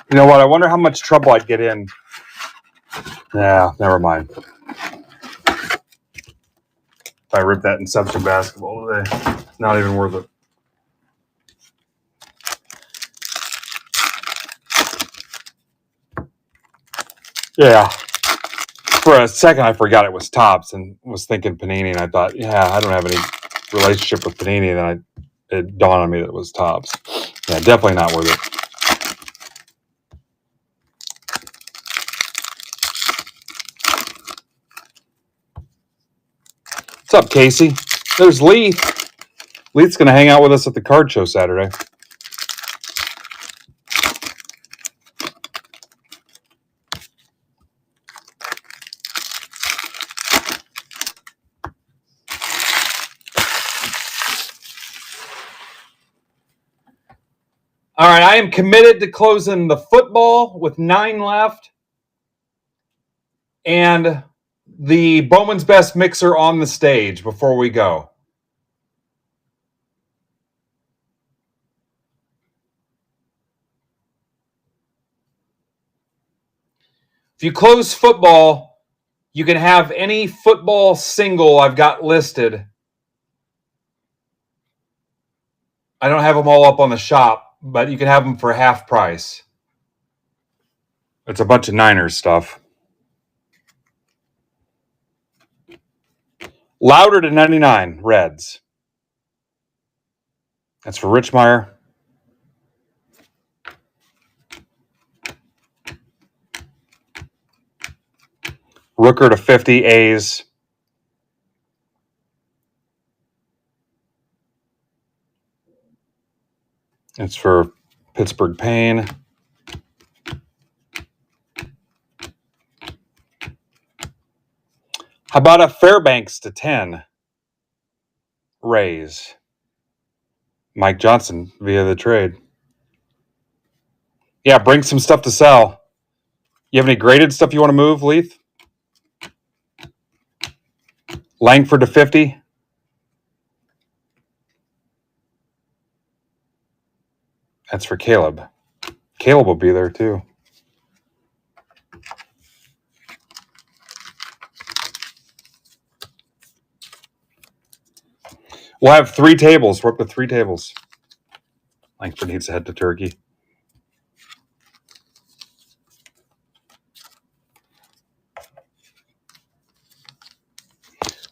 You know what? I wonder how much trouble I'd get in. Yeah, never mind. If I rip that Inception basketball today, not even worth it. Yeah. For a second, I forgot it was Topps and was thinking Panini, and I thought, yeah, I don't have any relationship with Panini. And then it dawned on me that it was Topps. Yeah, definitely not worth it. What's up, Casey? There's Leith. Leith's going to hang out with us at the card show Saturday. All right, I am committed to closing the football with 9 left and the Bowman's Best mixer on the stage before we go. If you close football, you can have any football single I've got listed. I don't have them all up on the shop, but you can have them for half price. It's a bunch of Niners stuff. Louder to 99, Reds. That's for Richmeyer. Rooker to 50, A's. It's for Pittsburgh Payne. How about a Fairbanks to 10, Rays? Mike Johnson via the trade. Yeah, bring some stuff to sell. You have any graded stuff you want to move, Leith? Langford to 50. That's for Caleb. Caleb will be there too. We'll have 3 tables. We're up to 3 tables. Langford needs to head to Turkey.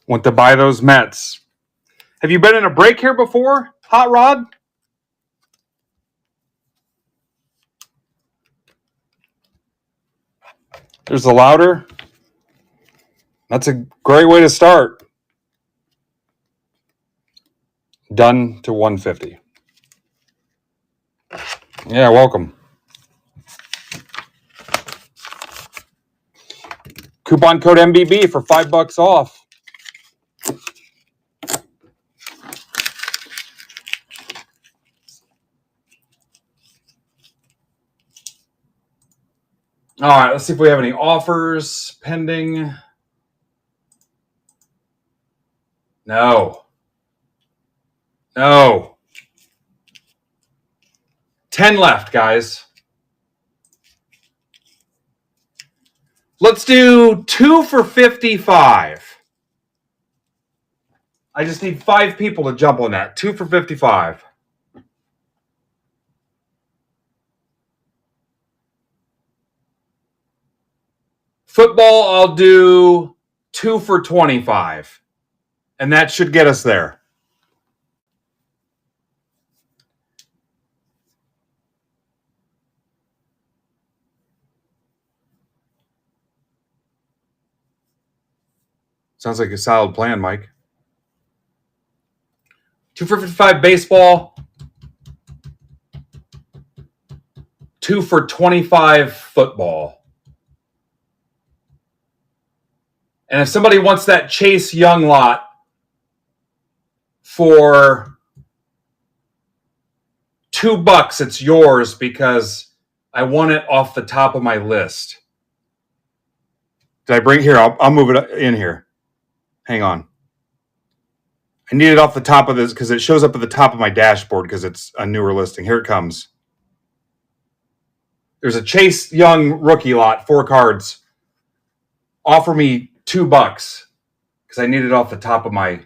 Want to buy those Mets. Have you been in a break here before, Hot Rod? There's the Louder. That's a great way to start. Done to 150. Yeah, welcome. Coupon code MBB for $5 off. All right, let's see if we have any offers pending. No. 10 left, guys. Let's do 2 for 55. I just need 5 people to jump on that. 2 for 55. Football, I'll do 2 for 25. And that should get us there. Sounds like a solid plan, Mike. 2 for 55 baseball. 2 for 25 football. And if somebody wants that Chase Young lot for $2, it's yours because I want it off the top of my list. Did I bring it here? I'll move it in here. Hang on. I need it off the top of this because it shows up at the top of my dashboard because it's a newer listing. Here it comes. There's a Chase Young rookie lot, 4 cards. Offer me $2 because I need it off the top of my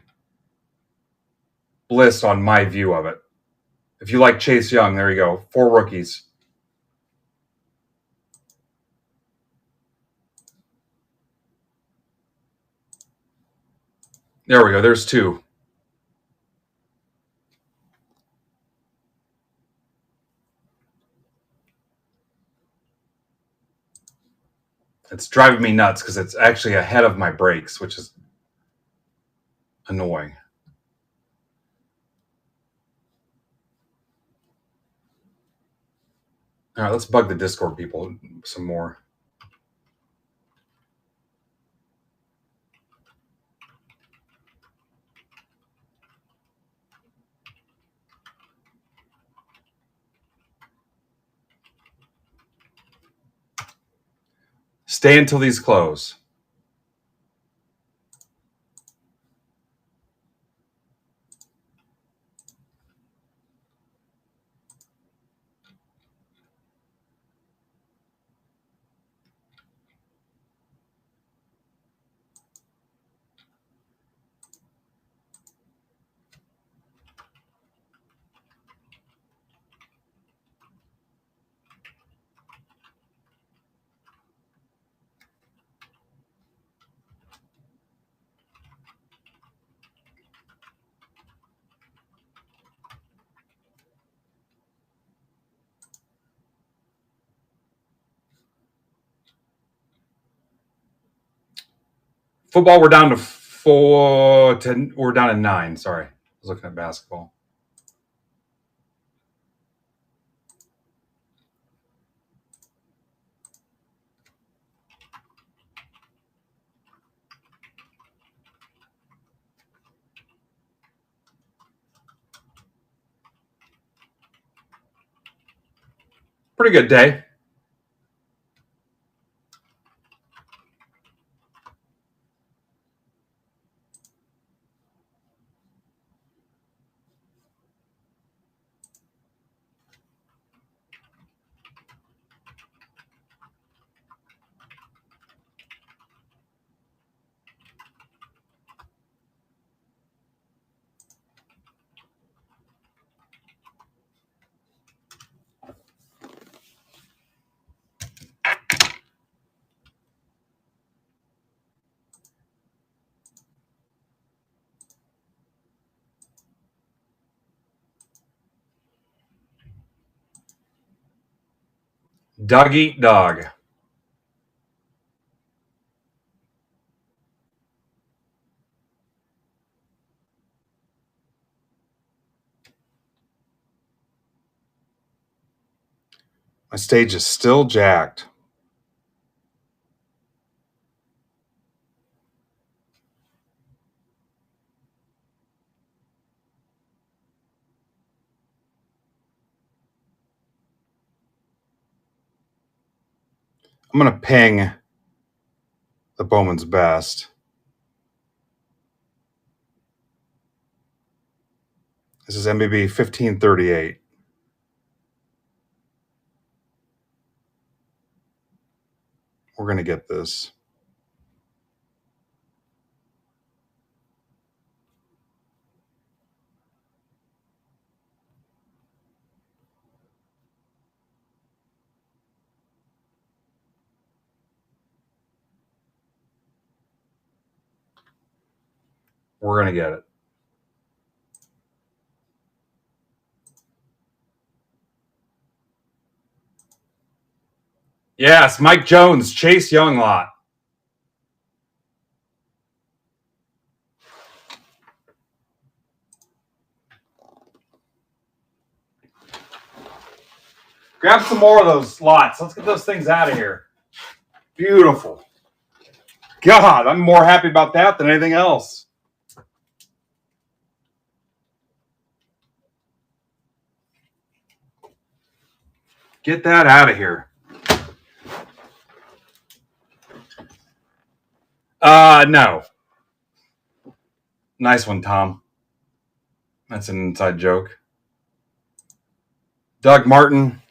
list on my view of it. If you like Chase Young, there you go. 4 rookies. There we go. There's 2. It's driving me nuts because it's actually ahead of my brakes, which is annoying. All right, let's bug the Discord people some more. Stay until these close. Football, we're down to 4. We're down to 9. Sorry, I was looking at basketball. Pretty good day. Dog eat dog. My stage is still jacked. I'm going to ping the Bowman's Best. This is MBB 1538. We're going to get this. We're going to get it. Yes, Mike Jones, Chase Young lot. Grab some more of those lots. Let's get those things out of here. Beautiful. God, I'm more happy about that than anything else. Get that out of here. No. Nice one, Tom. That's an inside joke. Doug Martin.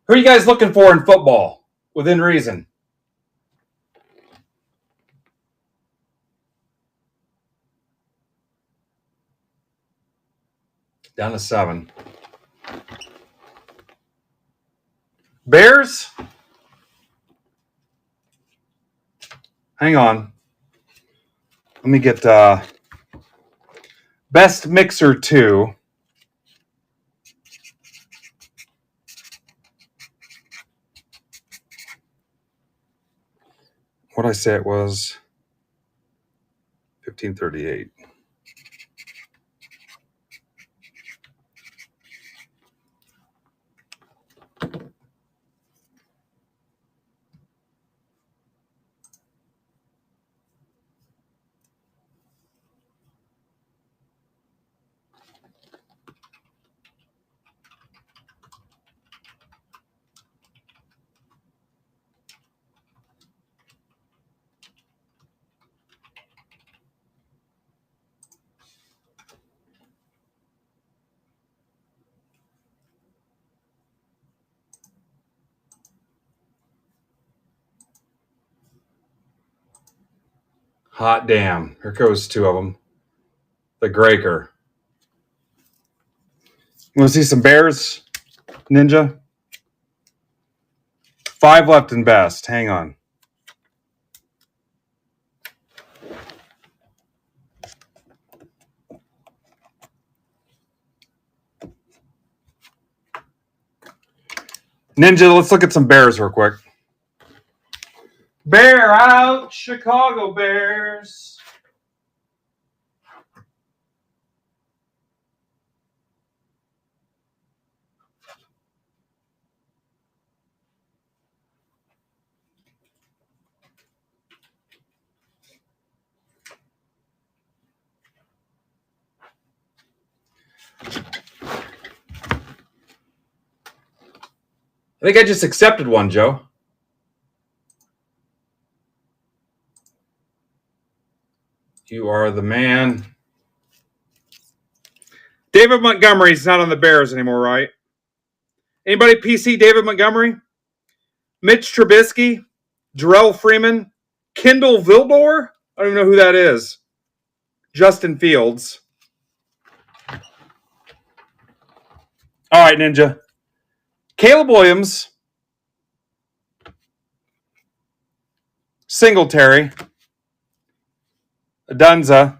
Who are you guys looking for in football? Within reason. Down to 7. Bears? Hang on. Let me get Best Mixer 2. What'd I say it was? 1538. Hot damn. Here goes 2 of them. the Graker. You want to see some Bears, Ninja? 5 left in best. Hang on. Ninja, let's look at some Bears real quick. Bear out, Chicago Bears. I think I just accepted one, Joe. You are the man. David Montgomery's not on the Bears anymore, right? Anybody PC David Montgomery? Mitch Trubisky? Jarrell Freeman? Kendall Vildor? I don't even know who that is. Justin Fields. All right, Ninja. Caleb Williams. Singletary. Adunza.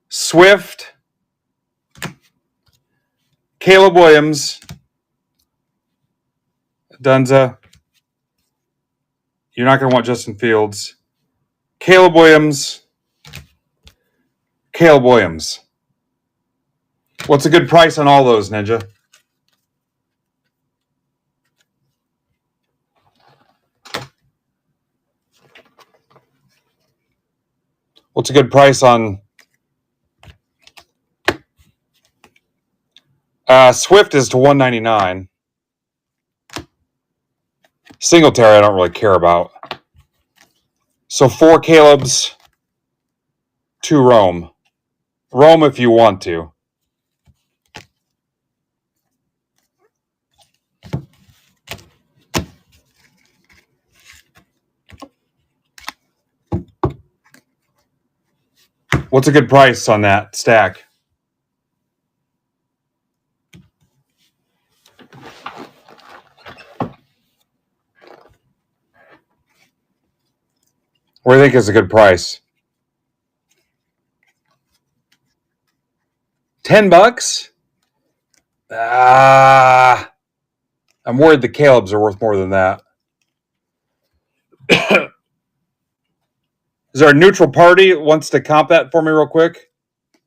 Swift. Caleb Williams. Adunza. You're not going to want Justin Fields. Caleb Williams. Caleb Williams. What's a good price on all those, Ninja? What's a good price on Swift is to $199. Singletary I don't really care about. So 4 Caleb's, 2 Rome. Rome if you want to. What's a good price on that stack? What do you think is a good price? $10? I'm worried the Caleb's are worth more than that. Is there a neutral party that wants to comp that for me real quick?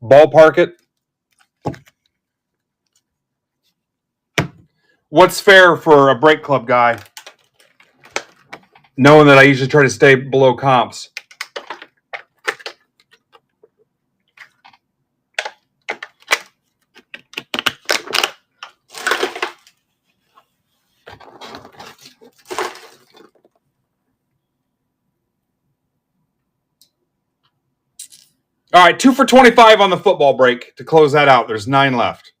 Ballpark it. What's fair for a break club guy? Knowing that I usually try to stay below comps. All right, 2 for 25 on the football break to close that out. There's 9 left.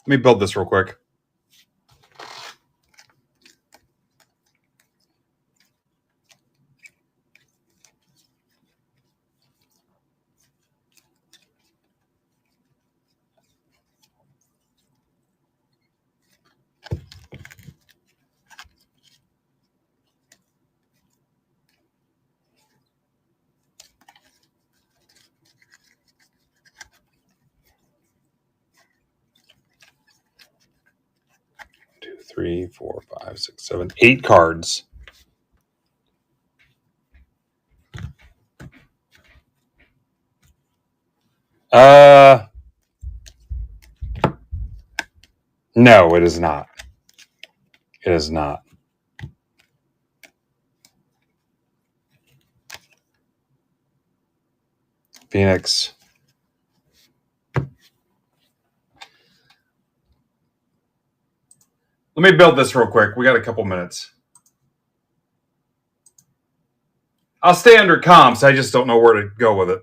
Let me build this real quick. Three, 4, 5, 6, 7, 8 cards. No, it is not. It is not. Phoenix. Let me build this real quick. We got a couple minutes. I'll stay under comps. I just don't know where to go with it.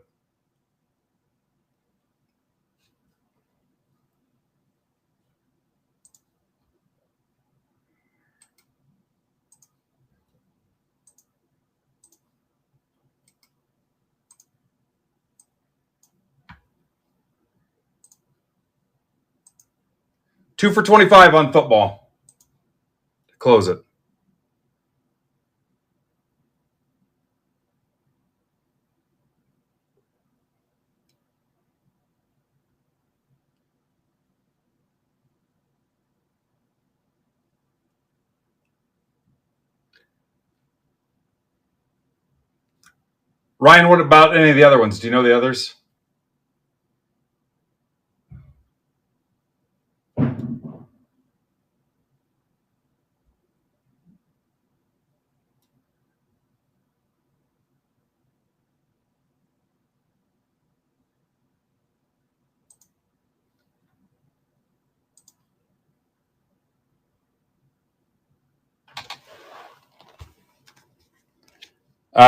2 for 25 on football. Close it. Ryan, what about any of the other ones? Do you know the others?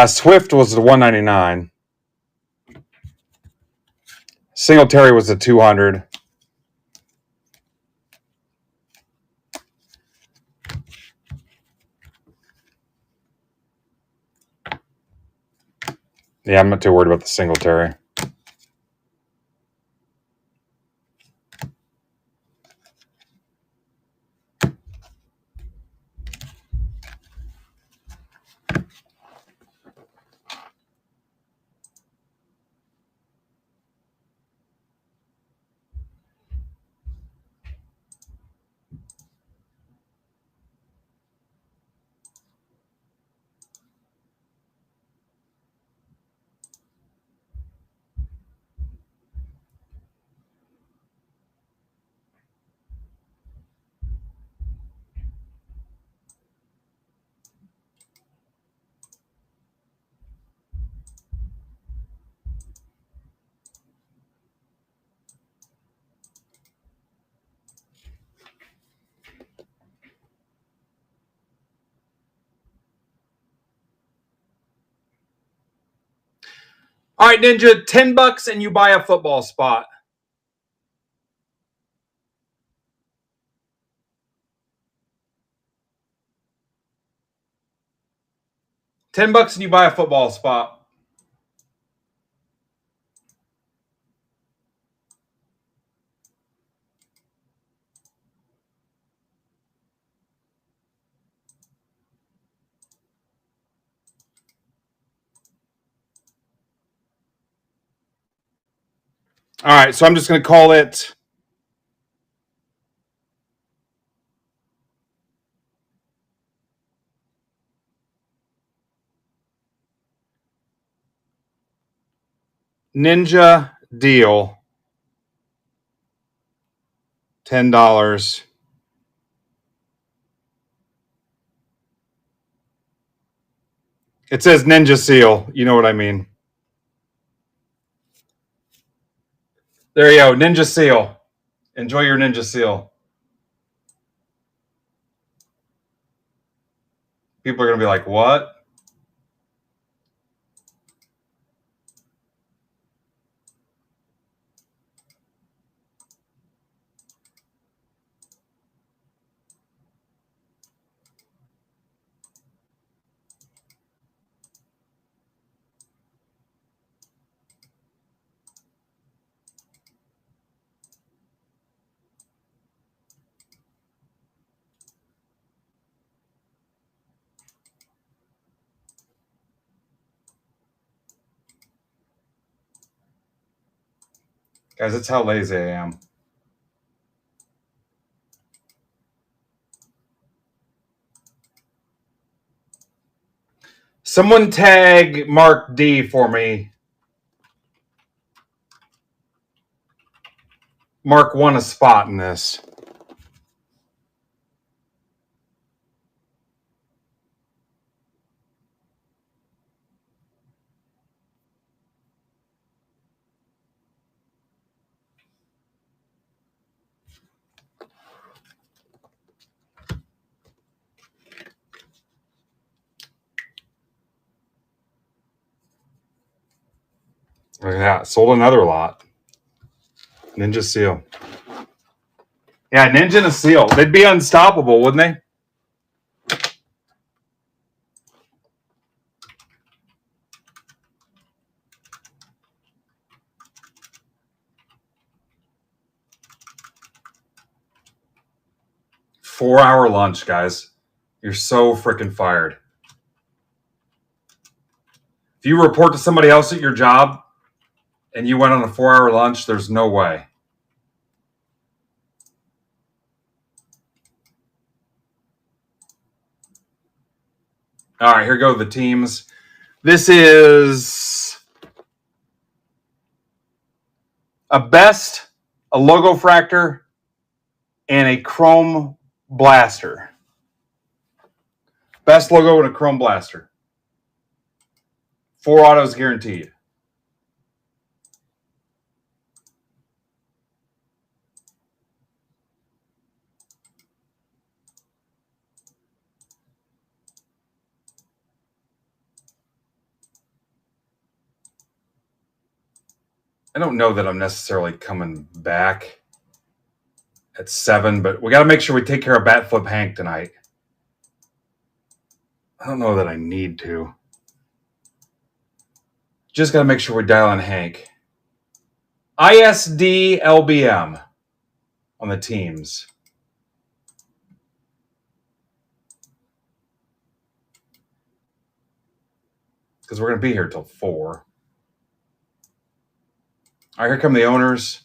Swift was the 199. Singletary was the 200. Yeah, I'm not too worried about the Singletary. All right, Ninja, $10 and you buy a football spot. $10 and you buy a football spot. All right, so I'm just going to call it Ninja Deal. $10. It says Ninja Seal. You know what I mean. There you go, Ninja Seal. Enjoy your Ninja Seal. People are going to be like, what? Guys, that's how lazy I am. Someone tag Mark D for me. Mark won a spot in this. Look at that. Sold another lot. Ninja Seal. Yeah, Ninja and a Seal. They'd be unstoppable, wouldn't they? 4-hour lunch, guys. You're so freaking fired. If you report to somebody else at your job and you went on a 4-hour lunch, there's no way. All right, here go the teams. This is a best, a logo fractor, and a chrome blaster. Best logo and a chrome blaster. 4 autos guaranteed. I don't know that I'm necessarily coming back at 7, but we got to make sure we take care of Bat Flip Hank tonight. I don't know that I need to. Just got to make sure we dial in Hank. ISD LBM on the teams. Because we're going to be here till 4. All right, here come the owners.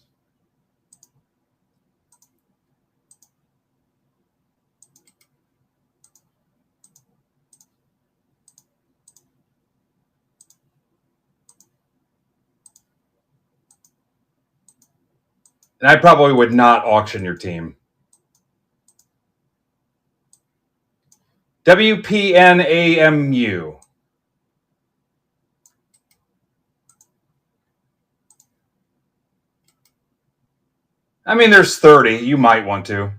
And I probably would not auction your team. WPNAMU. I mean, there's 30. You might want to.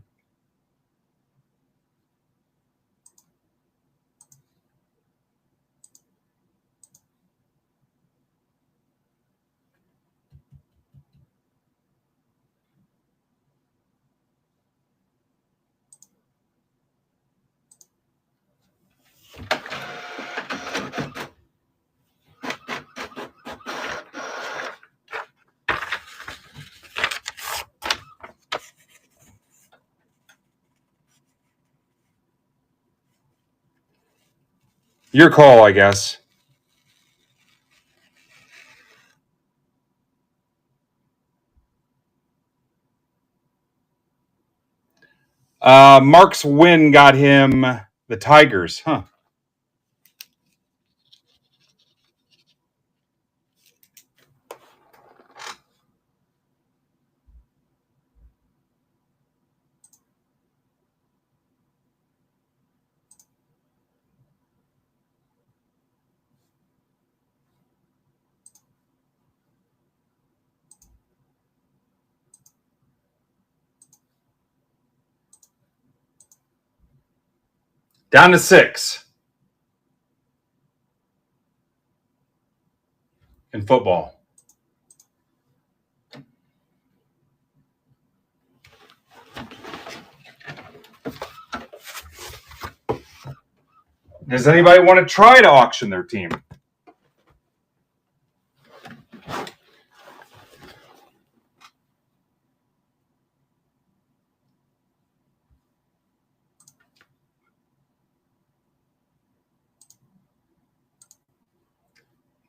Your call, I guess. Mark's win got him the Tigers. Huh. Down to 6 in football. Does anybody want to try to auction their team?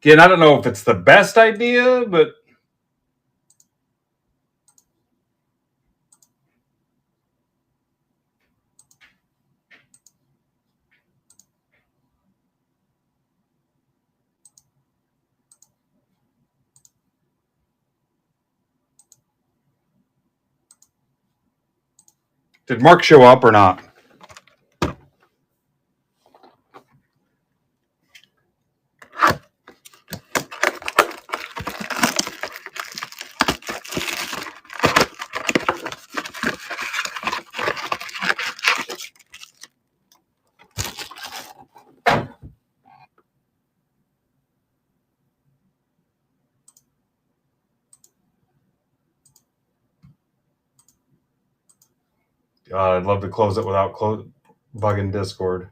Again, I don't know if it's the best idea, but did Mark show up or not? God, I'd love to close it without bugging Discord.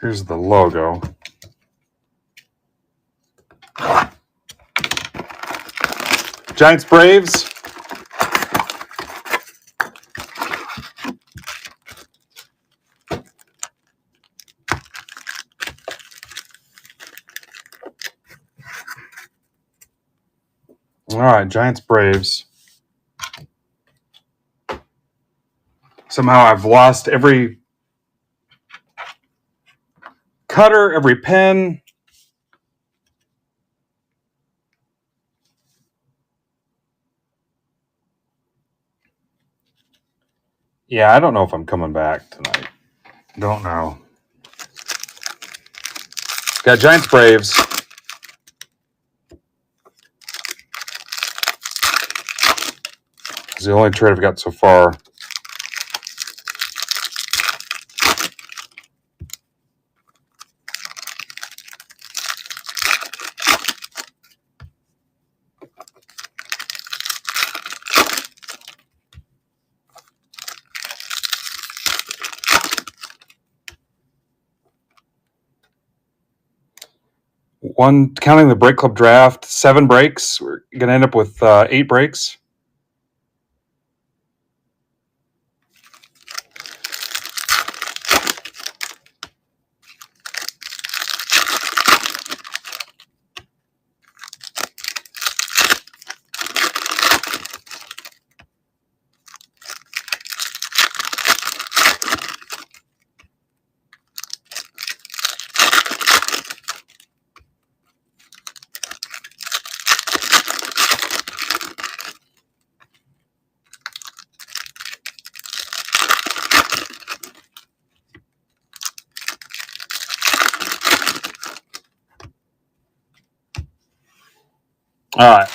Here's the logo. Giants Braves. All right, Giants Braves. Somehow I've lost every cutter, every pen. Yeah, I don't know if I'm coming back tonight. Don't know. Got Giants Braves. It's the only trade I've got so far. One, counting the break club draft, 7 breaks. We're going to end up with 8 breaks. All right.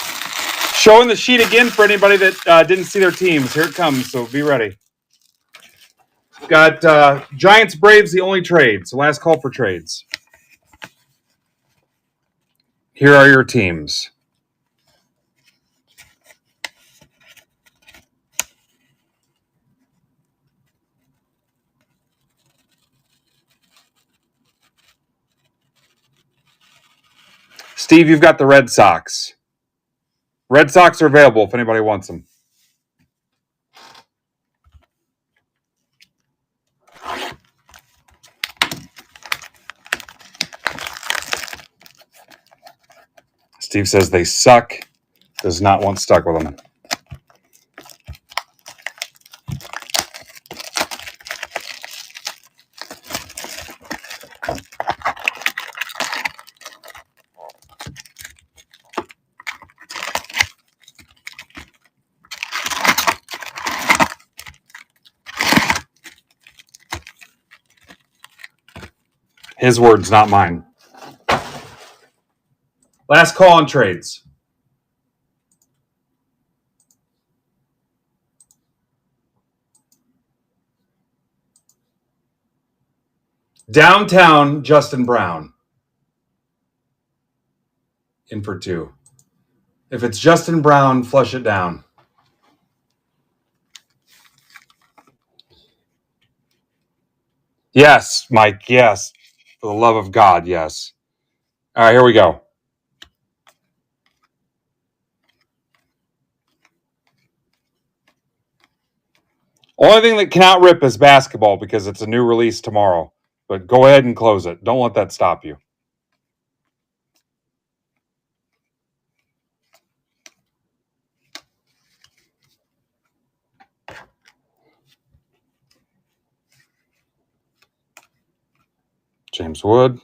Showing the sheet again for anybody that didn't see their teams. Here it comes, so be ready. Got Giants, Braves, the only trade. So last call for trades. Here are your teams. Steve, you've got the Red Sox. Red Sox are available if anybody wants them. Steve says they suck. Does not want stuck with them. His words, not mine. Last call on trades. Downtown Justin Brown. In for 2. If it's Justin Brown, flush it down. Yes, Mike, yes. For the love of God, yes. All right, here we go. Only thing that cannot rip is basketball because it's a new release tomorrow. But go ahead and close it. Don't let that stop you. James Wood.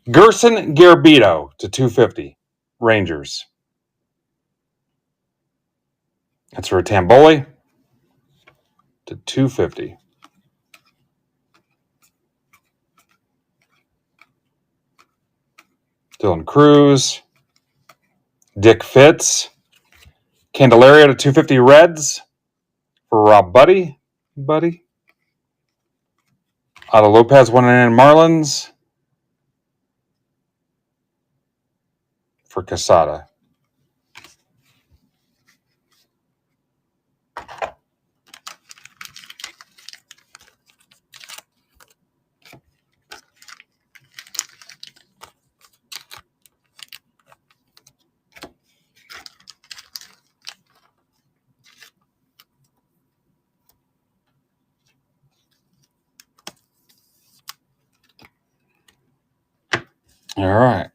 Gerson Garabito to 250. Rangers. That's for Tamboli to 250. Dylan Cruz. Dick Fitz. Candelaria to 250 Reds for Rob Buddy. Otto Lopez 199 Marlins for Casada. All right.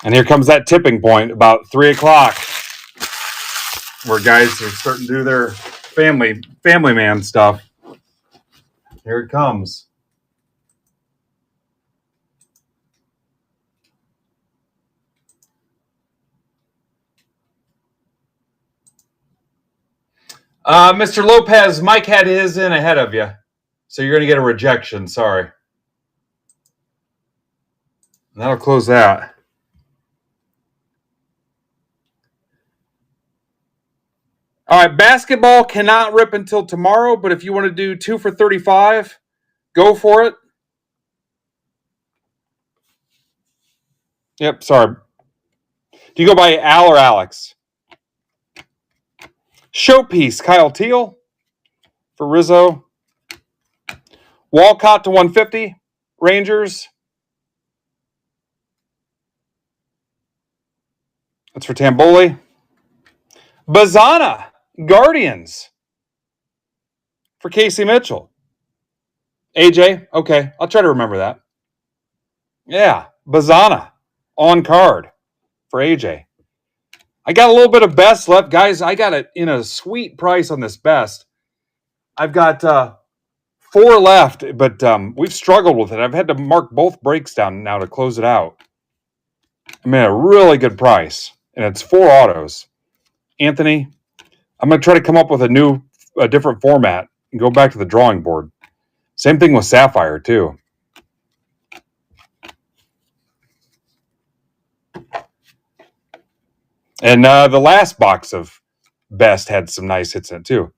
And here comes that tipping point about 3 o'clock where guys are starting to do their family man stuff. Here it comes. Mr. Lopez, Mike had his in ahead of you. So you're going to get a rejection. Sorry. And that'll close that. All right, basketball cannot rip until tomorrow, but if you want to do 2 for 35, go for it. Yep, sorry. Do you go by Al or Alex? Showpiece, Kyle Teal for Rizzo. Walcott to 150, Rangers. That's for Tamboli. Bazana, Guardians for Casey Mitchell. AJ, okay, I'll try to remember that. Yeah, Bazana on card for AJ. I got a little bit of best left. Guys, I got it in a sweet price on this best. I've got 4 left, but we've struggled with it. I've had to mark both breaks down now to close it out. I'm at a really good price, and it's 4 autos. Anthony, I'm going to try to come up with a different format and go back to the drawing board. Same thing with Sapphire, too. And the last box of best had some nice hits in it, too.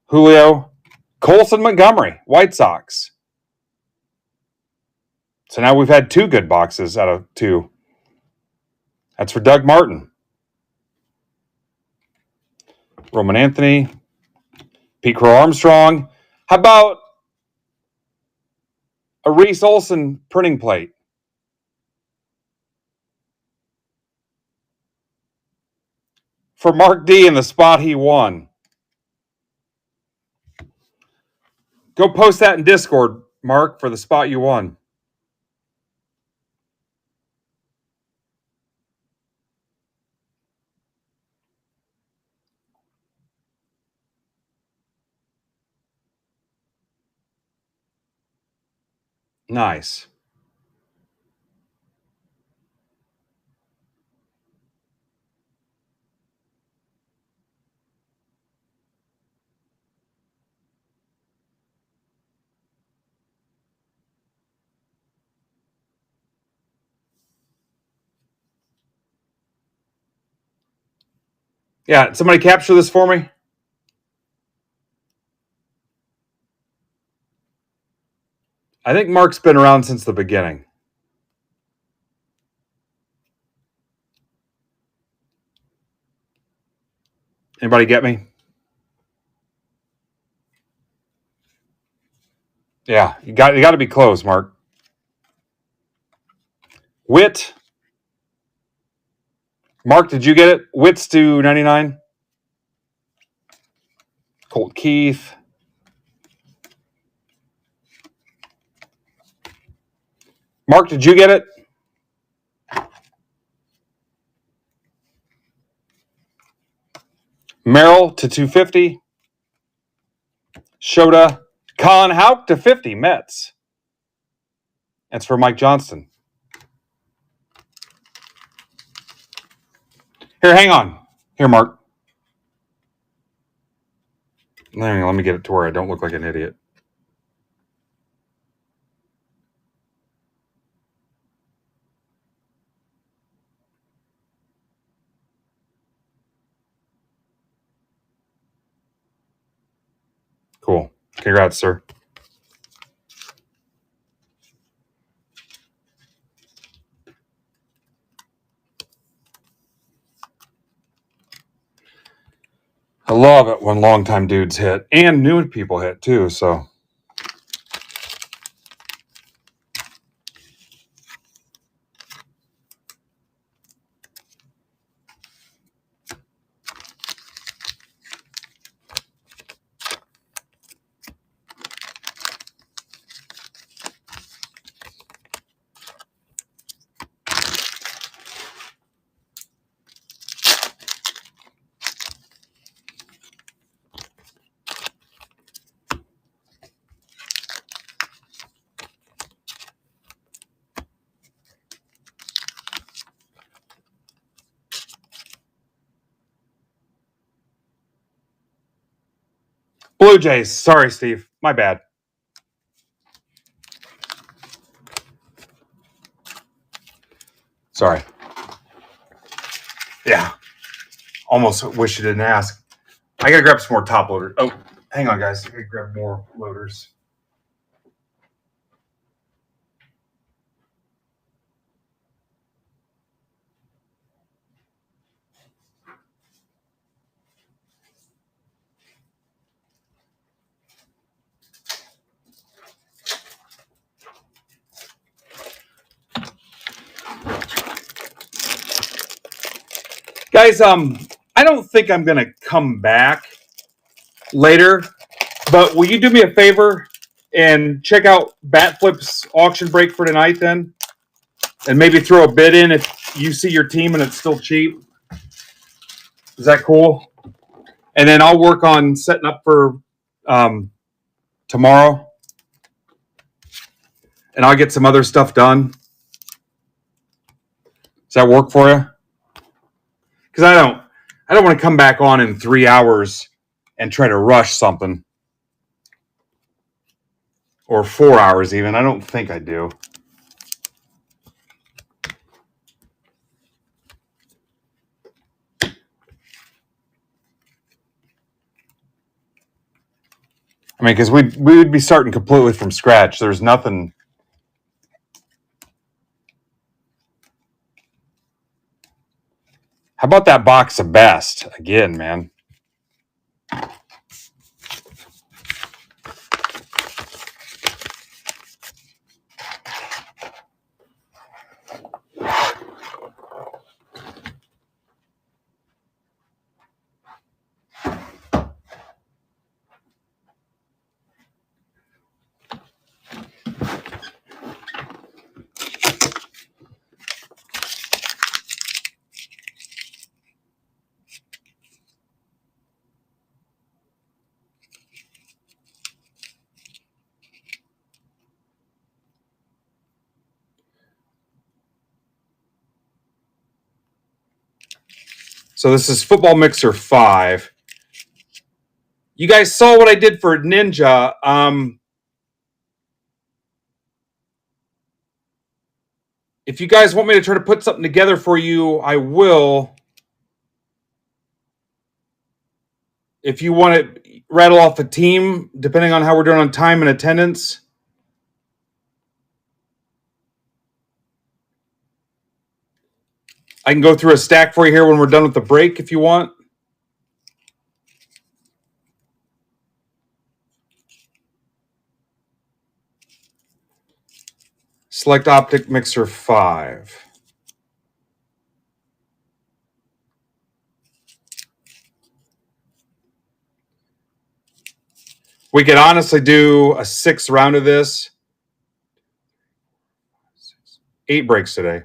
Julio, Colson Montgomery, White Sox. So now we've had 2 good boxes out of 2. That's for Doug Martin. Roman Anthony, Pete Crow Armstrong. How about a Reese Olson printing plate? For Mark D in the spot he won. Go post that in Discord, Mark, for the spot you won. Nice. Yeah, somebody capture this for me. I think Mark's been around since the beginning. Anybody get me? Yeah, you got to be close, Mark. Witt. Mark, did you get it? Witt's to 99. Colt Keith. Mark, did you get it? Merrill to 250. Shota. Colin Houck to 50, Mets. That's for Mike Johnston. Here, hang on. Here, Mark. Let me get it to where I don't look like an idiot. Cool. Congrats, sir. I love it when longtime dudes hit and new people hit too. So Blue Jays. Sorry, Steve. My bad. Sorry. Yeah. Almost wish you didn't ask. I gotta grab some more top loaders. Oh, hang on, guys. I gotta grab more loaders. Guys, I don't think I'm gonna come back later, but will you do me a favor and check out Batflip's auction break for tonight then? And maybe throw a bid in if you see your team and it's still cheap. Is that cool? And then I'll work on setting up for tomorrow. And I'll get some other stuff done. Does that work for you? Because I don't want to come back on in 3 hours and try to rush something. Or 4 hours even. I don't think I do. I mean, because we would be starting completely from scratch. There's nothing. How about that box of best again, man? So this is Football Mixer 5. You guys saw what I did for Ninja. If you guys want me to try to put something together for you, I will. If you want to rattle off a team, depending on how we're doing on time and attendance. I can go through a stack for you here when we're done with the break if you want. Select Optic Mixer 5. We could honestly do a 6th round of this. 8 breaks today.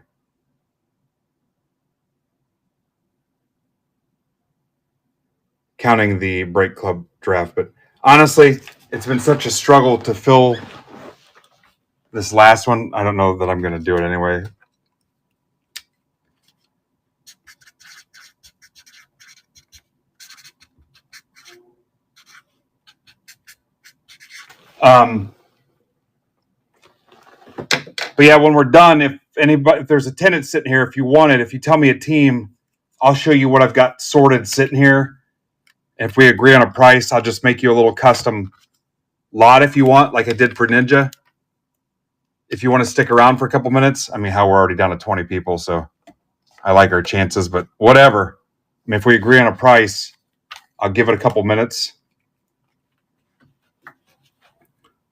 Counting the break club draft. But honestly, it's been such a struggle to fill this last one. I don't know that I'm going to do it anyway. But yeah, when we're done, if there's a tenant sitting here, if you want it, if you tell me a team, I'll show you what I've got sorted sitting here. If we agree on a price, I'll just make you a little custom lot if you want, like I did for Ninja. If you want to stick around for a couple minutes, I mean, how we're already down to 20 people, so I like our chances, but whatever. I mean, if we agree on a price, I'll give it a couple minutes.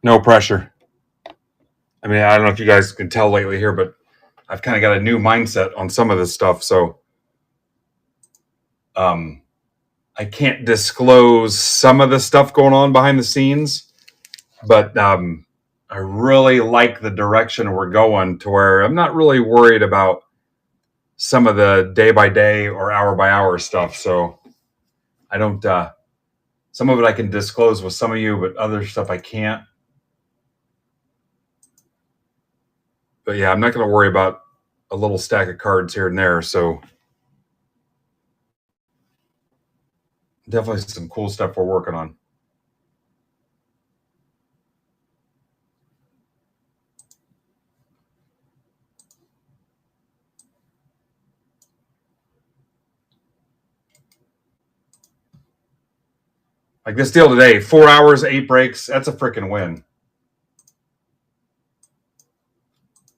No pressure. I mean, I don't know if you guys can tell lately here, but I've kind of got a new mindset on some of this stuff, so I can't disclose some of the stuff going on behind the scenes, but I really like the direction we're going to where I'm not really worried about some of the day by day or hour by hour stuff. So I don't, some of it I can disclose with some of you, but other stuff I can't. But yeah, I'm not going to worry about a little stack of cards here and there. So definitely some cool stuff we're working on. Like this deal today, 4 hours, 8 breaks. That's a freaking win.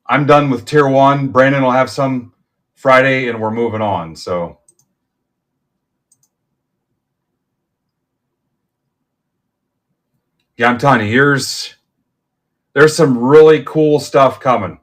I'm done with tier 1. Brandon will have some Friday, and we're moving on. So yeah, I'm telling you, there's some really cool stuff coming.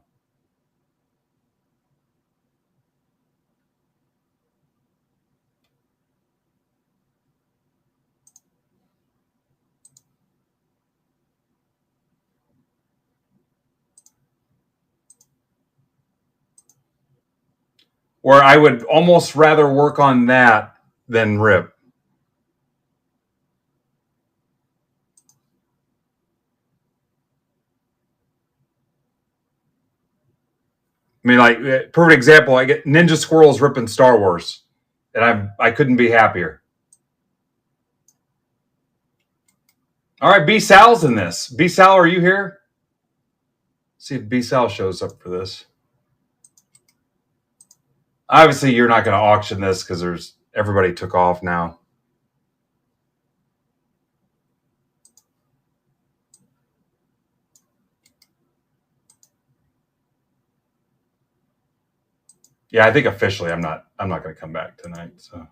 Where I would almost rather work on that than rip. I mean, like perfect example. I get Ninja Squirrels ripping Star Wars, and I couldn't be happier. All right, B Sal's in this. B Sal, are you here? See if B Sal shows up for this. Obviously, you're not going to auction this because everybody took off now. Yeah, I think officially I'm not going to come back tonight. So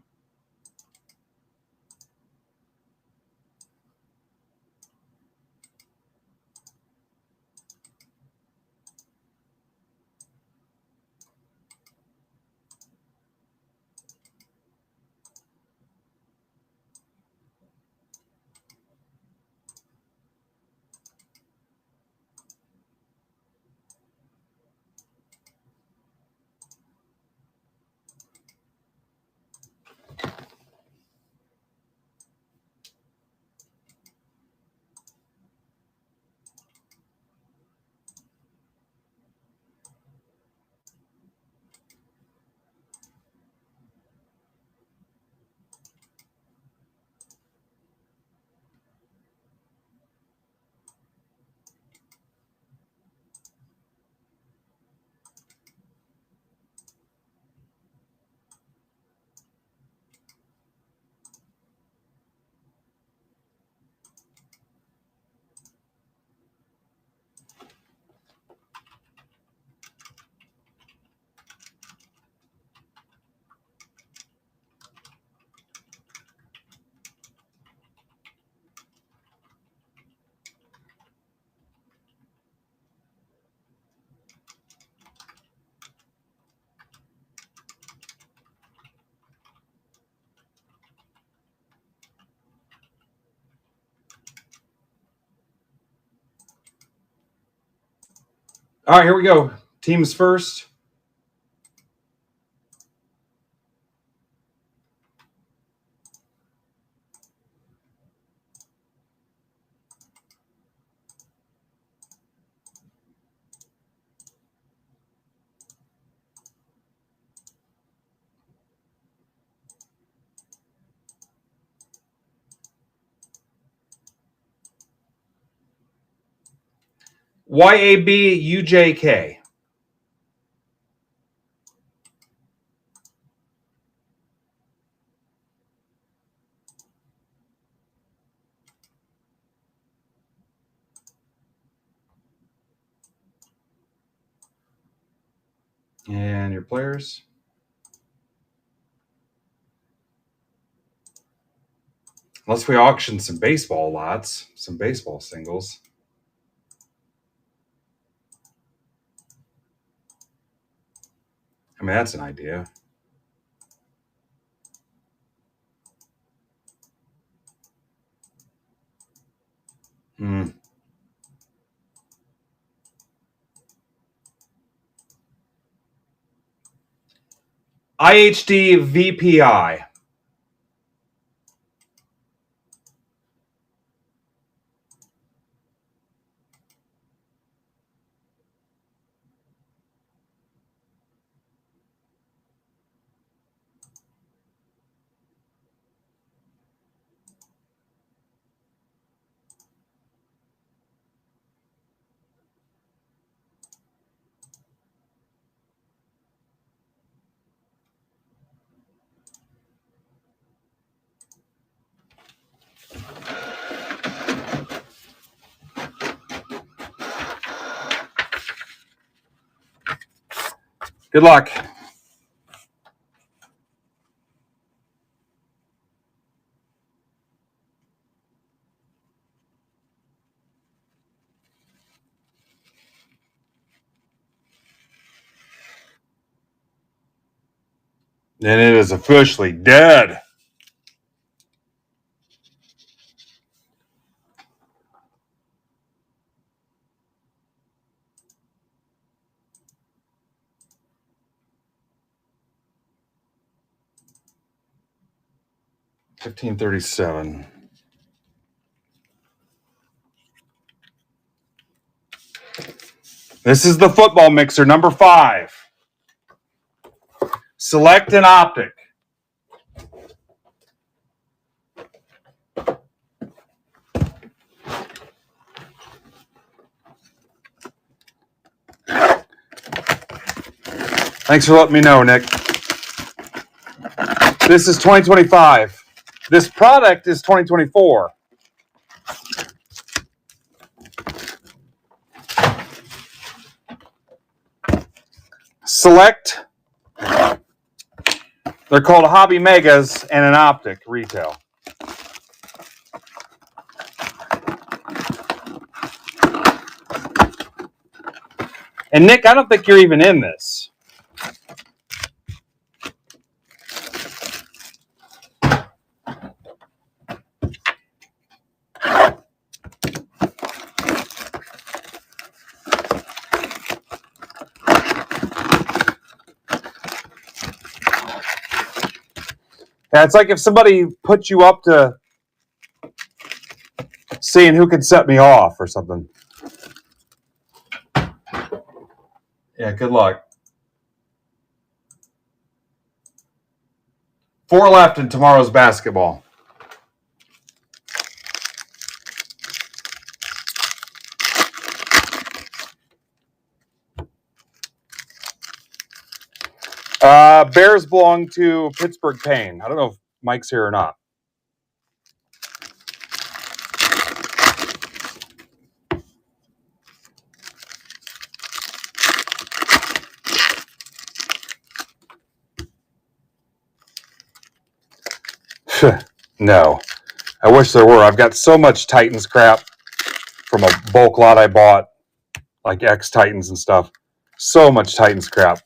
all right, here we go. Teams first. YABUJK. And your players. Unless we auction some baseball lots, some baseball singles. I mean, that's an idea. IHD VPI. Good luck. And it is officially dead. $15.37. This is the football mixer, number 5. Select an optic. Thanks for letting me know, Nick. This is 2025. This product is 2024. Select. They're called Hobby Megas and an optic retail. And Nick, I don't think you're even in this. Yeah, it's like if somebody put you up to seeing who can set me off or something. Yeah, good luck. 4 left in tomorrow's basketball. Bears belong to Pittsburgh Payne. I don't know if Mike's here or not. No. I wish there were. I've got so much Titans crap from a bulk lot I bought, like X-Titans and stuff. So much Titans crap.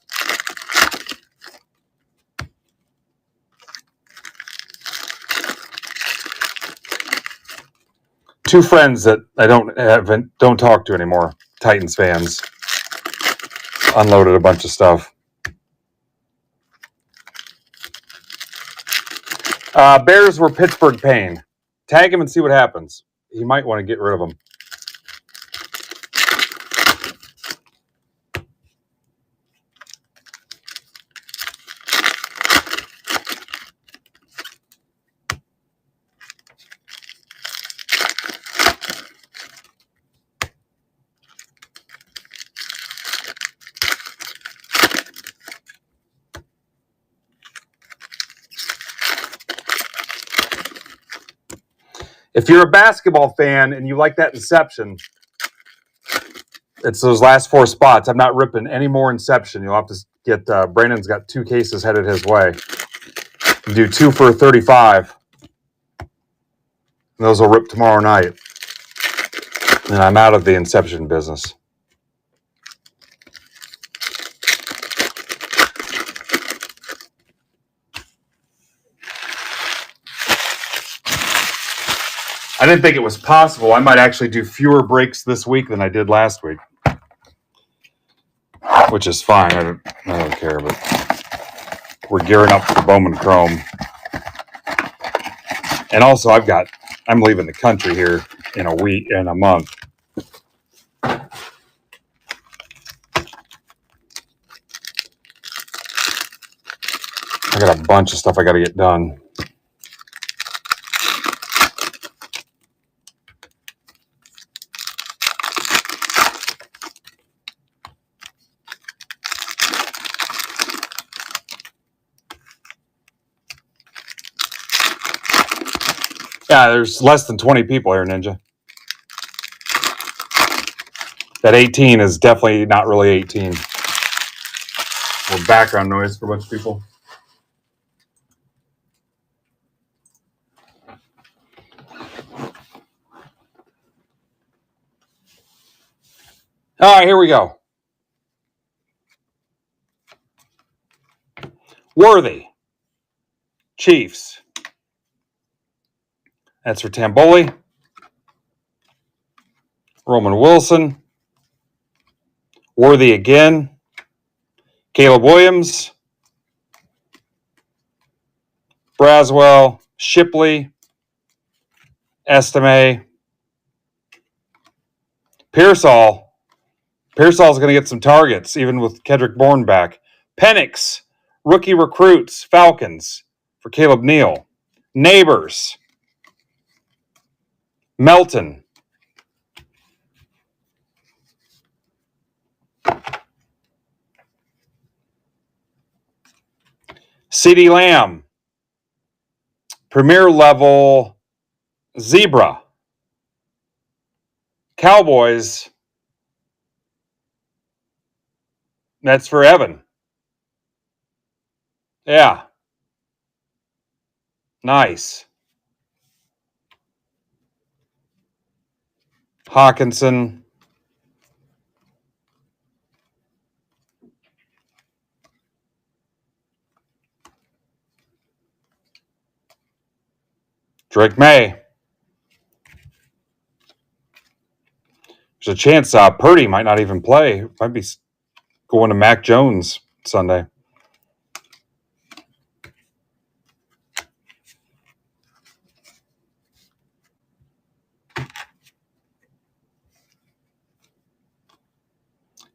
Two friends that I don't talk to anymore, Titans fans, unloaded a bunch of stuff. Bears were Pittsburgh Payne. Tag him and see what happens. You might want to get rid of him. If you're a basketball fan and you like that Inception, it's those last 4 spots. I'm not ripping any more Inception. You'll have to get, Brandon's got 2 cases headed his way. Do 2 for 35. And those will rip tomorrow night. And I'm out of the Inception business. I didn't think it was possible. I might actually do fewer breaks this week than I did last week, which is fine. I don't care, but we're gearing up for Bowman Chrome. And also, I'm leaving the country here in a month. I got a bunch of stuff I got to get done. Yeah, there's less than 20 people here, Ninja. That 18 is definitely not really 18. Or background noise for a bunch of people. All right, here we go. Worthy. Chiefs. That's for Tamboli. Roman Wilson. Worthy again. Caleb Williams. Braswell. Shipley. Estime. Pearsall. Pearsall's going to get some targets, even with Kedrick Bourne back. Penix. Rookie recruits. Falcons for Caleb Neal. Neighbors. Melton. CeeDee Lamb. Premier level Zebra. Cowboys. That's for Evan. Yeah. Nice. Hawkinson. Drake May. There's a chance Purdy might not even play. Might be going to Mac Jones Sunday.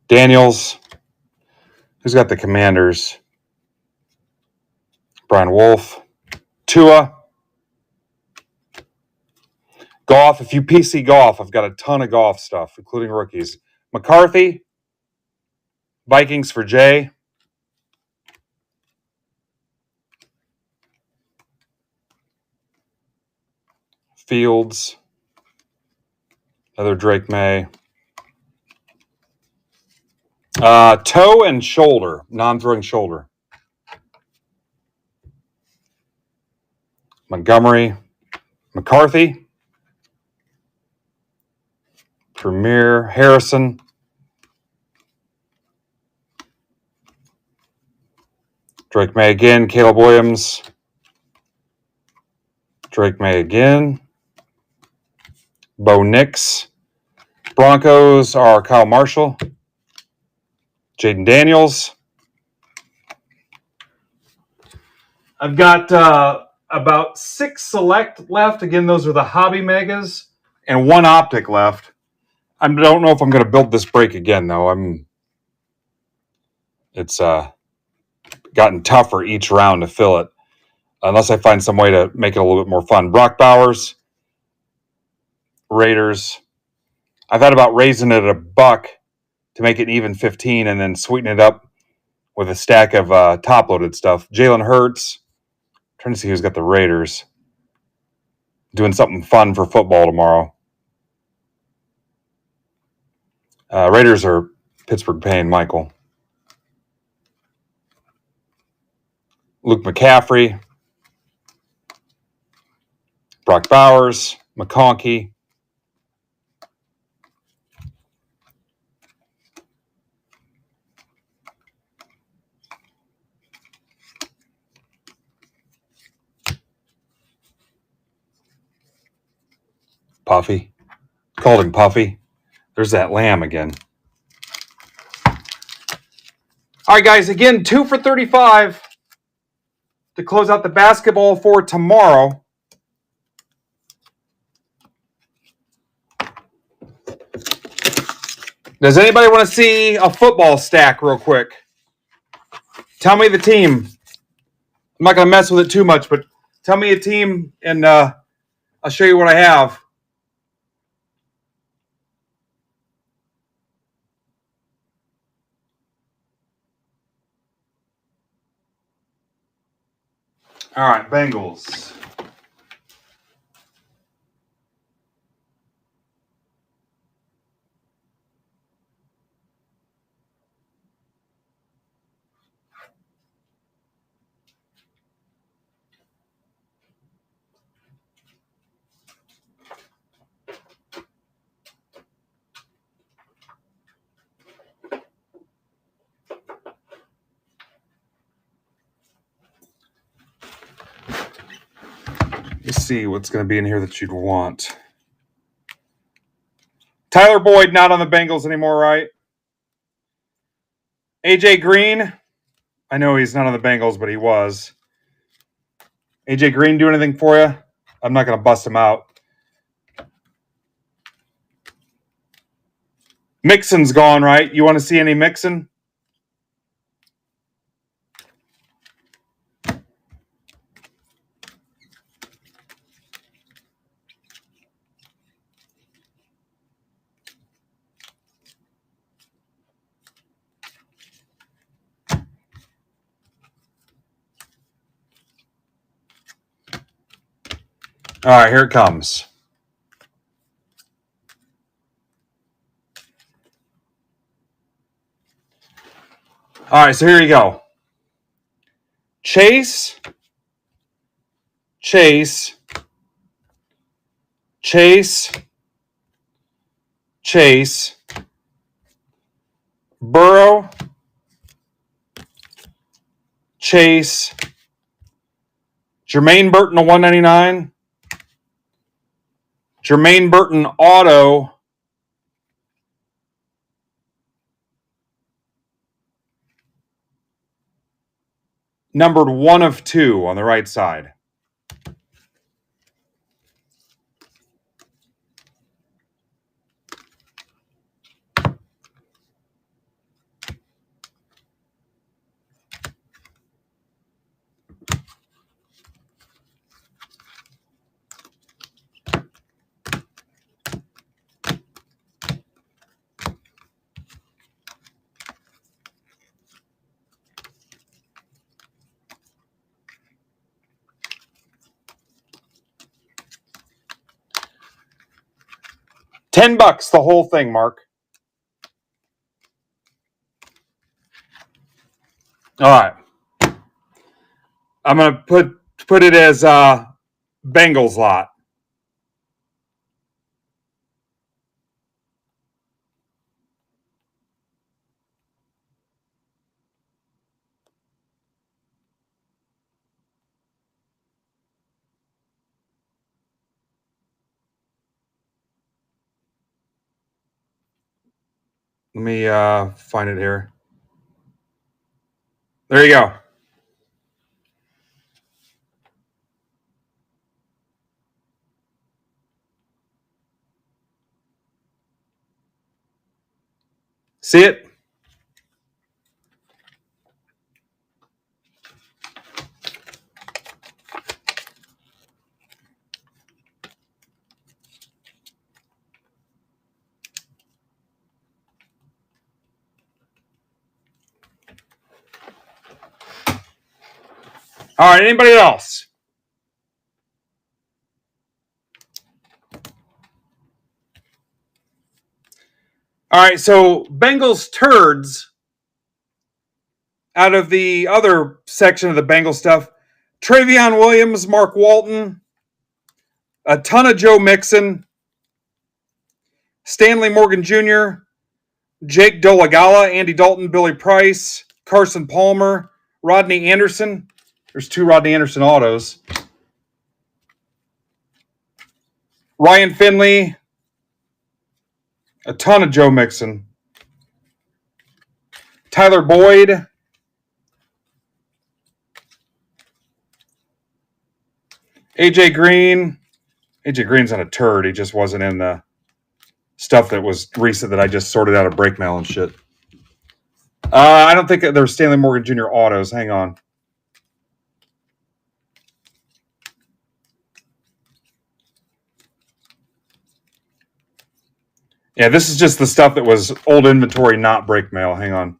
Daniels. Who's got the Commanders? Brian Wolf. Tua. Golf. If you PC golf, I've got a ton of golf stuff, including rookies. McCarthy. Vikings for Jay. Fields. Another Drake May. Toe and shoulder. Non-throwing shoulder. Montgomery. McCarthy. Premier. Harrison. Drake May again. Caleb Williams. Drake May again. Bo Nix. Broncos are Kyle Marshall. Jaden Daniels. I've got about 6 select left. Again, those are the hobby megas. And 1 optic left. I don't know if I'm going to build this break again, though. It's gotten tougher each round to fill it. Unless I find some way to make it a little bit more fun. Brock Bowers. Raiders. I've had about raising it $1 to make it even 15 and then sweeten it up with a stack of top-loaded stuff. Jalen Hurts. I'm trying to see who's got the Raiders. Doing something fun for football tomorrow. Raiders are Pittsburgh paying Michael. Luke McCaffrey, Brock Bowers, McConkey. Puffy. Called him Puffy. There's that lamb again. All right, guys. Again, 2 for 35 to close out the basketball for tomorrow. Does anybody want to see a football stack real quick? Tell me the team. I'm not going to mess with it too much, but tell me a team, and I'll show you what I have. All right, Bengals. Let's see what's going to be in here that you'd want. Tyler Boyd not on the Bengals anymore, right? AJ Green. I know he's not on the Bengals, but he was. AJ Green do anything for you? I'm not going to bust him out. Mixon's gone, right? You want to see any Mixon? All right, here it comes. All right, so here you go. Chase, Burrow, Chase, Jermaine Burton to 199, Jermaine Burton auto, numbered 1 of 2 on the right side. $10 the whole thing, Mark. All right. I'm going to put it as Bengals lot. Let me find it here. There you go. See it? All right, anybody else? All right, so Bengals turds. Out of the other section of the Bengals stuff, Travion Williams, Mark Walton, a ton of Joe Mixon, Stanley Morgan Jr., Jake Dolegala, Andy Dalton, Billy Price, Carson Palmer, Rodney Anderson. There's 2 Rodney Anderson autos. Ryan Finley, a ton of Joe Mixon. Tyler Boyd, AJ Green. AJ Green's not a turd. He just wasn't in the stuff that was recent that I just sorted out of break mail and shit. I don't think there's Stanley Morgan Jr. autos. Hang on. Yeah, this is just the stuff that was old inventory, not break mail. Hang on.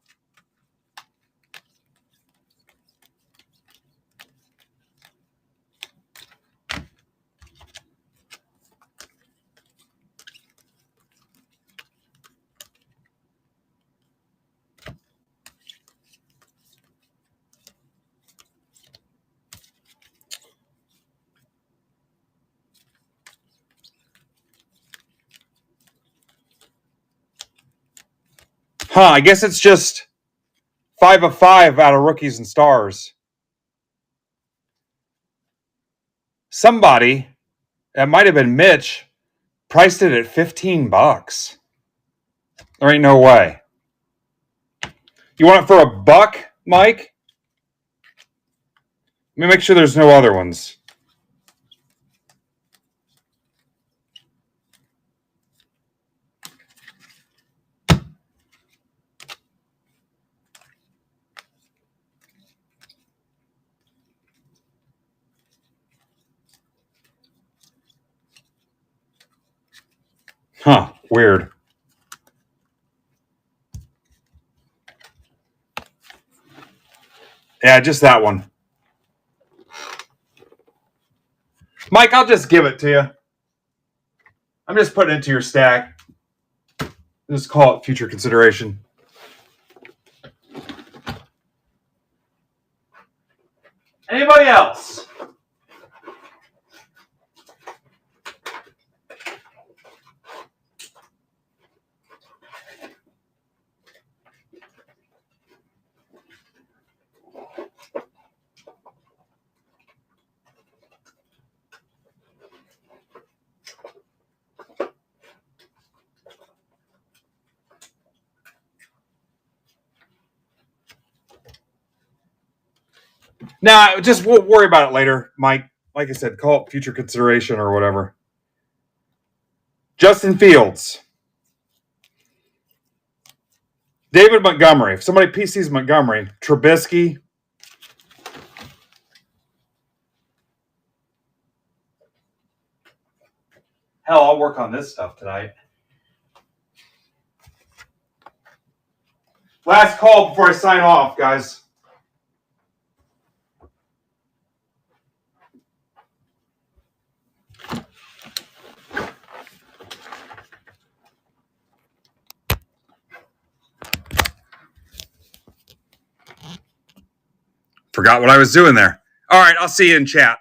I guess it's just 5 of 5 out of rookies and stars. Somebody, that might have been Mitch, priced it at $15. There ain't no way. You want it for $1, Mike? Let me make sure there's no other ones. Weird. Yeah, just that one. Mike, I'll just give it to you. I'm just putting it into your stack. Just call it future consideration. Anybody else? Nah, just we'll worry about it later, Mike. Like I said, call it future consideration or whatever. Justin Fields. David Montgomery. If somebody PCs Montgomery, Trubisky. Hell, I'll work on this stuff tonight. Last call before I sign off, guys. Forgot what I was doing there. All right, I'll see you in chat.